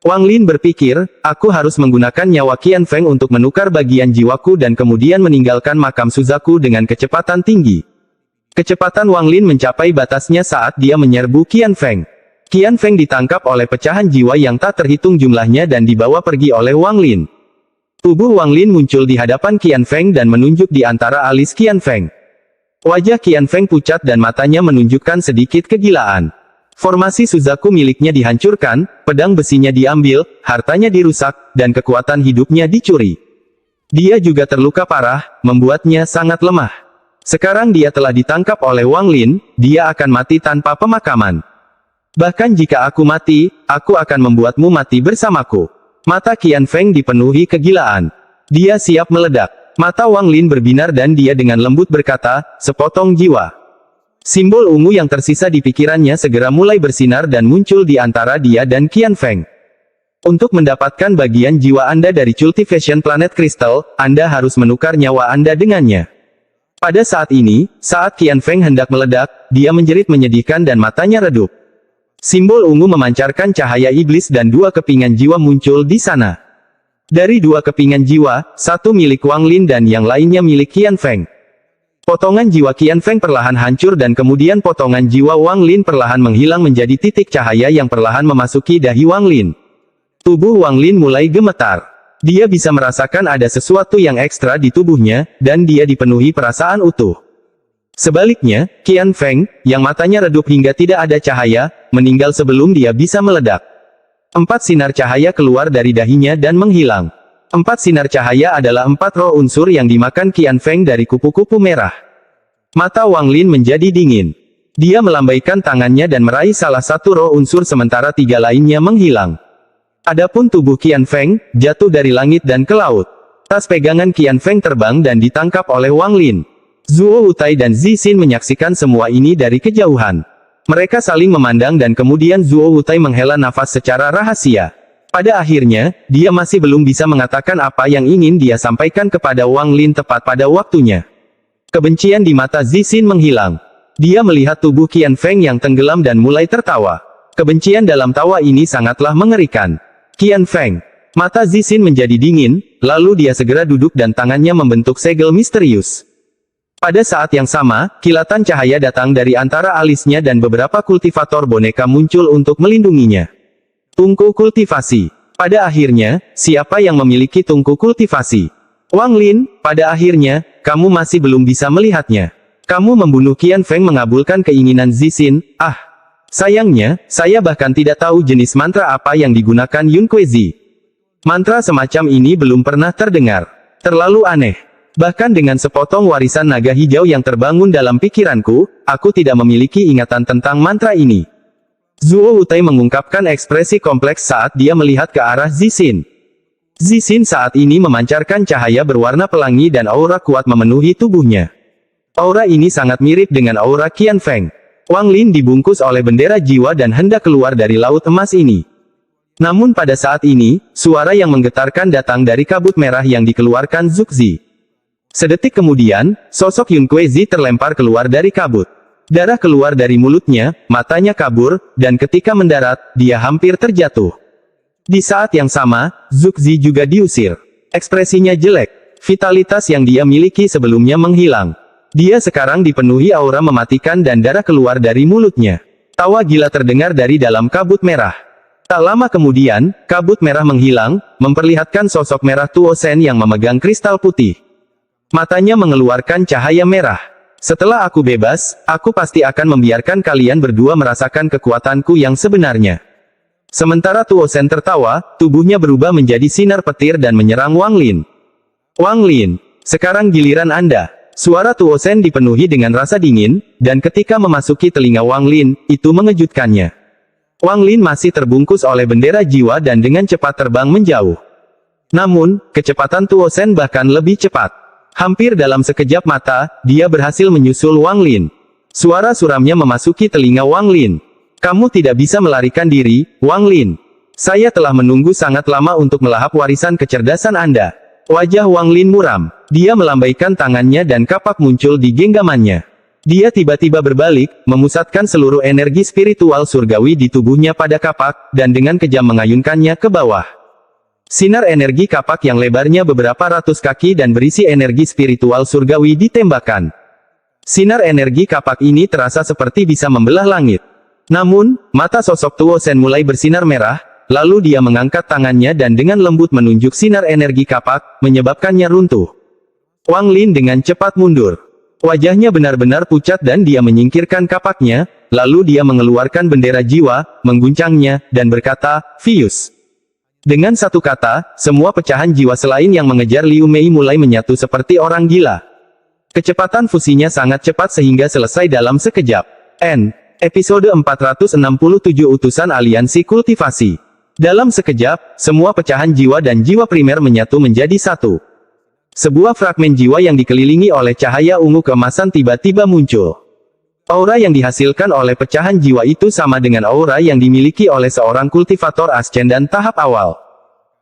Wang Lin berpikir, aku harus menggunakan nyawa Qian Feng untuk menukar bagian jiwaku dan kemudian meninggalkan makam Suzaku dengan kecepatan tinggi. Kecepatan Wang Lin mencapai batasnya saat dia menyerbu Qian Feng. Qian Feng ditangkap oleh pecahan jiwa yang tak terhitung jumlahnya dan dibawa pergi oleh Wang Lin. Tubuh Wang Lin muncul di hadapan Qian Feng dan menunjuk di antara alis Qian Feng. Wajah Qian Feng pucat dan matanya menunjukkan sedikit kegilaan. Formasi Suzaku miliknya dihancurkan, pedang besinya diambil, hartanya dirusak, dan kekuatan hidupnya dicuri. Dia juga terluka parah, membuatnya sangat lemah. Sekarang dia telah ditangkap oleh Wang Lin, dia akan mati tanpa pemakaman. Bahkan jika aku mati, aku akan membuatmu mati bersamaku. Mata Qian Feng dipenuhi kegilaan. Dia siap meledak. Mata Wang Lin berbinar dan dia dengan lembut berkata, sepotong jiwa. Simbol ungu yang tersisa di pikirannya segera mulai bersinar dan muncul di antara dia dan Qian Feng. Untuk mendapatkan bagian jiwa Anda dari Cultivation Planet Crystal, Anda harus menukar nyawa Anda dengannya. Pada saat ini, saat Qian Feng hendak meledak, dia menjerit menyedihkan dan matanya redup. Simbol ungu memancarkan cahaya iblis dan dua kepingan jiwa muncul di sana. Dari dua kepingan jiwa, satu milik Wang Lin dan yang lainnya milik Qian Feng. Potongan jiwa Qian Feng perlahan hancur dan kemudian potongan jiwa Wang Lin perlahan menghilang menjadi titik cahaya yang perlahan memasuki dahi Wang Lin. Tubuh Wang Lin mulai gemetar. Dia bisa merasakan ada sesuatu yang ekstra di tubuhnya, dan dia dipenuhi perasaan utuh. Sebaliknya, Qian Feng, yang matanya redup hingga tidak ada cahaya, meninggal sebelum dia bisa meledak. 4 sinar cahaya keluar dari dahinya dan menghilang. 4 sinar cahaya adalah 4 roh unsur yang dimakan Qian Feng dari kupu-kupu merah. Mata Wang Lin menjadi dingin. Dia melambaikan tangannya dan meraih salah satu roh unsur sementara 3 lainnya menghilang. Adapun tubuh Qian Feng, jatuh dari langit dan ke laut. Tas pegangan Qian Feng terbang dan ditangkap oleh Wang Lin. Zuo Wutai dan Zi Xin menyaksikan semua ini dari kejauhan. Mereka saling memandang dan kemudian Zuo Wutai menghela nafas secara rahasia. Pada akhirnya, dia masih belum bisa mengatakan apa yang ingin dia sampaikan kepada Wang Lin tepat pada waktunya. Kebencian di mata Zi Xin menghilang. Dia melihat tubuh Qian Feng yang tenggelam dan mulai tertawa. Kebencian dalam tawa ini sangatlah mengerikan. Qian Feng. Mata Zi Xin menjadi dingin, lalu dia segera duduk dan tangannya membentuk segel misterius. Pada saat yang sama, kilatan cahaya datang dari antara alisnya dan beberapa kultivator boneka muncul untuk melindunginya. Tungku kultivasi. Pada akhirnya, siapa yang memiliki tungku kultivasi? Wang Lin, pada akhirnya, kamu masih belum bisa melihatnya. Kamu membunuh Qian Feng mengabulkan keinginan Zi Xin. Sayangnya, saya bahkan tidak tahu jenis mantra apa yang digunakan Yun Kuezi. Mantra semacam ini belum pernah terdengar. Terlalu aneh. Bahkan dengan sepotong warisan naga hijau yang terbangun dalam pikiranku, aku tidak memiliki ingatan tentang mantra ini. Zuo Wutai mengungkapkan ekspresi kompleks saat dia melihat ke arah Zi Xin. Zi Xin saat ini memancarkan cahaya berwarna pelangi dan aura kuat memenuhi tubuhnya. Aura ini sangat mirip dengan aura Qian Feng. Wang Lin dibungkus oleh bendera jiwa dan hendak keluar dari laut emas ini. Namun pada saat ini, suara yang menggetarkan datang dari kabut merah yang dikeluarkan Zuxi. Sedetik kemudian, sosok Yun Kuezi terlempar keluar dari kabut. Darah keluar dari mulutnya, matanya kabur, dan ketika mendarat, dia hampir terjatuh. Di saat yang sama, Zuxi juga diusir. Ekspresinya jelek. Vitalitas yang dia miliki sebelumnya menghilang. Dia sekarang dipenuhi aura mematikan dan darah keluar dari mulutnya. Tawa gila terdengar dari dalam kabut merah. Tak lama kemudian, kabut merah menghilang, memperlihatkan sosok merah Tuo Sen yang memegang kristal putih. Matanya mengeluarkan cahaya merah. Setelah aku bebas, aku pasti akan membiarkan kalian berdua merasakan kekuatanku yang sebenarnya. Sementara Tuo Sen tertawa, tubuhnya berubah menjadi sinar petir dan menyerang Wang Lin. Wang Lin, sekarang giliran Anda. Suara Tuo Sen dipenuhi dengan rasa dingin, dan ketika memasuki telinga Wang Lin, itu mengejutkannya. Wang Lin masih terbungkus oleh bendera jiwa dan dengan cepat terbang menjauh. Namun, kecepatan Tuo Sen bahkan lebih cepat. Hampir dalam sekejap mata, dia berhasil menyusul Wang Lin. Suara suramnya memasuki telinga Wang Lin. Kamu tidak bisa melarikan diri, Wang Lin. Saya telah menunggu sangat lama untuk melahap warisan kecerdasan Anda. Wajah Wang Lin muram. Dia melambaikan tangannya dan kapak muncul di genggamannya. Dia tiba-tiba berbalik, memusatkan seluruh energi spiritual surgawi di tubuhnya pada kapak, dan dengan kejam mengayunkannya ke bawah. Sinar energi kapak yang lebarnya beberapa ratus kaki dan berisi energi spiritual surgawi ditembakkan. Sinar energi kapak ini terasa seperti bisa membelah langit. Namun, mata sosok Tuo Sen mulai bersinar merah, lalu dia mengangkat tangannya dan dengan lembut menunjuk sinar energi kapak, menyebabkannya runtuh. Wang Lin dengan cepat mundur. Wajahnya benar-benar pucat dan dia menyingkirkan kapaknya, lalu dia mengeluarkan bendera jiwa, mengguncangnya, dan berkata, "Fuse." Dengan satu kata, semua pecahan jiwa selain yang mengejar Liu Mei mulai menyatu seperti orang gila. Kecepatan fusinya sangat cepat sehingga selesai dalam sekejap. Episode 467 Utusan Aliansi Kultivasi. Dalam sekejap, semua pecahan jiwa dan jiwa primer menyatu menjadi satu. Sebuah fragmen jiwa yang dikelilingi oleh cahaya ungu keemasan tiba-tiba muncul. Aura yang dihasilkan oleh pecahan jiwa itu sama dengan aura yang dimiliki oleh seorang kultivator ascendan tahap awal.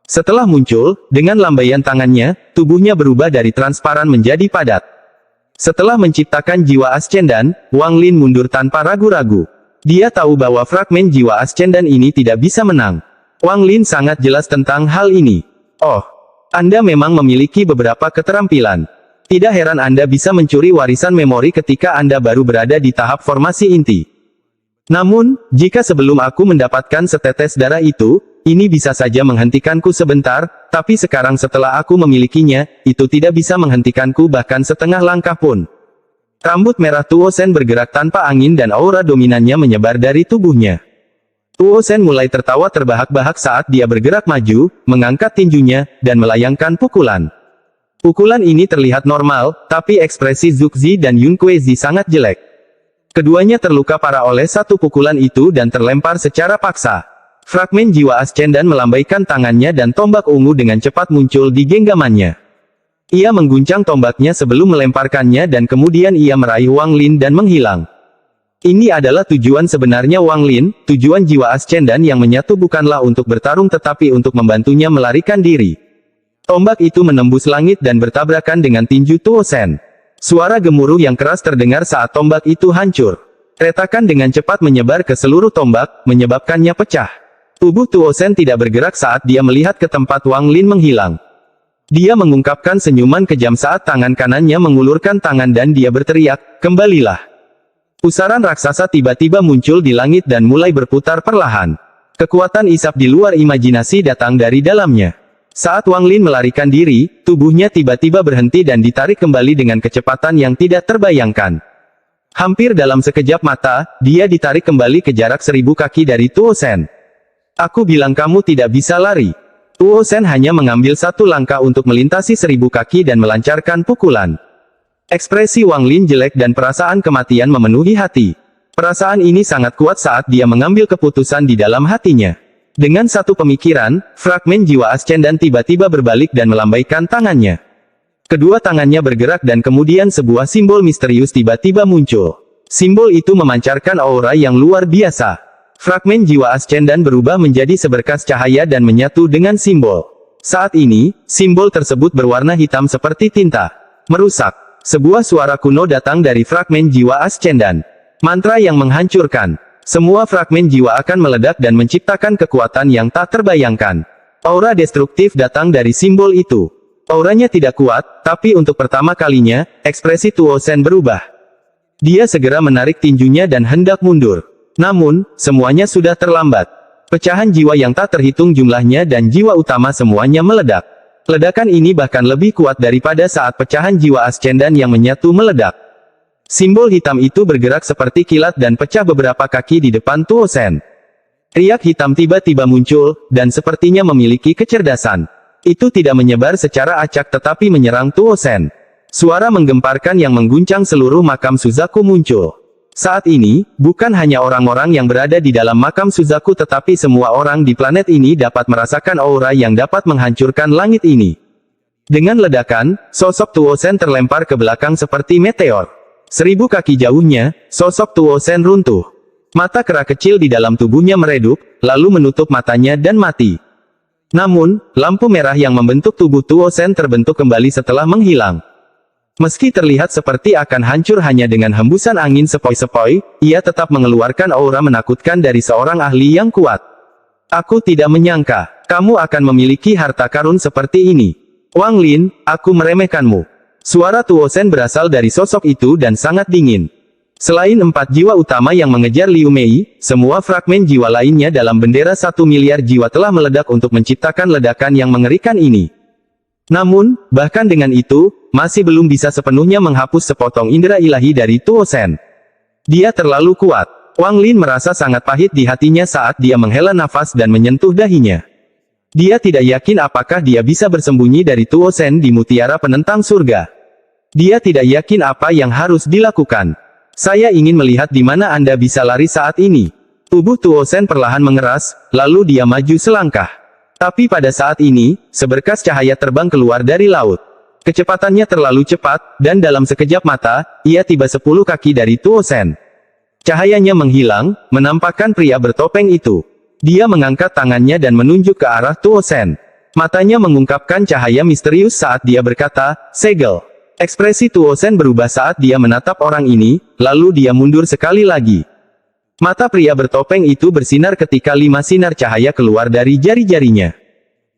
Setelah muncul, dengan lambaian tangannya, tubuhnya berubah dari transparan menjadi padat. Setelah menciptakan jiwa ascendan, Wang Lin mundur tanpa ragu-ragu. Dia tahu bahwa fragmen jiwa ascendan ini tidak bisa menang. Wang Lin sangat jelas tentang hal ini. Oh, Anda memang memiliki beberapa keterampilan. Tidak heran Anda bisa mencuri warisan memori ketika Anda baru berada di tahap formasi inti. Namun, jika sebelum aku mendapatkan setetes darah itu, ini bisa saja menghentikanku sebentar, tapi sekarang setelah aku memilikinya, itu tidak bisa menghentikanku bahkan setengah langkah pun. Rambut merah Tuo Sen bergerak tanpa angin dan aura dominannya menyebar dari tubuhnya. Tuo Sen mulai tertawa terbahak-bahak saat dia bergerak maju, mengangkat tinjunya, dan melayangkan pukulan. Pukulan ini terlihat normal, tapi ekspresi Zhuxi dan Yun Kuezi sangat jelek. Keduanya terluka parah oleh satu pukulan itu dan terlempar secara paksa. Fragmen jiwa ascendan melambaikan tangannya dan tombak ungu dengan cepat muncul di genggamannya. Ia mengguncang tombaknya sebelum melemparkannya dan kemudian ia meraih Wang Lin dan menghilang. Ini adalah tujuan sebenarnya Wang Lin, tujuan jiwa ascendan yang menyatu bukanlah untuk bertarung tetapi untuk membantunya melarikan diri. Tombak itu menembus langit dan bertabrakan dengan tinju Tuo Sen. Suara gemuruh yang keras terdengar saat tombak itu hancur. Retakan dengan cepat menyebar ke seluruh tombak, menyebabkannya pecah. Tubuh Tuo Sen tidak bergerak saat dia melihat ke tempat Wang Lin menghilang. Dia mengungkapkan senyuman kejam saat tangan kanannya mengulurkan tangan dan dia berteriak, "Kembalilah." Pusaran raksasa tiba-tiba muncul di langit dan mulai berputar perlahan. Kekuatan isap di luar imajinasi datang dari dalamnya. Saat Wang Lin melarikan diri, tubuhnya tiba-tiba berhenti dan ditarik kembali dengan kecepatan yang tidak terbayangkan. Hampir dalam sekejap mata, dia ditarik kembali ke jarak 1000 kaki dari Tuo Sen. "Aku bilang kamu tidak bisa lari." Tuo Sen hanya mengambil satu langkah untuk melintasi 1000 kaki dan melancarkan pukulan. Ekspresi Wang Lin jelek dan perasaan kematian memenuhi hati. Perasaan ini sangat kuat saat dia mengambil keputusan di dalam hatinya. Dengan satu pemikiran, fragmen jiwa ascendan tiba-tiba berbalik dan melambaikan tangannya. Kedua tangannya bergerak dan kemudian sebuah simbol misterius tiba-tiba muncul. Simbol itu memancarkan aura yang luar biasa. Fragmen jiwa ascendan berubah menjadi seberkas cahaya dan menyatu dengan simbol. Saat ini, simbol tersebut berwarna hitam seperti tinta. Merusak. Sebuah suara kuno datang dari fragmen jiwa ascendan. Mantra yang menghancurkan. Semua fragmen jiwa akan meledak dan menciptakan kekuatan yang tak terbayangkan. Aura destruktif datang dari simbol itu. Auranya tidak kuat, tapi untuk pertama kalinya, ekspresi Tuo Sen berubah. Dia segera menarik tinjunya dan hendak mundur. Namun, semuanya sudah terlambat. Pecahan jiwa yang tak terhitung jumlahnya dan jiwa utama semuanya meledak. Ledakan ini bahkan lebih kuat daripada saat pecahan jiwa ascendan yang menyatu meledak. Simbol hitam itu bergerak seperti kilat dan pecah beberapa kaki di depan Tuo Sen. Riak hitam tiba-tiba muncul, dan sepertinya memiliki kecerdasan. Itu tidak menyebar secara acak tetapi menyerang Tuo Sen. Suara menggemparkan yang mengguncang seluruh makam Suzaku muncul. Saat ini, bukan hanya orang-orang yang berada di dalam makam Suzaku tetapi semua orang di planet ini dapat merasakan aura yang dapat menghancurkan langit ini. Dengan ledakan, sosok Tuo Sen terlempar ke belakang seperti meteor. 1000 kaki jauhnya, sosok Tuo Sen runtuh. Mata kera kecil di dalam tubuhnya meredup, lalu menutup matanya dan mati. Namun, lampu merah yang membentuk tubuh Tuo Sen terbentuk kembali setelah menghilang. Meski terlihat seperti akan hancur hanya dengan hembusan angin sepoi-sepoi, ia tetap mengeluarkan aura menakutkan dari seorang ahli yang kuat. Aku tidak menyangka, kamu akan memiliki harta karun seperti ini. Wang Lin, aku meremehkanmu. Suara Tuo Shen berasal dari sosok itu dan sangat dingin. Selain 4 jiwa utama yang mengejar Liu Mei, semua fragmen jiwa lainnya dalam bendera 1 miliar jiwa telah meledak untuk menciptakan ledakan yang mengerikan ini. Namun, bahkan dengan itu, masih belum bisa sepenuhnya menghapus sepotong indera ilahi dari Tuo Shen. Dia terlalu kuat. Wang Lin merasa sangat pahit di hatinya saat dia menghela nafas dan menyentuh dahinya. Dia tidak yakin apakah dia bisa bersembunyi dari Tuo Shen di mutiara penentang surga. Dia tidak yakin apa yang harus dilakukan. Saya ingin melihat di mana Anda bisa lari saat ini. Tubuh Tuo Shen perlahan mengeras, lalu dia maju selangkah. Tapi pada saat ini, seberkas cahaya terbang keluar dari laut. Kecepatannya terlalu cepat, dan dalam sekejap mata, ia tiba 10 kaki dari Tuo Shen. Cahayanya menghilang, menampakkan pria bertopeng itu. Dia mengangkat tangannya dan menunjuk ke arah Tuo Shen. Matanya mengungkapkan cahaya misterius saat dia berkata, "Segel." Ekspresi Tuo Shen berubah saat dia menatap orang ini, lalu dia mundur sekali lagi. Mata pria bertopeng itu bersinar ketika 5 sinar cahaya keluar dari jari-jarinya.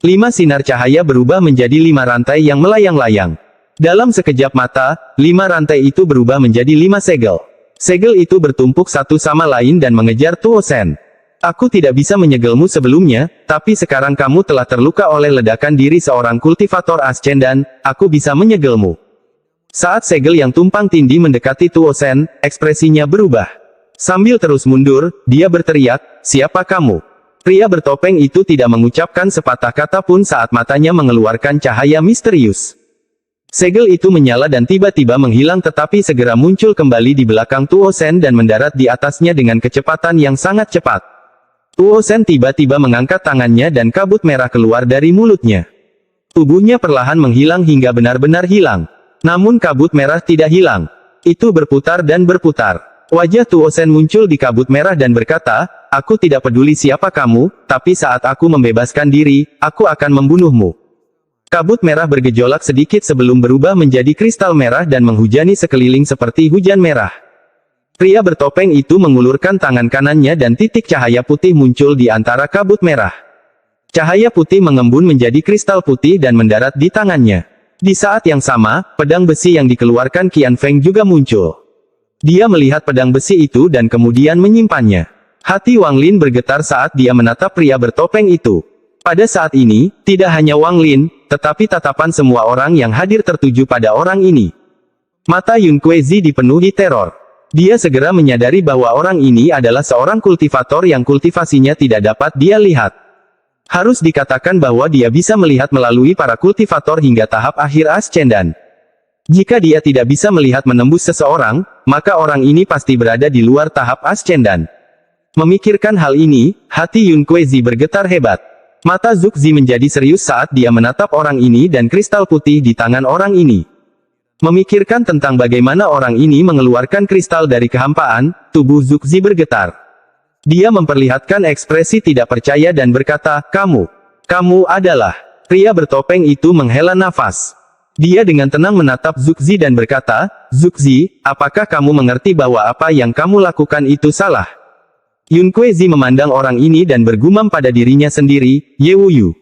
5 sinar cahaya berubah menjadi 5 rantai yang melayang-layang. Dalam sekejap mata, 5 rantai itu berubah menjadi 5 segel. Segel itu bertumpuk satu sama lain dan mengejar Tuo Shen. Aku tidak bisa menyegelmu sebelumnya, tapi sekarang kamu telah terluka oleh ledakan diri seorang kultivator Ascendan, aku bisa menyegelmu. Saat segel yang tumpang tindih mendekati Tuo Shen, ekspresinya berubah. Sambil terus mundur, dia berteriak, "Siapa kamu?" Pria bertopeng itu tidak mengucapkan sepatah kata pun saat matanya mengeluarkan cahaya misterius. Segel itu menyala dan tiba-tiba menghilang tetapi segera muncul kembali di belakang Tuo Shen dan mendarat di atasnya dengan kecepatan yang sangat cepat. Tuo Shen tiba-tiba mengangkat tangannya dan kabut merah keluar dari mulutnya. Tubuhnya perlahan menghilang hingga benar-benar hilang. Namun kabut merah tidak hilang. Itu berputar dan berputar. Wajah Tuo Shen muncul di kabut merah dan berkata, "Aku tidak peduli siapa kamu, tapi saat aku membebaskan diri, aku akan membunuhmu." Kabut merah bergejolak sedikit sebelum berubah menjadi kristal merah dan menghujani sekeliling seperti hujan merah. Pria bertopeng itu mengulurkan tangan kanannya dan titik cahaya putih muncul di antara kabut merah. Cahaya putih mengembun menjadi kristal putih dan mendarat di tangannya. Di saat yang sama, pedang besi yang dikeluarkan Qian Feng juga muncul. Dia melihat pedang besi itu dan kemudian menyimpannya. Hati Wang Lin bergetar saat dia menatap pria bertopeng itu. Pada saat ini, tidak hanya Wang Lin, tetapi tatapan semua orang yang hadir tertuju pada orang ini. Mata Yun Kuezi dipenuhi teror. Dia segera menyadari bahwa orang ini adalah seorang kultivator yang kultivasinya tidak dapat dia lihat. Harus dikatakan bahwa dia bisa melihat melalui para kultivator hingga tahap akhir Ascendan. Jika dia tidak bisa melihat menembus seseorang, maka orang ini pasti berada di luar tahap Ascendan. Memikirkan hal ini, hati Yun Kuezi bergetar hebat. Mata Zuxi menjadi serius saat dia menatap orang ini dan kristal putih di tangan orang ini. Memikirkan tentang bagaimana orang ini mengeluarkan kristal dari kehampaan, tubuh Zuxi bergetar. Dia memperlihatkan ekspresi tidak percaya dan berkata, Kamu adalah." Pria bertopeng itu menghela nafas. Dia dengan tenang menatap Zuxi dan berkata, "Zuxi, apakah kamu mengerti bahwa apa yang kamu lakukan itu salah?" Yun Kuezi memandang orang ini dan bergumam pada dirinya sendiri, "Ye Wuyu.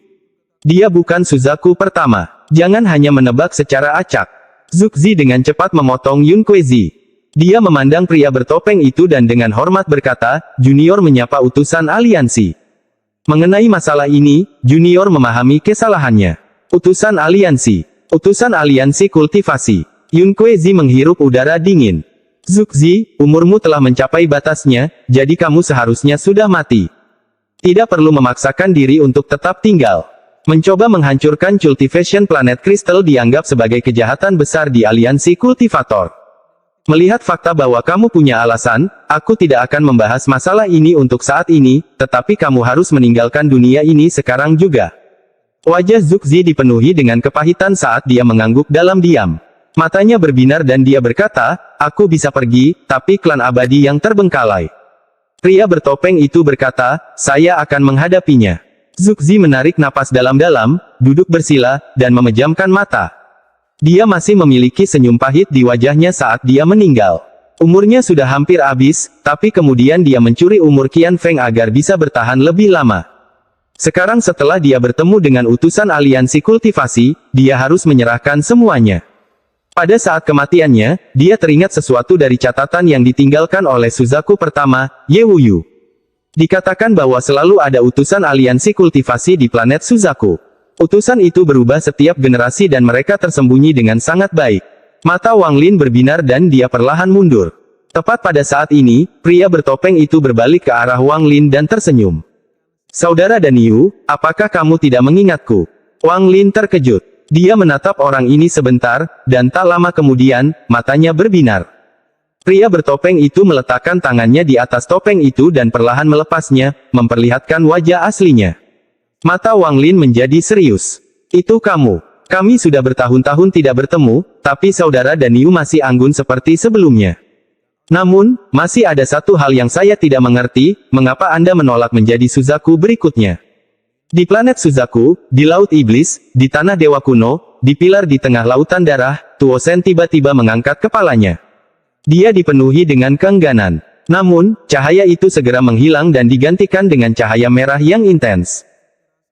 Dia bukan Suzaku pertama. Jangan hanya menebak secara acak." Zuxi dengan cepat memotong Yun Kuezi. Dia memandang pria bertopeng itu dan dengan hormat berkata, "Junior menyapa utusan aliansi." Mengenai masalah ini, Junior memahami kesalahannya. Utusan aliansi. Utusan aliansi kultivasi. Yun Kuezi menghirup udara dingin. "Zuxi, umurmu telah mencapai batasnya, jadi kamu seharusnya sudah mati. Tidak perlu memaksakan diri untuk tetap tinggal." Mencoba menghancurkan cultivation planet Crystal dianggap sebagai kejahatan besar di aliansi kultivator. Melihat fakta bahwa kamu punya alasan, aku tidak akan membahas masalah ini untuk saat ini, tetapi kamu harus meninggalkan dunia ini sekarang juga. Wajah Zuxi dipenuhi dengan kepahitan saat dia mengangguk dalam diam. Matanya berbinar dan dia berkata, "Aku bisa pergi, tapi klan abadi yang terbengkalai." Pria bertopeng itu berkata, "Saya akan menghadapinya." Zuxi menarik napas dalam-dalam, duduk bersila, dan memejamkan mata. Dia masih memiliki senyum pahit di wajahnya saat dia meninggal. Umurnya sudah hampir habis, tapi kemudian dia mencuri umur Qian Feng agar bisa bertahan lebih lama. Sekarang setelah dia bertemu dengan utusan aliansi kultivasi, dia harus menyerahkan semuanya. Pada saat kematiannya, dia teringat sesuatu dari catatan yang ditinggalkan oleh Suzaku pertama, Ye Wuyu. Dikatakan bahwa selalu ada utusan aliansi kultivasi di planet Suzaku. Utusan itu berubah setiap generasi dan mereka tersembunyi dengan sangat baik. Mata Wang Lin berbinar dan dia perlahan mundur. Tepat pada saat ini, pria bertopeng itu berbalik ke arah Wang Lin dan tersenyum. Saudara Danyu, apakah kamu tidak mengingatku? Wang Lin terkejut. Dia menatap orang ini sebentar, dan tak lama kemudian, matanya berbinar. Pria bertopeng itu meletakkan tangannya di atas topeng itu dan perlahan melepasnya, memperlihatkan wajah aslinya. Mata Wang Lin menjadi serius. Itu kamu. Kami sudah bertahun-tahun tidak bertemu, tapi saudara Danyu masih anggun seperti sebelumnya. Namun, masih ada satu hal yang saya tidak mengerti, mengapa Anda menolak menjadi Suzaku berikutnya. Di planet Suzaku, di Laut Iblis, di Tanah Dewa Kuno, di pilar di tengah lautan darah, Tuo Shen tiba-tiba mengangkat kepalanya. Dia dipenuhi dengan keengganan. Namun, cahaya itu segera menghilang dan digantikan dengan cahaya merah yang intens.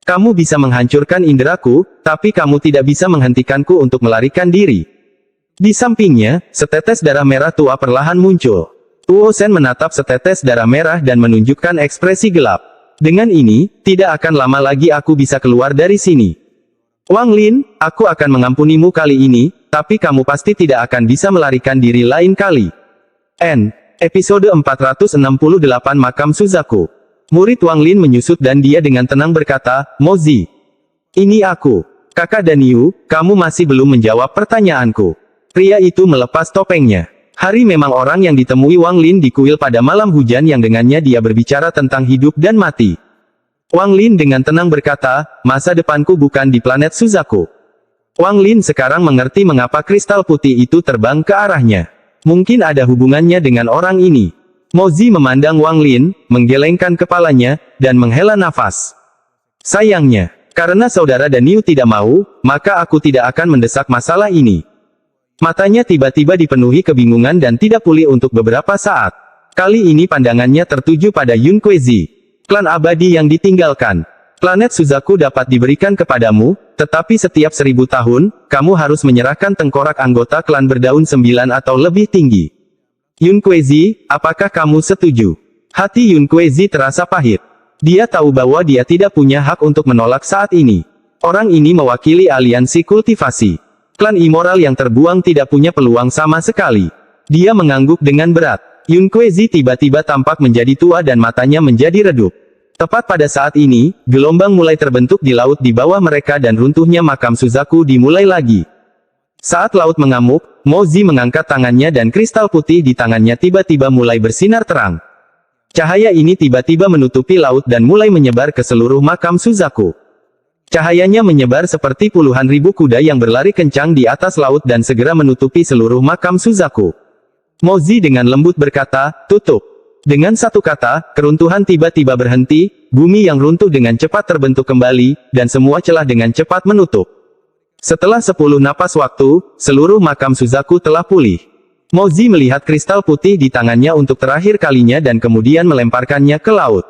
Kamu bisa menghancurkan inderaku, tapi kamu tidak bisa menghentikanku untuk melarikan diri. Di sampingnya, setetes darah merah tua perlahan muncul. Tuo Shen menatap setetes darah merah dan menunjukkan ekspresi gelap. Dengan ini, tidak akan lama lagi aku bisa keluar dari sini. Wang Lin, aku akan mengampunimu kali ini, tapi kamu pasti tidak akan bisa melarikan diri lain kali. Episode 468 Makam Suzaku. Murid Wang Lin menyusut dan dia dengan tenang berkata, Mozi. Ini aku. Kakak Danyu, kamu masih belum menjawab pertanyaanku. Pria itu melepas topengnya. Hari memang orang yang ditemui Wang Lin di kuil pada malam hujan yang dengannya dia berbicara tentang hidup dan mati. Wang Lin dengan tenang berkata, masa depanku bukan di planet Suzaku. Wang Lin sekarang mengerti mengapa kristal putih itu terbang ke arahnya. Mungkin ada hubungannya dengan orang ini. Mozi memandang Wang Lin, menggelengkan kepalanya, dan menghela nafas. Sayangnya, karena saudara Danyu tidak mau, maka aku tidak akan mendesak masalah ini. Matanya tiba-tiba dipenuhi kebingungan dan tidak pulih untuk beberapa saat. Kali ini pandangannya tertuju pada Yun Kuezi, klan abadi yang ditinggalkan. Planet Suzaku dapat diberikan kepadamu, tetapi setiap 1000 tahun, kamu harus menyerahkan tengkorak anggota klan berdaun 9 atau lebih tinggi. Yun Kuezi, apakah kamu setuju? Hati Yun Kuezi terasa pahit. Dia tahu bahwa dia tidak punya hak untuk menolak saat ini. Orang ini mewakili aliansi kultivasi. Klan immoral yang terbuang tidak punya peluang sama sekali. Dia mengangguk dengan berat. Yun Kuezi tiba-tiba tampak menjadi tua dan matanya menjadi redup. Tepat pada saat ini, gelombang mulai terbentuk di laut di bawah mereka dan runtuhnya makam Suzaku dimulai lagi. Saat laut mengamuk, Mozi mengangkat tangannya dan kristal putih di tangannya tiba-tiba mulai bersinar terang. Cahaya ini tiba-tiba menutupi laut dan mulai menyebar ke seluruh makam Suzaku. Cahayanya menyebar seperti puluhan ribu kuda yang berlari kencang di atas laut dan segera menutupi seluruh makam Suzaku. Mozi dengan lembut berkata, tutup. Dengan satu kata, keruntuhan tiba-tiba berhenti, bumi yang runtuh dengan cepat terbentuk kembali, dan semua celah dengan cepat menutup. Setelah 10 napas waktu, seluruh makam Suzaku telah pulih. Mozi melihat kristal putih di tangannya untuk terakhir kalinya dan kemudian melemparkannya ke laut.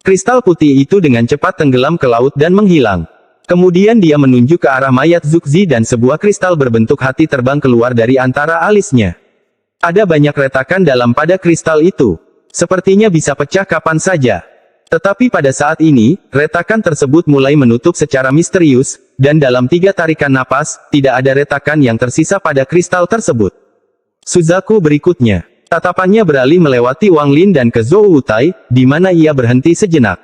Kristal putih itu dengan cepat tenggelam ke laut dan menghilang. Kemudian dia menunjuk ke arah mayat Zuxi dan sebuah kristal berbentuk hati terbang keluar dari antara alisnya. Ada banyak retakan dalam pada kristal itu. Sepertinya bisa pecah kapan saja. Tetapi pada saat ini, retakan tersebut mulai menutup secara misterius, dan dalam 3 tarikan napas, tidak ada retakan yang tersisa pada kristal tersebut. Suzaku berikutnya. Tatapannya beralih melewati Wang Lin dan ke Zhou Wutai, di mana ia berhenti sejenak.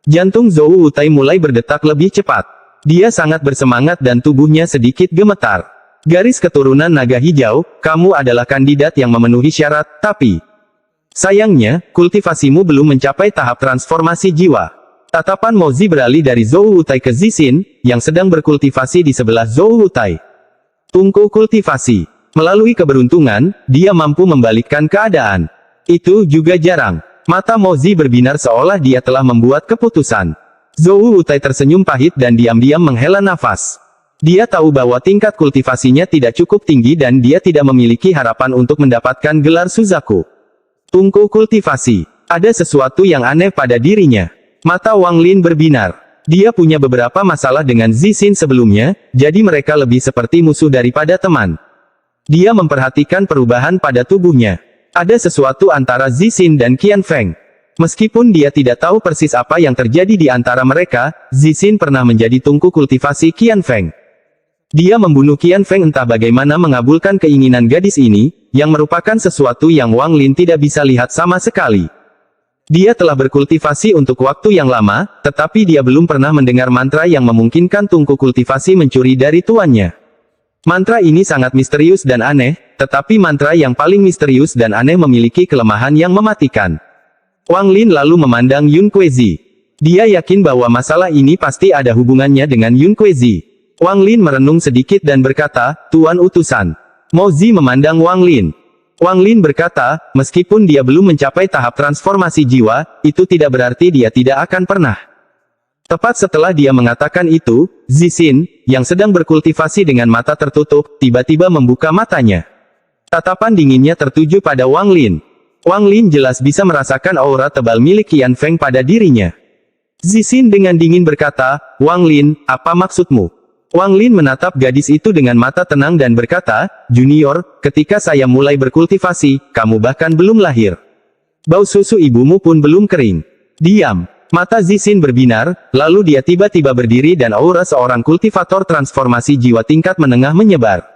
Jantung Zhou Wutai mulai berdetak lebih cepat. Dia sangat bersemangat dan tubuhnya sedikit gemetar. Garis keturunan naga hijau, kamu adalah kandidat yang memenuhi syarat, tapi sayangnya, kultivasimu belum mencapai tahap transformasi jiwa. Tatapan Mozi beralih dari Zhou Wutai ke Zixin, yang sedang berkultivasi di sebelah Zhou Wutai. Tungku kultivasi. Melalui keberuntungan, dia mampu membalikkan keadaan. Itu juga jarang. Mata Mozi berbinar seolah dia telah membuat keputusan. Zhou Wutai tersenyum pahit dan diam-diam menghela nafas. Dia tahu bahwa tingkat kultivasinya tidak cukup tinggi dan dia tidak memiliki harapan untuk mendapatkan gelar Suzaku. Tungku kultivasi. Ada sesuatu yang aneh pada dirinya. Mata Wang Lin berbinar. Dia punya beberapa masalah dengan Zixin sebelumnya, jadi mereka lebih seperti musuh daripada teman. Dia memperhatikan perubahan pada tubuhnya. Ada sesuatu antara Zixin dan Qianfeng. Meskipun dia tidak tahu persis apa yang terjadi di antara mereka, Zixin pernah menjadi tungku kultivasi Qianfeng. Dia membunuh Qianfeng entah bagaimana mengabulkan keinginan gadis ini, yang merupakan sesuatu yang Wang Lin tidak bisa lihat sama sekali. Dia telah berkultivasi untuk waktu yang lama, tetapi dia belum pernah mendengar mantra yang memungkinkan tungku kultivasi mencuri dari tuannya. Mantra ini sangat misterius dan aneh, tetapi mantra yang paling misterius dan aneh memiliki kelemahan yang mematikan. Wang Lin lalu memandang Yun Kuezi. Dia yakin bahwa masalah ini pasti ada hubungannya dengan Yun Kuezi. Wang Lin merenung sedikit dan berkata, "Tuan utusan." Mo Zi memandang Wang Lin. Wang Lin berkata, meskipun dia belum mencapai tahap transformasi jiwa, itu tidak berarti dia tidak akan pernah. Tepat setelah dia mengatakan itu, Zixin, yang sedang berkultivasi dengan mata tertutup, tiba-tiba membuka matanya. Tatapan dinginnya tertuju pada Wang Lin. Wang Lin jelas bisa merasakan aura tebal milik Qianfeng pada dirinya. Zixin dengan dingin berkata, "Wang Lin, apa maksudmu?" Wang Lin menatap gadis itu dengan mata tenang dan berkata, "Junior, ketika saya mulai berkultivasi, kamu bahkan belum lahir. Bau susu ibumu pun belum kering." Diam. Mata Zixin berbinar, lalu dia tiba-tiba berdiri dan aura seorang kultivator transformasi jiwa tingkat menengah menyebar.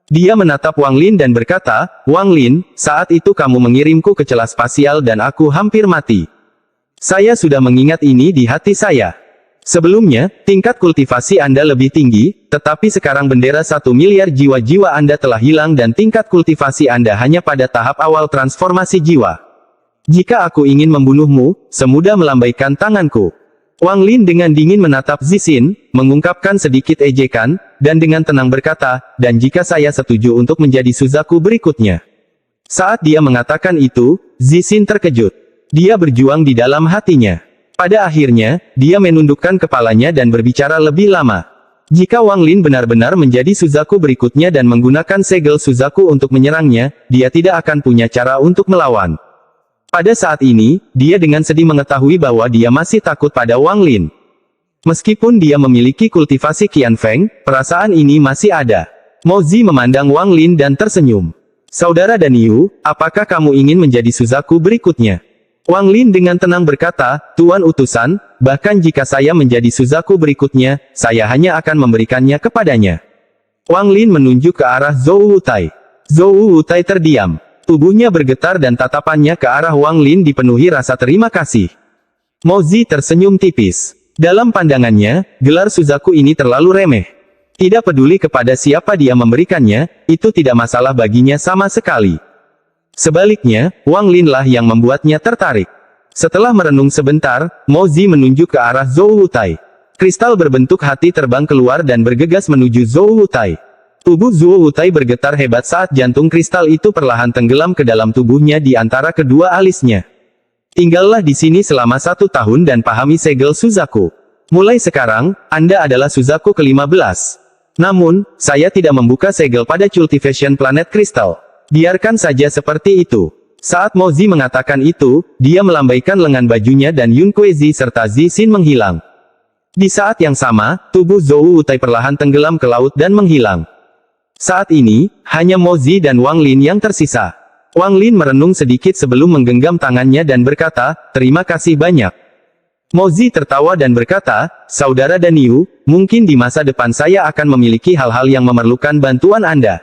Dia menatap Wang Lin dan berkata, "Wang Lin, saat itu kamu mengirimku ke celah spasial dan aku hampir mati. Saya sudah mengingat ini di hati saya. Sebelumnya, tingkat kultivasi Anda lebih tinggi, tetapi sekarang bendera 1 miliar jiwa-jiwa Anda telah hilang dan tingkat kultivasi Anda hanya pada tahap awal transformasi jiwa. Jika aku ingin membunuhmu, semudah melambaikan tanganku." Wang Lin dengan dingin menatap Zixin, mengungkapkan sedikit ejekan, dan dengan tenang berkata, "Dan jika saya setuju untuk menjadi Suzaku berikutnya." Saat dia mengatakan itu, Zixin terkejut. Dia berjuang di dalam hatinya. Pada akhirnya, dia menundukkan kepalanya dan berbicara lebih lama. Jika Wang Lin benar-benar menjadi Suzaku berikutnya dan menggunakan segel Suzaku untuk menyerangnya, dia tidak akan punya cara untuk melawan. Pada saat ini, dia dengan sedih mengetahui bahwa dia masih takut pada Wang Lin. Meskipun dia memiliki kultivasi Qianfeng, perasaan ini masih ada. Mo Zi memandang Wang Lin dan tersenyum. "Saudara Danyu, apakah kamu ingin menjadi Suzaku berikutnya?" Wang Lin dengan tenang berkata, "Tuan utusan, bahkan jika saya menjadi Suzaku berikutnya, saya hanya akan memberikannya kepadanya." Wang Lin menunjuk ke arah Zhou Wutai. Zhou Wutai terdiam. Tubuhnya bergetar dan tatapannya ke arah Wang Lin dipenuhi rasa terima kasih. Mo Zi tersenyum tipis. Dalam pandangannya, gelar Suzaku ini terlalu remeh. Tidak peduli kepada siapa dia memberikannya, itu tidak masalah baginya sama sekali. Sebaliknya, Wang Lin lah yang membuatnya tertarik. Setelah merenung sebentar, Mo Zi menunjuk ke arah Zhou Wutai. Kristal berbentuk hati terbang keluar dan bergegas menuju Zhou Wutai. Tubuh Zhou Wutai bergetar hebat saat jantung kristal itu perlahan tenggelam ke dalam tubuhnya di antara kedua alisnya. "Tinggallah di sini selama 1 tahun dan pahami segel Suzaku. Mulai sekarang, Anda adalah Suzaku ke-15. Namun, saya tidak membuka segel pada cultivation planet kristal. Biarkan saja seperti itu." Saat Mo Zi mengatakan itu, dia melambaikan lengan bajunya dan Yun Kuezi serta Zixin menghilang. Di saat yang sama, tubuh Zhou Wutai perlahan tenggelam ke laut dan menghilang. Saat ini, hanya Mo Zi dan Wang Lin yang tersisa. Wang Lin merenung sedikit sebelum menggenggam tangannya dan berkata, "Terima kasih banyak." Mo Zi tertawa dan berkata, "Saudara Danyu, mungkin di masa depan saya akan memiliki hal-hal yang memerlukan bantuan Anda.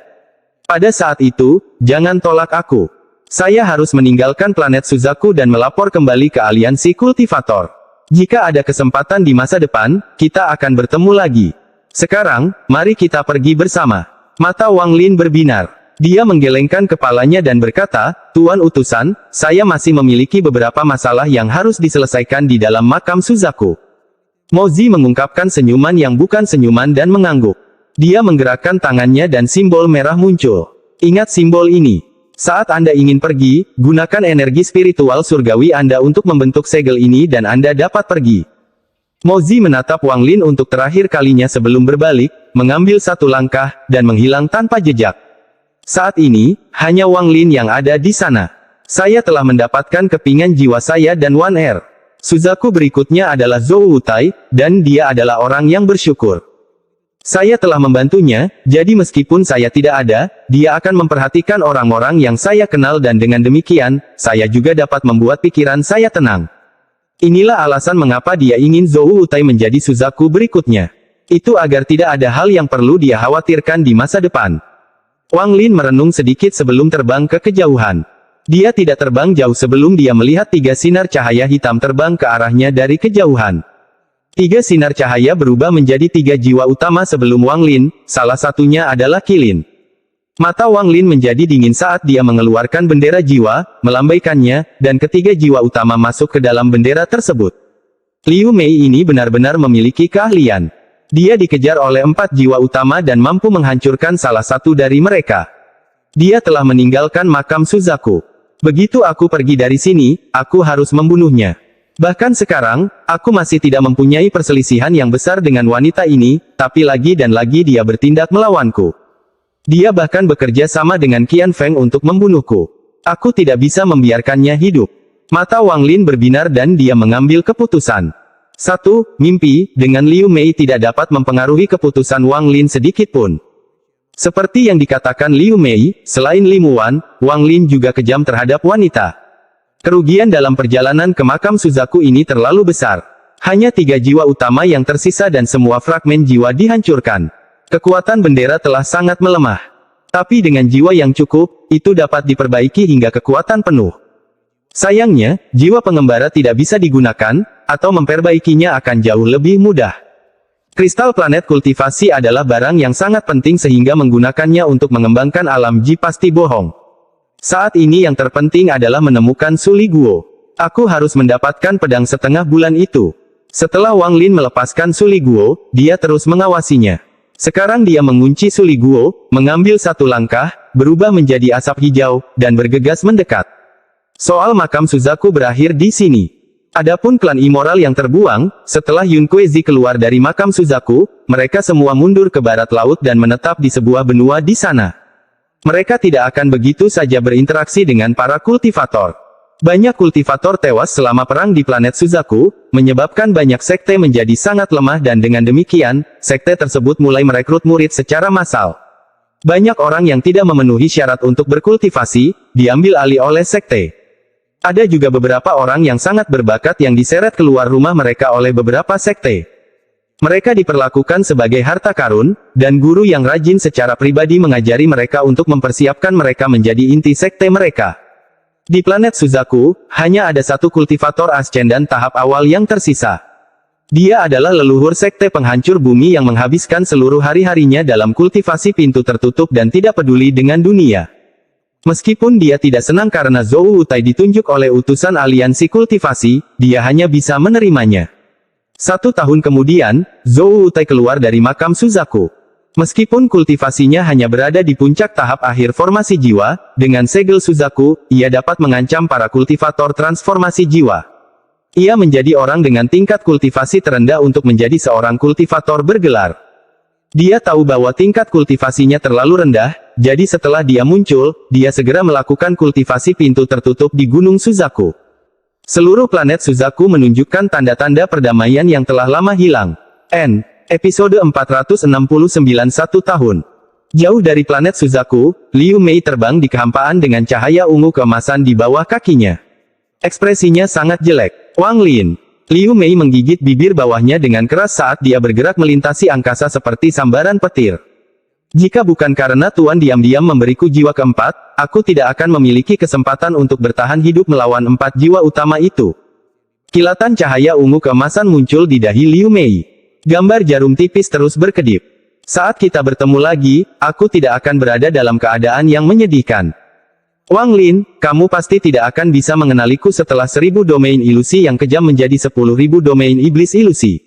Pada saat itu, jangan tolak aku. Saya harus meninggalkan planet Suzaku dan melapor kembali ke aliansi kultivator. Jika ada kesempatan di masa depan, kita akan bertemu lagi. Sekarang, mari kita pergi bersama." Mata Wang Lin berbinar. Dia menggelengkan kepalanya dan berkata, "Tuan utusan, saya masih memiliki beberapa masalah yang harus diselesaikan di dalam makam Suzaku." Mo Zi mengungkapkan senyuman yang bukan senyuman dan mengangguk. Dia menggerakkan tangannya dan simbol merah muncul. "Ingat simbol ini. Saat Anda ingin pergi, gunakan energi spiritual surgawi Anda untuk membentuk segel ini dan Anda dapat pergi." Mozi menatap Wang Lin untuk terakhir kalinya sebelum berbalik, mengambil satu langkah, dan menghilang tanpa jejak. Saat ini, hanya Wang Lin yang ada di sana. Saya telah mendapatkan kepingan jiwa saya dan Wan Er. Suzaku berikutnya adalah Zhou Wutai, dan dia adalah orang yang bersyukur. Saya telah membantunya, jadi meskipun saya tidak ada, dia akan memperhatikan orang-orang yang saya kenal dan dengan demikian, saya juga dapat membuat pikiran saya tenang. Inilah alasan mengapa dia ingin Zhou Wutai menjadi Suzaku berikutnya. Itu agar tidak ada hal yang perlu dia khawatirkan di masa depan. Wang Lin merenung sedikit sebelum terbang ke kejauhan. Dia tidak terbang jauh sebelum dia melihat 3 sinar cahaya hitam terbang ke arahnya dari kejauhan. 3 sinar cahaya berubah menjadi 3 jiwa utama sebelum Wang Lin, salah satunya adalah Qilin. Mata Wang Lin menjadi dingin saat dia mengeluarkan bendera jiwa, melambaikannya, dan ketiga jiwa utama masuk ke dalam bendera tersebut. Liu Mei ini benar-benar memiliki keahlian. Dia dikejar oleh 4 jiwa utama dan mampu menghancurkan salah satu dari mereka. Dia telah meninggalkan makam Suzaku. Begitu aku pergi dari sini, aku harus membunuhnya. Bahkan sekarang, aku masih tidak mempunyai perselisihan yang besar dengan wanita ini, tapi lagi dan lagi dia bertindak melawanku. Dia bahkan bekerja sama dengan Qian Feng untuk membunuhku. Aku tidak bisa membiarkannya hidup. Mata Wang Lin berbinar dan dia mengambil keputusan. 1. Mimpi, dengan Liu Mei tidak dapat mempengaruhi keputusan Wang Lin sedikitpun. Seperti yang dikatakan Liu Mei, selain Limuan, Wang Lin juga kejam terhadap wanita. Kerugian dalam perjalanan ke makam Suzaku ini terlalu besar. Hanya 3 jiwa utama yang tersisa dan semua fragmen jiwa dihancurkan. Kekuatan bendera telah sangat melemah. Tapi dengan jiwa yang cukup, itu dapat diperbaiki hingga kekuatan penuh. Sayangnya, jiwa pengembara tidak bisa digunakan, atau memperbaikinya akan jauh lebih mudah. Kristal planet kultivasi adalah barang yang sangat penting sehingga menggunakannya untuk mengembangkan alam Ji pasti bohong. Saat ini yang terpenting adalah menemukan Suli Guo. Aku harus mendapatkan pedang setengah bulan itu. Setelah Wang Lin melepaskan Suli Guo, dia terus mengawasinya. Sekarang dia mengunci Suli Guo, mengambil satu langkah, berubah menjadi asap hijau, dan bergegas mendekat. Soal makam Suzaku berakhir di sini. Adapun klan immoral yang terbuang, setelah Yun Kuezi keluar dari makam Suzaku, mereka semua mundur ke barat laut dan menetap di sebuah benua di sana. Mereka tidak akan begitu saja berinteraksi dengan para kultivator. Banyak kultivator tewas selama perang di planet Suzaku, menyebabkan banyak sekte menjadi sangat lemah dan dengan demikian, sekte tersebut mulai merekrut murid secara massal. Banyak orang yang tidak memenuhi syarat untuk berkultivasi, diambil alih oleh sekte. Ada juga beberapa orang yang sangat berbakat yang diseret keluar rumah mereka oleh beberapa sekte. Mereka diperlakukan sebagai harta karun, dan guru yang rajin secara pribadi mengajari mereka untuk mempersiapkan mereka menjadi inti sekte mereka. Di planet Suzaku, hanya ada satu kultivator ascendan tahap awal yang tersisa. Dia adalah leluhur sekte penghancur bumi yang menghabiskan seluruh hari-harinya dalam kultivasi pintu tertutup dan tidak peduli dengan dunia. Meskipun dia tidak senang karena Zhou Wutai ditunjuk oleh utusan aliansi kultivasi, dia hanya bisa menerimanya. 1 tahun kemudian, Zhou Wutai keluar dari makam Suzaku. Meskipun kultivasinya hanya berada di puncak tahap akhir formasi jiwa, dengan segel Suzaku, ia dapat mengancam para kultivator transformasi jiwa. Ia menjadi orang dengan tingkat kultivasi terendah untuk menjadi seorang kultivator bergelar. Dia tahu bahwa tingkat kultivasinya terlalu rendah, jadi setelah dia muncul, dia segera melakukan kultivasi pintu tertutup di Gunung Suzaku. Seluruh planet Suzaku menunjukkan tanda-tanda perdamaian yang telah lama hilang. Episode 469 1 tahun. Jauh dari planet Suzaku, Liu Mei terbang di kehampaan dengan cahaya ungu keemasan di bawah kakinya. Ekspresinya sangat jelek. Wang Lin. Liu Mei menggigit bibir bawahnya dengan keras saat dia bergerak melintasi angkasa seperti sambaran petir. Jika bukan karena Tuan diam-diam memberiku jiwa keempat, aku tidak akan memiliki kesempatan untuk bertahan hidup melawan 4 jiwa utama itu. Kilatan cahaya ungu keemasan muncul di dahi Liu Mei. Gambar jarum tipis terus berkedip. Saat kita bertemu lagi, aku tidak akan berada dalam keadaan yang menyedihkan. Wang Lin, kamu pasti tidak akan bisa mengenaliku setelah 1000 domain ilusi yang kejam menjadi 10.000 domain iblis ilusi.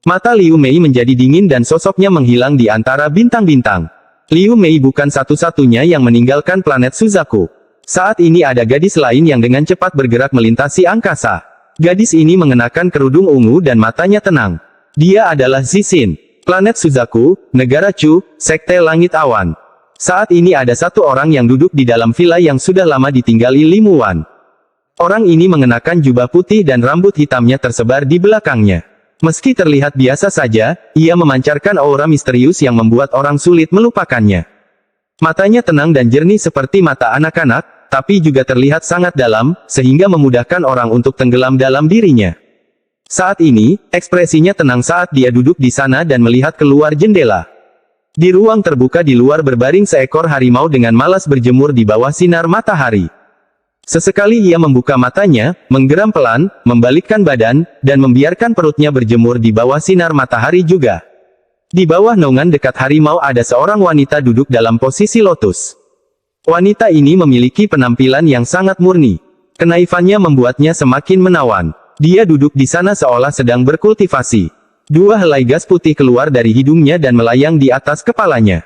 Mata Liu Mei menjadi dingin dan sosoknya menghilang di antara bintang-bintang. Liu Mei bukan satu-satunya yang meninggalkan planet Suzaku. Saat ini ada gadis lain yang dengan cepat bergerak melintasi angkasa. Gadis ini mengenakan kerudung ungu dan matanya tenang. Dia adalah Zixin, planet Suzaku, negara Chu, sekte langit awan. Saat ini ada satu orang yang duduk di dalam villa yang sudah lama ditinggali Li Muwan. Orang ini mengenakan jubah putih dan rambut hitamnya tersebar di belakangnya. Meski terlihat biasa saja, ia memancarkan aura misterius yang membuat orang sulit melupakannya. Matanya tenang dan jernih seperti mata anak-anak, tapi juga terlihat sangat dalam, sehingga memudahkan orang untuk tenggelam dalam dirinya. Saat ini, ekspresinya tenang saat dia duduk di sana dan melihat keluar jendela. Di ruang terbuka di luar berbaring seekor harimau dengan malas berjemur di bawah sinar matahari. Sesekali ia membuka matanya, menggeram pelan, membalikkan badan, dan membiarkan perutnya berjemur di bawah sinar matahari juga. Di bawah naungan dekat harimau ada seorang wanita duduk dalam posisi lotus. Wanita ini memiliki penampilan yang sangat murni. Kenaifannya membuatnya semakin menawan. Dia duduk di sana seolah sedang berkultivasi. Dua helai gas putih keluar dari hidungnya dan melayang di atas kepalanya.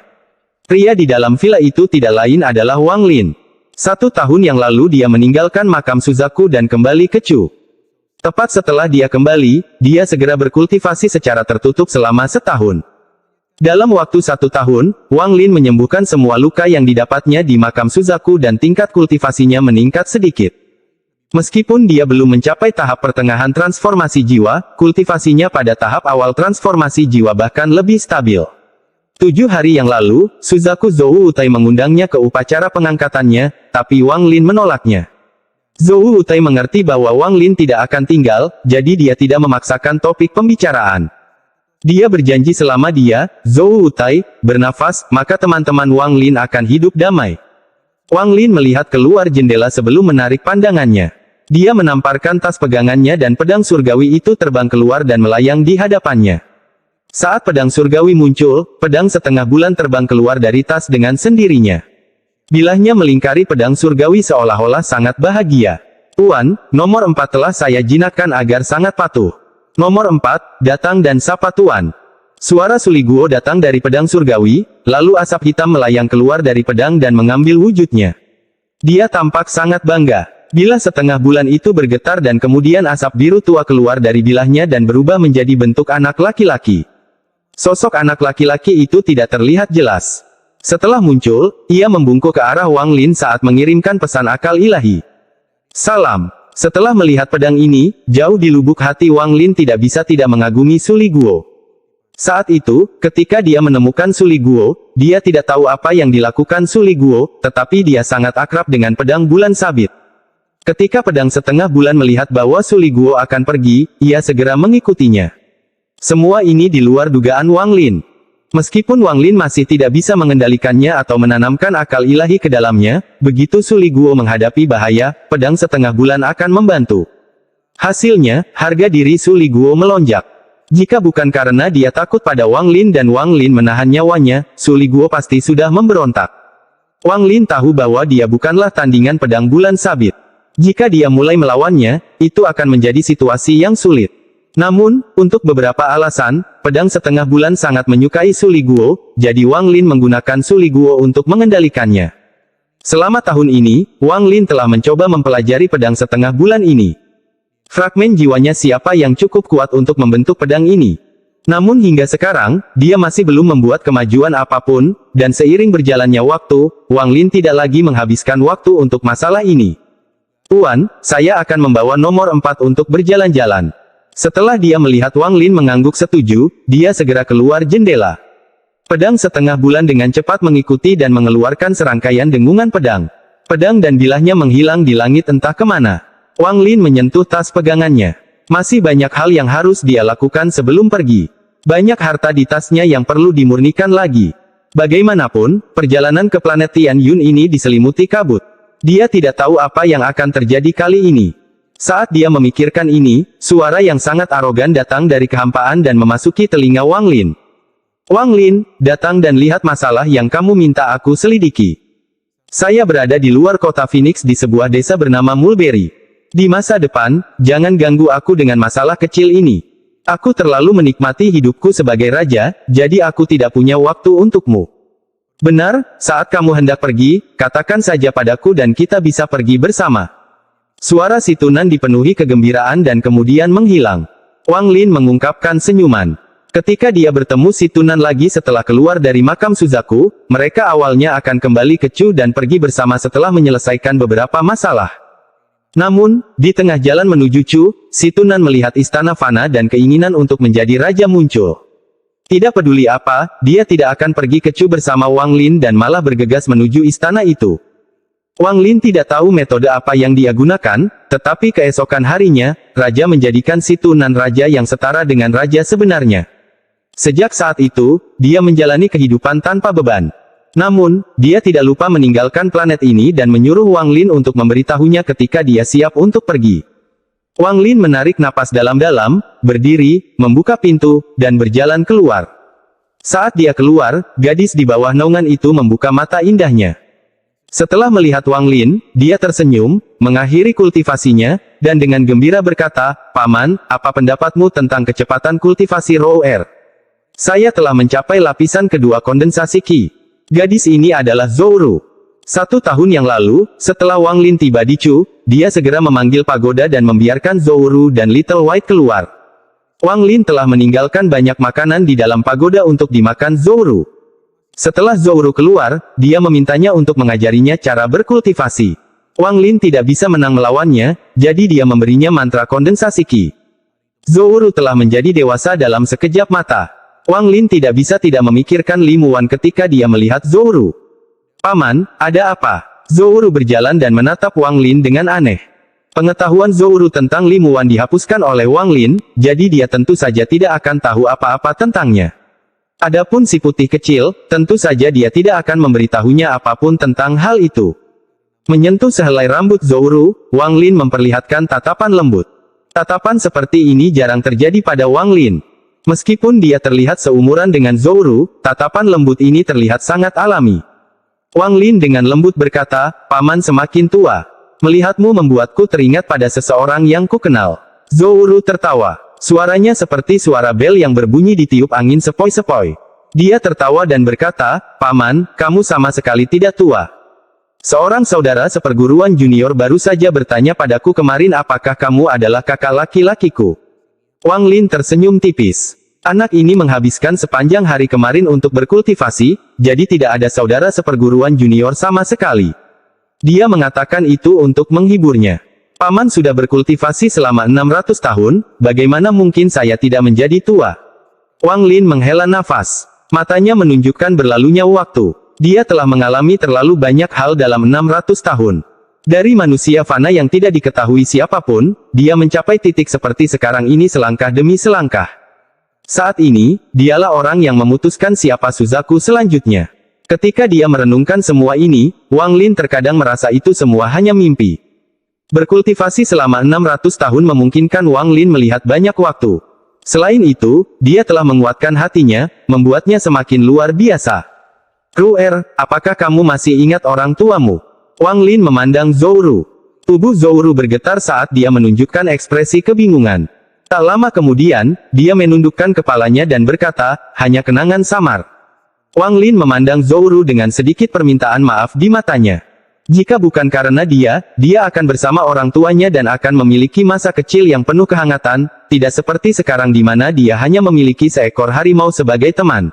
Pria di dalam villa itu tidak lain adalah Wang Lin. 1 tahun yang lalu dia meninggalkan makam Suzaku dan kembali ke Chu. Tepat setelah dia kembali, dia segera berkultivasi secara tertutup selama setahun. Dalam waktu 1 tahun, Wang Lin menyembuhkan semua luka yang didapatnya di makam Suzaku dan tingkat kultivasinya meningkat sedikit. Meskipun dia belum mencapai tahap pertengahan transformasi jiwa, kultivasinya pada tahap awal transformasi jiwa bahkan lebih stabil. 7 hari yang lalu, Suzaku Zhou Wutai mengundangnya ke upacara pengangkatannya, tapi Wang Lin menolaknya. Zhou Wutai mengerti bahwa Wang Lin tidak akan tinggal, jadi dia tidak memaksakan topik pembicaraan. Dia berjanji selama dia, Zhou Wutai, bernafas, maka teman-teman Wang Lin akan hidup damai. Wang Lin melihat keluar jendela sebelum menarik pandangannya. Dia menamparkan tas pegangannya dan pedang surgawi itu terbang keluar dan melayang di hadapannya. Saat pedang surgawi muncul, pedang setengah bulan terbang keluar dari tas dengan sendirinya. Bilahnya melingkari pedang surgawi seolah-olah sangat bahagia. Tuan, nomor 4 telah saya jinakkan agar sangat patuh. Nomor 4, datang dan sapa Tuan. Suara Suli Guo datang dari pedang surgawi, lalu asap hitam melayang keluar dari pedang dan mengambil wujudnya. Dia tampak sangat bangga. Bilah setengah bulan itu bergetar dan kemudian asap biru tua keluar dari bilahnya dan berubah menjadi bentuk anak laki-laki. Sosok anak laki-laki itu tidak terlihat jelas. Setelah muncul, ia membungkuk ke arah Wang Lin saat mengirimkan pesan akal ilahi. Salam. Setelah melihat pedang ini, jauh di lubuk hati Wang Lin tidak bisa tidak mengagumi Suli Guo. Saat itu, ketika dia menemukan Suli Guo, dia tidak tahu apa yang dilakukan Suli Guo, tetapi dia sangat akrab dengan pedang bulan sabit. Ketika pedang setengah bulan melihat bahwa Suli Guo akan pergi, ia segera mengikutinya. Semua ini di luar dugaan Wang Lin. Meskipun Wang Lin masih tidak bisa mengendalikannya atau menanamkan akal ilahi ke dalamnya, begitu Suli Guo menghadapi bahaya, pedang setengah bulan akan membantu. Hasilnya, harga diri Suli Guo melonjak. Jika bukan karena dia takut pada Wang Lin dan Wang Lin menahan nyawanya, Suli Guo pasti sudah memberontak. Wang Lin tahu bahwa dia bukanlah tandingan pedang bulan sabit. Jika dia mulai melawannya, itu akan menjadi situasi yang sulit. Namun, untuk beberapa alasan, pedang setengah bulan sangat menyukai Suli Guo, jadi Wang Lin menggunakan Suli Guo untuk mengendalikannya. Selama tahun ini, Wang Lin telah mencoba mempelajari pedang setengah bulan ini. Fragmen jiwanya siapa yang cukup kuat untuk membentuk pedang ini. Namun hingga sekarang, dia masih belum membuat kemajuan apapun, dan seiring berjalannya waktu, Wang Lin tidak lagi menghabiskan waktu untuk masalah ini. Tuan, saya akan membawa nomor 4 untuk berjalan-jalan. Setelah dia melihat Wang Lin mengangguk setuju, dia segera keluar jendela. Pedang setengah bulan dengan cepat mengikuti dan mengeluarkan serangkaian dengungan pedang. Pedang dan bilahnya menghilang di langit entah kemana. Wang Lin menyentuh tas pegangannya. Masih banyak hal yang harus dia lakukan sebelum pergi. Banyak harta di tasnya yang perlu dimurnikan lagi. Bagaimanapun, perjalanan ke planet Tian Yun ini diselimuti kabut. Dia tidak tahu apa yang akan terjadi kali ini. Saat dia memikirkan ini, suara yang sangat arogan datang dari kehampaan dan memasuki telinga Wang Lin. Wang Lin, datang dan lihat masalah yang kamu minta aku selidiki. Saya berada di luar kota Phoenix di sebuah desa bernama Mulberry. Di masa depan, jangan ganggu aku dengan masalah kecil ini. Aku terlalu menikmati hidupku sebagai raja, jadi aku tidak punya waktu untukmu. Benar, saat kamu hendak pergi, katakan saja padaku dan kita bisa pergi bersama. Suara si Tunan dipenuhi kegembiraan dan kemudian menghilang. Wang Lin mengungkapkan senyuman. Ketika dia bertemu si Tunan lagi setelah keluar dari makam Suzaku, mereka awalnya akan kembali ke Chu dan pergi bersama setelah menyelesaikan beberapa masalah. Namun, di tengah jalan menuju Chu, si Tunan melihat istana fana dan keinginan untuk menjadi raja muncul. Tidak peduli apa, dia tidak akan pergi ke Chu bersama Wang Lin dan malah bergegas menuju istana itu. Wang Lin tidak tahu metode apa yang dia gunakan, tetapi keesokan harinya, raja menjadikan si Tunan raja yang setara dengan raja sebenarnya. Sejak saat itu, dia menjalani kehidupan tanpa beban. Namun, dia tidak lupa meninggalkan planet ini dan menyuruh Wang Lin untuk memberitahunya ketika dia siap untuk pergi. Wang Lin menarik napas dalam-dalam, berdiri, membuka pintu, dan berjalan keluar. Saat dia keluar, gadis di bawah naungan itu membuka mata indahnya. Setelah melihat Wang Lin, dia tersenyum, mengakhiri kultivasinya, dan dengan gembira berkata, "Paman, apa pendapatmu tentang kecepatan kultivasi Raw Air? Saya telah mencapai lapisan kedua kondensasi Qi. Gadis ini adalah Zhou. 1 tahun yang lalu, setelah Wang Lin tiba di Chu, dia segera memanggil pagoda dan membiarkan Zhou dan Little White keluar. Wang Lin telah meninggalkan banyak makanan di dalam pagoda untuk dimakan Zhou. Setelah Zhou keluar, dia memintanya untuk mengajarinya cara berkultivasi. Wang Lin tidak bisa menang melawannya, jadi dia memberinya mantra kondensasi Qi. Zhou telah menjadi dewasa dalam sekejap mata. Wang Lin tidak bisa tidak memikirkan Li Muwan ketika dia melihat Zhou. "Paman, ada apa?" Zhou berjalan dan menatap Wang Lin dengan aneh. Pengetahuan Zhou tentang Li Muwan dihapuskan oleh Wang Lin, jadi dia tentu saja tidak akan tahu apa-apa tentangnya. Adapun si putih kecil, tentu saja dia tidak akan memberitahunya apapun tentang hal itu. Menyentuh sehelai rambut Zhou, Wang Lin memperlihatkan tatapan lembut. Tatapan seperti ini jarang terjadi pada Wang Lin. Meskipun dia terlihat seumuran dengan Zhou, tatapan lembut ini terlihat sangat alami. Wang Lin dengan lembut berkata, "Paman semakin tua. Melihatmu membuatku teringat pada seseorang yang kukenal." Zhou tertawa. Suaranya seperti suara bel yang berbunyi ditiup angin sepoi-sepoi. Dia tertawa dan berkata, "Paman, kamu sama sekali tidak tua. Seorang saudara seperguruan junior baru saja bertanya padaku kemarin apakah kamu adalah kakak laki-lakiku." Wang Lin tersenyum tipis. Anak ini menghabiskan sepanjang hari kemarin untuk berkultivasi, jadi tidak ada saudara seperguruan junior sama sekali. Dia mengatakan itu untuk menghiburnya. "Paman sudah berkultivasi selama 600 tahun, bagaimana mungkin saya tidak menjadi tua?" Wang Lin menghela nafas. Matanya menunjukkan berlalunya waktu. Dia telah mengalami terlalu banyak hal dalam 600 tahun. Dari manusia fana yang tidak diketahui siapapun, dia mencapai titik seperti sekarang ini selangkah demi selangkah. Saat ini, dialah orang yang memutuskan siapa Suzaku selanjutnya. Ketika dia merenungkan semua ini, Wang Lin terkadang merasa itu semua hanya mimpi. Berkultivasi selama 600 tahun memungkinkan Wang Lin melihat banyak waktu. Selain itu, dia telah menguatkan hatinya, membuatnya semakin luar biasa. "Ruer, apakah kamu masih ingat orang tuamu?" Wang Lin memandang Zhou. Tubuh Zhou bergetar saat dia menunjukkan ekspresi kebingungan. Tak lama kemudian, dia menundukkan kepalanya dan berkata, "Hanya kenangan samar." Wang Lin memandang Zhou dengan sedikit permintaan maaf di matanya. Jika bukan karena dia akan bersama orang tuanya dan akan memiliki masa kecil yang penuh kehangatan, tidak seperti sekarang di mana dia hanya memiliki seekor harimau sebagai teman.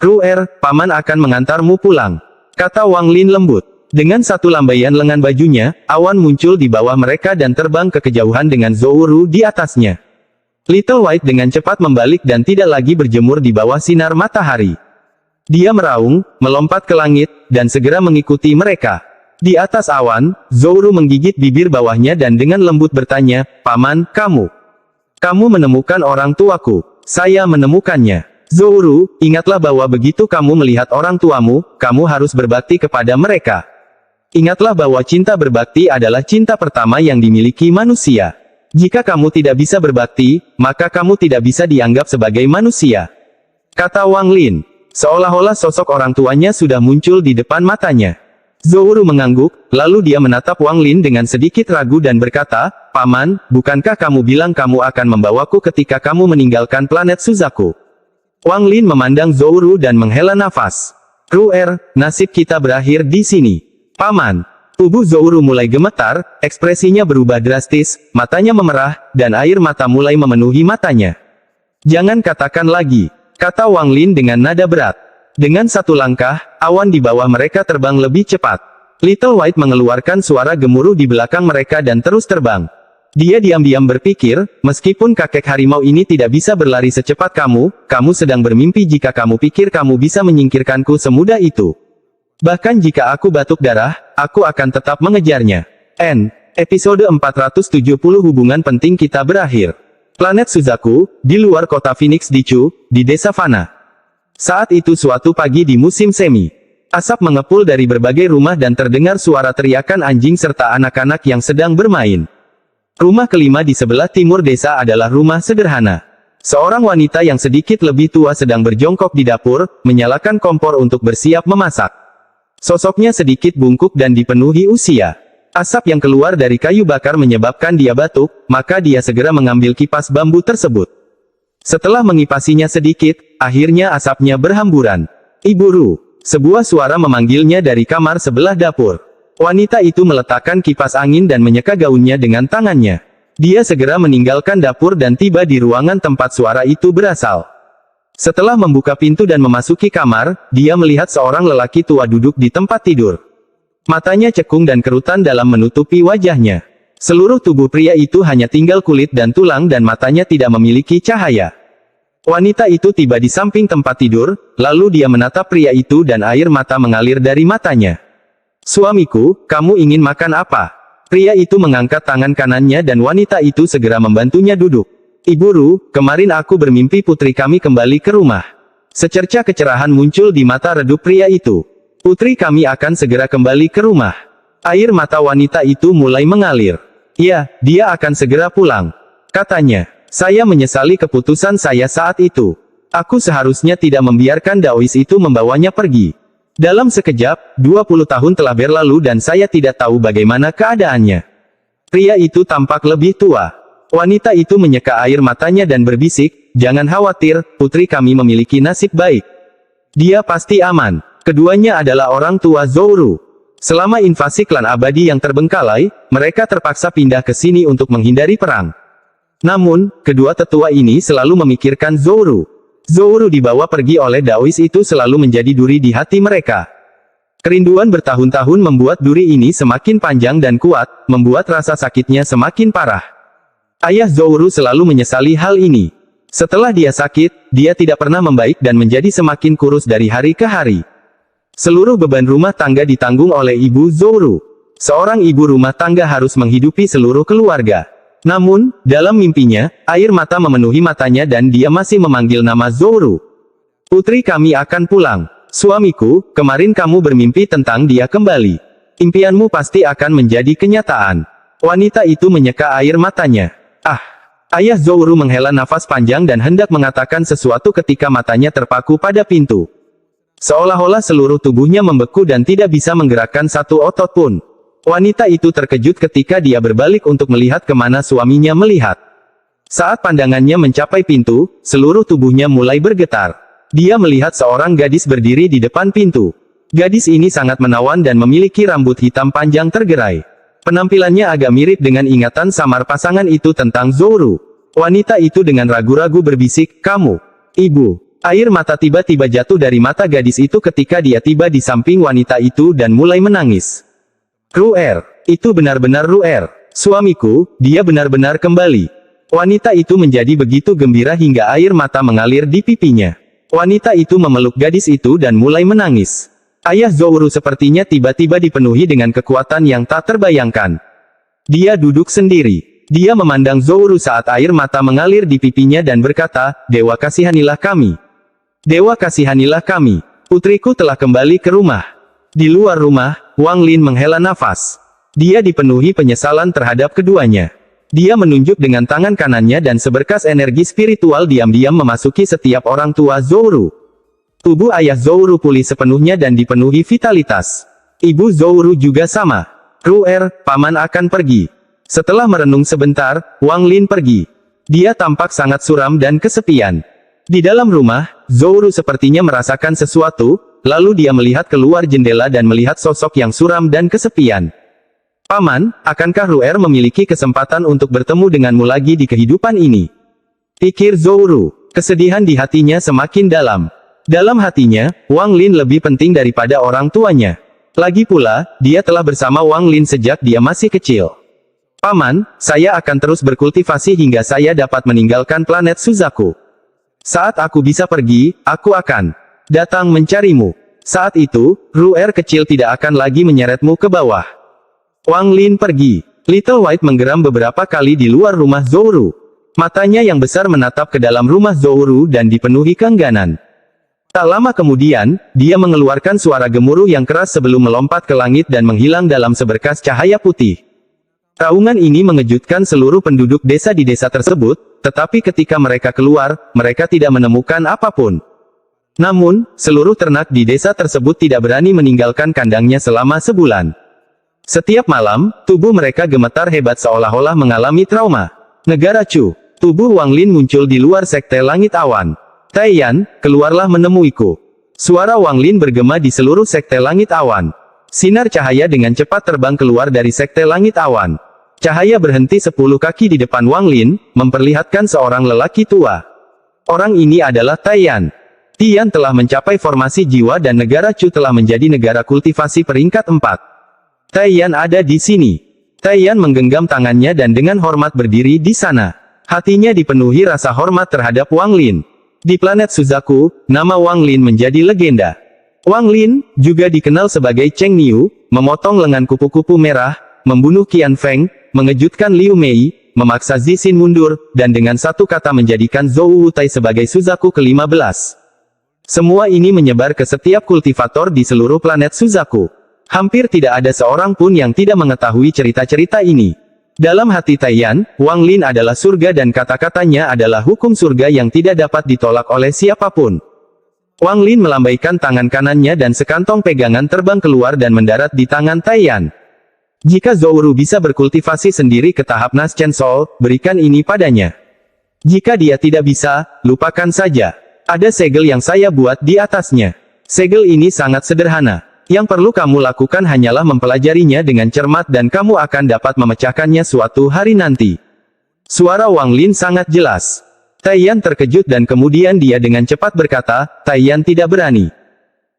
"Ruer, paman akan mengantarmu pulang," kata Wang Lin lembut. Dengan satu lambaian lengan bajunya, awan muncul di bawah mereka dan terbang ke kejauhan dengan Zhou di atasnya. Little White dengan cepat membalik dan tidak lagi berjemur di bawah sinar matahari. Dia meraung, melompat ke langit, dan segera mengikuti mereka. Di atas awan, Zhou menggigit bibir bawahnya dan dengan lembut bertanya, "Paman, kamu menemukan orang tuaku." "Saya menemukannya. Zhou, ingatlah bahwa begitu kamu melihat orang tuamu, kamu harus berbakti kepada mereka. Ingatlah bahwa cinta berbakti adalah cinta pertama yang dimiliki manusia. Jika kamu tidak bisa berbakti, maka kamu tidak bisa dianggap sebagai manusia," kata Wang Lin. Seolah-olah sosok orang tuanya sudah muncul di depan matanya. Zhou mengangguk, lalu dia menatap Wang Lin dengan sedikit ragu dan berkata, "Paman, bukankah kamu bilang kamu akan membawaku ketika kamu meninggalkan planet Suzaku?" Wang Lin memandang Zhou dan menghela nafas. "Ruer, nasib kita berakhir di sini. Paman, Tubuh Zouru mulai gemetar, ekspresinya berubah drastis, matanya memerah, dan air mata mulai memenuhi matanya. "Jangan katakan lagi," kata Wang Lin dengan nada berat. Dengan satu langkah, awan di bawah mereka terbang lebih cepat. Little White mengeluarkan suara gemuruh di belakang mereka dan terus terbang. Dia diam-diam berpikir, meskipun kakek harimau ini tidak bisa berlari secepat kamu sedang bermimpi jika kamu pikir kamu bisa menyingkirkanku semudah itu. Bahkan jika aku batuk darah, aku akan tetap mengejarnya. Episode 470 hubungan penting kita berakhir. Planet Suzaku, di luar kota Phoenix Dichu, di desa Fana. Saat itu suatu pagi di musim semi. Asap mengepul dari berbagai rumah dan terdengar suara teriakan anjing serta anak-anak yang sedang bermain. Rumah kelima di sebelah timur desa adalah rumah sederhana. Seorang wanita yang sedikit lebih tua sedang berjongkok di dapur, menyalakan kompor untuk bersiap memasak. Sosoknya sedikit bungkuk dan dipenuhi usia. Asap yang keluar dari kayu bakar menyebabkan dia batuk, maka dia segera mengambil kipas bambu tersebut. Setelah mengipasinya sedikit, akhirnya asapnya berhamburan. "Ibu Ru," sebuah suara memanggilnya dari kamar sebelah dapur. Wanita itu meletakkan kipas angin dan menyeka gaunnya dengan tangannya. Dia segera meninggalkan dapur dan tiba di ruangan tempat suara itu berasal. Setelah membuka pintu dan memasuki kamar, dia melihat seorang lelaki tua duduk di tempat tidur. Matanya cekung dan kerutan dalam menutupi wajahnya. Seluruh tubuh pria itu hanya tinggal kulit dan tulang dan matanya tidak memiliki cahaya. Wanita itu tiba di samping tempat tidur, lalu dia menatap pria itu dan air mata mengalir dari matanya. "Suamiku, kamu ingin makan apa?" Pria itu mengangkat tangan kanannya dan wanita itu segera membantunya duduk. "Ibu Ru, kemarin aku bermimpi putri kami kembali ke rumah." Secerca kecerahan muncul di mata redup pria itu. "Putri kami akan segera kembali ke rumah." Air mata wanita itu mulai mengalir. "Ya, dia akan segera pulang," katanya. "Saya menyesali keputusan saya saat itu. Aku seharusnya tidak membiarkan Daois itu membawanya pergi. Dalam sekejap, 20 tahun telah berlalu dan saya tidak tahu bagaimana keadaannya." Pria itu tampak lebih tua. Wanita itu menyeka air matanya dan berbisik, "Jangan khawatir, putri kami memiliki nasib baik. Dia pasti aman." Keduanya adalah orang tua Zouru. Selama invasi klan abadi yang terbengkalai, mereka terpaksa pindah ke sini untuk menghindari perang. Namun, kedua tetua ini selalu memikirkan Zouru. Zouru dibawa pergi oleh Daois itu selalu menjadi duri di hati mereka. Kerinduan bertahun-tahun membuat duri ini semakin panjang dan kuat, membuat rasa sakitnya semakin parah. Ayah Zouru selalu menyesali hal ini. Setelah dia sakit, dia tidak pernah membaik dan menjadi semakin kurus dari hari ke hari. Seluruh beban rumah tangga ditanggung oleh ibu Zouru. Seorang ibu rumah tangga harus menghidupi seluruh keluarga. Namun, dalam mimpinya, air mata memenuhi matanya dan dia masih memanggil nama Zouru. "Putri kami akan pulang. Suamiku, kemarin kamu bermimpi tentang dia kembali. Impianmu pasti akan menjadi kenyataan." Wanita itu menyeka air matanya. Ayah Zouru menghela nafas panjang dan hendak mengatakan sesuatu ketika matanya terpaku pada pintu. Seolah-olah seluruh tubuhnya membeku dan tidak bisa menggerakkan satu otot pun. Wanita itu terkejut ketika dia berbalik untuk melihat kemana suaminya melihat. Saat pandangannya mencapai pintu, seluruh tubuhnya mulai bergetar. Dia melihat seorang gadis berdiri di depan pintu. Gadis ini sangat menawan dan memiliki rambut hitam panjang tergerai. Penampilannya agak mirip dengan ingatan samar pasangan itu tentang Zouru. Wanita itu dengan ragu-ragu berbisik, "Kamu, Ibu." Air mata tiba-tiba jatuh dari mata gadis itu ketika dia tiba di samping wanita itu dan mulai menangis. "Ru'er, itu benar-benar Ru'er. Suamiku, dia benar-benar kembali." Wanita itu menjadi begitu gembira hingga air mata mengalir di pipinya. Wanita itu memeluk gadis itu dan mulai menangis. Ayah Zouru sepertinya tiba-tiba dipenuhi dengan kekuatan yang tak terbayangkan. Dia duduk sendiri. Dia memandang Zouru saat air mata mengalir di pipinya dan berkata, "Dewa kasihanilah kami. Dewa kasihanilah kami. Putriku telah kembali ke rumah." Di luar rumah, Wang Lin menghela nafas. Dia dipenuhi penyesalan terhadap keduanya. Dia menunjuk dengan tangan kanannya dan seberkas energi spiritual diam-diam memasuki setiap orang tua Zouru. Tubuh ayah Zouru pulih sepenuhnya dan dipenuhi vitalitas. Ibu Zouru juga sama. "Ru'er, paman akan pergi." Setelah merenung sebentar, Wang Lin pergi. Dia tampak sangat suram dan kesepian. Di dalam rumah, Zouru sepertinya merasakan sesuatu, lalu dia melihat keluar jendela dan melihat sosok yang suram dan kesepian. Paman, akankah Ru'er memiliki kesempatan untuk bertemu denganmu lagi di kehidupan ini? Pikir Zhou Ru. Kesedihan di hatinya semakin dalam. Dalam hatinya, Wang Lin lebih penting daripada orang tuanya. Lagi pula, dia telah bersama Wang Lin sejak dia masih kecil. Paman, saya akan terus berkultivasi hingga saya dapat meninggalkan planet Suzaku. Saat aku bisa pergi, aku akan datang mencarimu. Saat itu, Ru'er kecil tidak akan lagi menyeretmu ke bawah. Wang Lin pergi. Little White menggeram beberapa kali di luar rumah Zhou Ru. Matanya yang besar menatap ke dalam rumah Zhou Ru dan dipenuhi keengganan. Tak lama kemudian, dia mengeluarkan suara gemuruh yang keras sebelum melompat ke langit dan menghilang dalam seberkas cahaya putih. Raungan ini mengejutkan seluruh penduduk desa di desa tersebut, tetapi ketika mereka keluar, mereka tidak menemukan apapun. Namun, seluruh ternak di desa tersebut tidak berani meninggalkan kandangnya selama sebulan. Setiap malam, tubuh mereka gemetar hebat seolah-olah mengalami trauma. Negara Chu. Tubuh Wang Lin muncul di luar sekte langit awan. Taiyan, keluarlah menemuiku. Suara Wang Lin bergema di seluruh sekte langit awan. Sinar cahaya dengan cepat terbang keluar dari sekte langit awan. Cahaya berhenti 10 kaki di depan Wang Lin, memperlihatkan seorang lelaki tua. Orang ini adalah Taiyan. Tian telah mencapai formasi jiwa dan negara Chu telah menjadi negara kultivasi peringkat 4. Taiyan ada di sini. Taiyan menggenggam tangannya dan dengan hormat berdiri di sana. Hatinya dipenuhi rasa hormat terhadap Wang Lin. Di planet Suzaku, nama Wang Lin menjadi legenda. Wang Lin, juga dikenal sebagai Cheng Niu, memotong lengan kupu-kupu merah, membunuh Qian Feng, mengejutkan Liu Mei, memaksa Zixin mundur, dan dengan satu kata menjadikan Zhou Wutai sebagai Suzaku ke-15. Semua ini menyebar ke setiap kultivator di seluruh planet Suzaku. Hampir tidak ada seorang pun yang tidak mengetahui cerita-cerita ini. Dalam hati Taiyan, Wang Lin adalah surga dan kata-katanya adalah hukum surga yang tidak dapat ditolak oleh siapapun. Wang Lin melambaikan tangan kanannya dan sekantong pegangan terbang keluar dan mendarat di tangan Taiyan. Jika Zhou Ru bisa berkultivasi sendiri ke tahap Naschen Soul, berikan ini padanya. Jika dia tidak bisa, lupakan saja. Ada segel yang saya buat di atasnya. Segel ini sangat sederhana. Yang perlu kamu lakukan hanyalah mempelajarinya dengan cermat dan kamu akan dapat memecahkannya suatu hari nanti. Suara Wang Lin sangat jelas. Taiyan terkejut dan kemudian dia dengan cepat berkata, Taiyan tidak berani.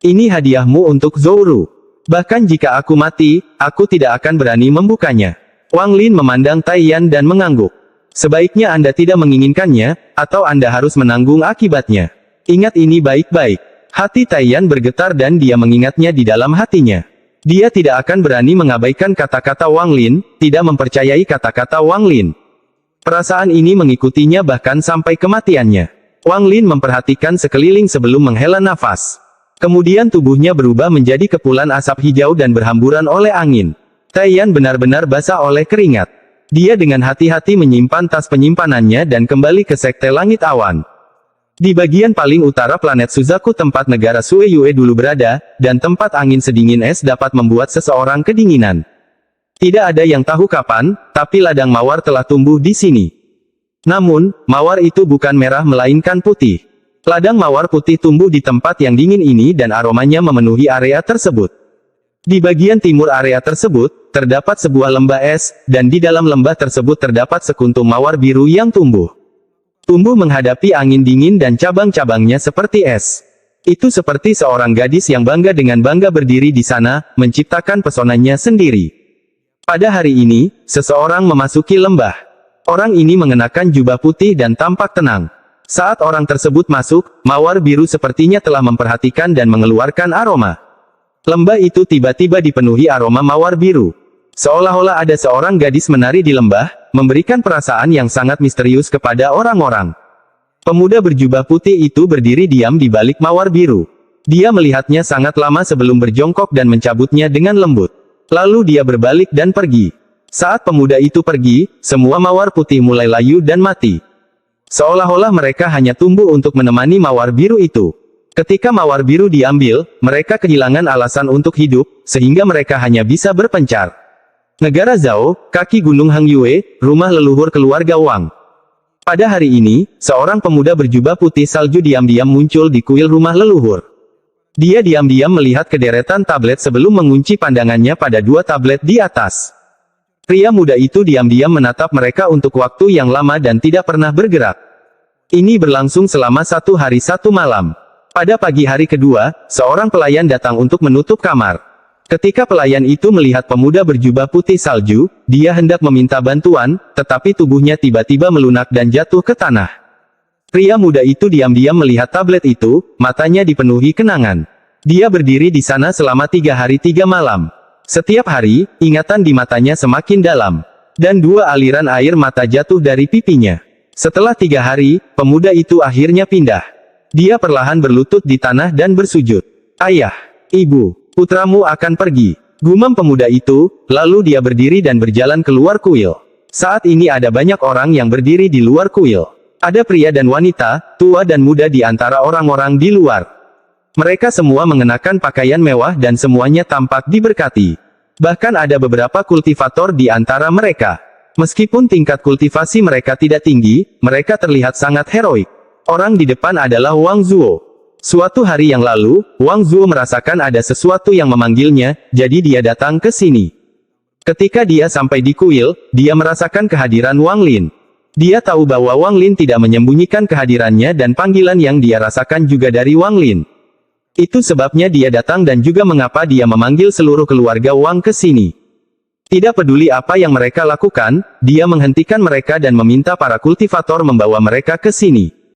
Ini hadiahmu untuk Zhou Ru. Bahkan jika aku mati, aku tidak akan berani membukanya. Wang Lin memandang Taiyan dan mengangguk. Sebaiknya Anda tidak menginginkannya, atau Anda harus menanggung akibatnya. Ingat ini baik-baik. Hati Taiyan bergetar dan dia mengingatnya di dalam hatinya. Dia tidak akan berani mengabaikan kata-kata Wang Lin, tidak mempercayai kata-kata Wang Lin. Perasaan ini mengikutinya bahkan sampai kematiannya. Wang Lin memperhatikan sekeliling sebelum menghela nafas. Kemudian tubuhnya berubah menjadi kepulan asap hijau dan berhamburan oleh angin. Taiyan benar-benar basah oleh keringat. Dia dengan hati-hati menyimpan tas penyimpanannya dan kembali ke sekte langit awan. Di bagian paling utara planet Suzaku tempat negara Sueyue dulu berada, dan tempat angin sedingin es dapat membuat seseorang kedinginan. Tidak ada yang tahu kapan, tapi ladang mawar telah tumbuh di sini. Namun, mawar itu bukan merah melainkan putih. Ladang mawar putih tumbuh di tempat yang dingin ini dan aromanya memenuhi area tersebut. Di bagian timur area tersebut, terdapat sebuah lembah es, dan di dalam lembah tersebut terdapat sekuntum mawar biru yang tumbuh. Tumbuh menghadapi angin dingin dan cabang-cabangnya seperti es. Itu seperti seorang gadis yang bangga dengan bangga berdiri di sana, menciptakan pesonanya sendiri. Pada hari ini, seseorang memasuki lembah. Orang ini mengenakan jubah putih dan tampak tenang. Saat orang tersebut masuk, mawar biru sepertinya telah memperhatikan dan mengeluarkan aroma. Lembah itu tiba-tiba dipenuhi aroma mawar biru. Seolah-olah ada seorang gadis menari di lembah, memberikan perasaan yang sangat misterius kepada orang-orang. Pemuda berjubah putih itu berdiri diam di balik mawar biru. Dia melihatnya sangat lama sebelum berjongkok dan mencabutnya dengan lembut. Lalu dia berbalik dan pergi. Saat pemuda itu pergi, semua mawar putih mulai layu dan mati. Seolah-olah mereka hanya tumbuh untuk menemani mawar biru itu. Ketika mawar biru diambil, mereka kehilangan alasan untuk hidup, sehingga mereka hanya bisa berpencar. Negara Zhao, kaki gunung Hangyue, rumah leluhur keluarga Wang. Pada hari ini, seorang pemuda berjubah putih salju diam-diam muncul di kuil rumah leluhur. Dia diam-diam melihat kederetan tablet sebelum mengunci pandangannya pada dua tablet di atas. Pria muda itu diam-diam menatap mereka untuk waktu yang lama dan tidak pernah bergerak. Ini berlangsung selama 1 hari 1 malam. Pada pagi hari kedua, seorang pelayan datang untuk menutup kamar. Ketika pelayan itu melihat pemuda berjubah putih salju, dia hendak meminta bantuan, tetapi tubuhnya tiba-tiba melunak dan jatuh ke tanah. Pria muda itu diam-diam melihat tablet itu, matanya dipenuhi kenangan. Dia berdiri di sana selama 3 hari 3 malam. Setiap hari, ingatan di matanya semakin dalam. Dan 2 aliran air mata jatuh dari pipinya. Setelah 3 hari, pemuda itu akhirnya pindah. Dia perlahan berlutut di tanah dan bersujud. Ayah, ibu, putramu akan pergi. Gumam pemuda itu, lalu dia berdiri dan berjalan keluar kuil. Saat ini ada banyak orang yang berdiri di luar kuil. Ada pria dan wanita, tua dan muda di antara orang-orang di luar. Mereka semua mengenakan pakaian mewah dan semuanya tampak diberkati. Bahkan ada beberapa kultivator di antara mereka. Meskipun tingkat kultivasi mereka tidak tinggi, mereka terlihat sangat heroik. Orang di depan adalah Wang Zuo. Suatu hari yang lalu, Wang Zuo merasakan ada sesuatu yang memanggilnya, jadi dia datang ke sini. Ketika dia sampai di kuil, dia merasakan kehadiran Wang Lin. Dia tahu bahwa Wang Lin tidak menyembunyikan kehadirannya dan panggilan yang dia rasakan juga dari Wang Lin. Itu sebabnya dia datang dan juga mengapa dia memanggil seluruh keluarga Wang ke sini. Tidak peduli apa yang mereka lakukan, dia menghentikan mereka dan meminta para kultivator membawa mereka ke sini.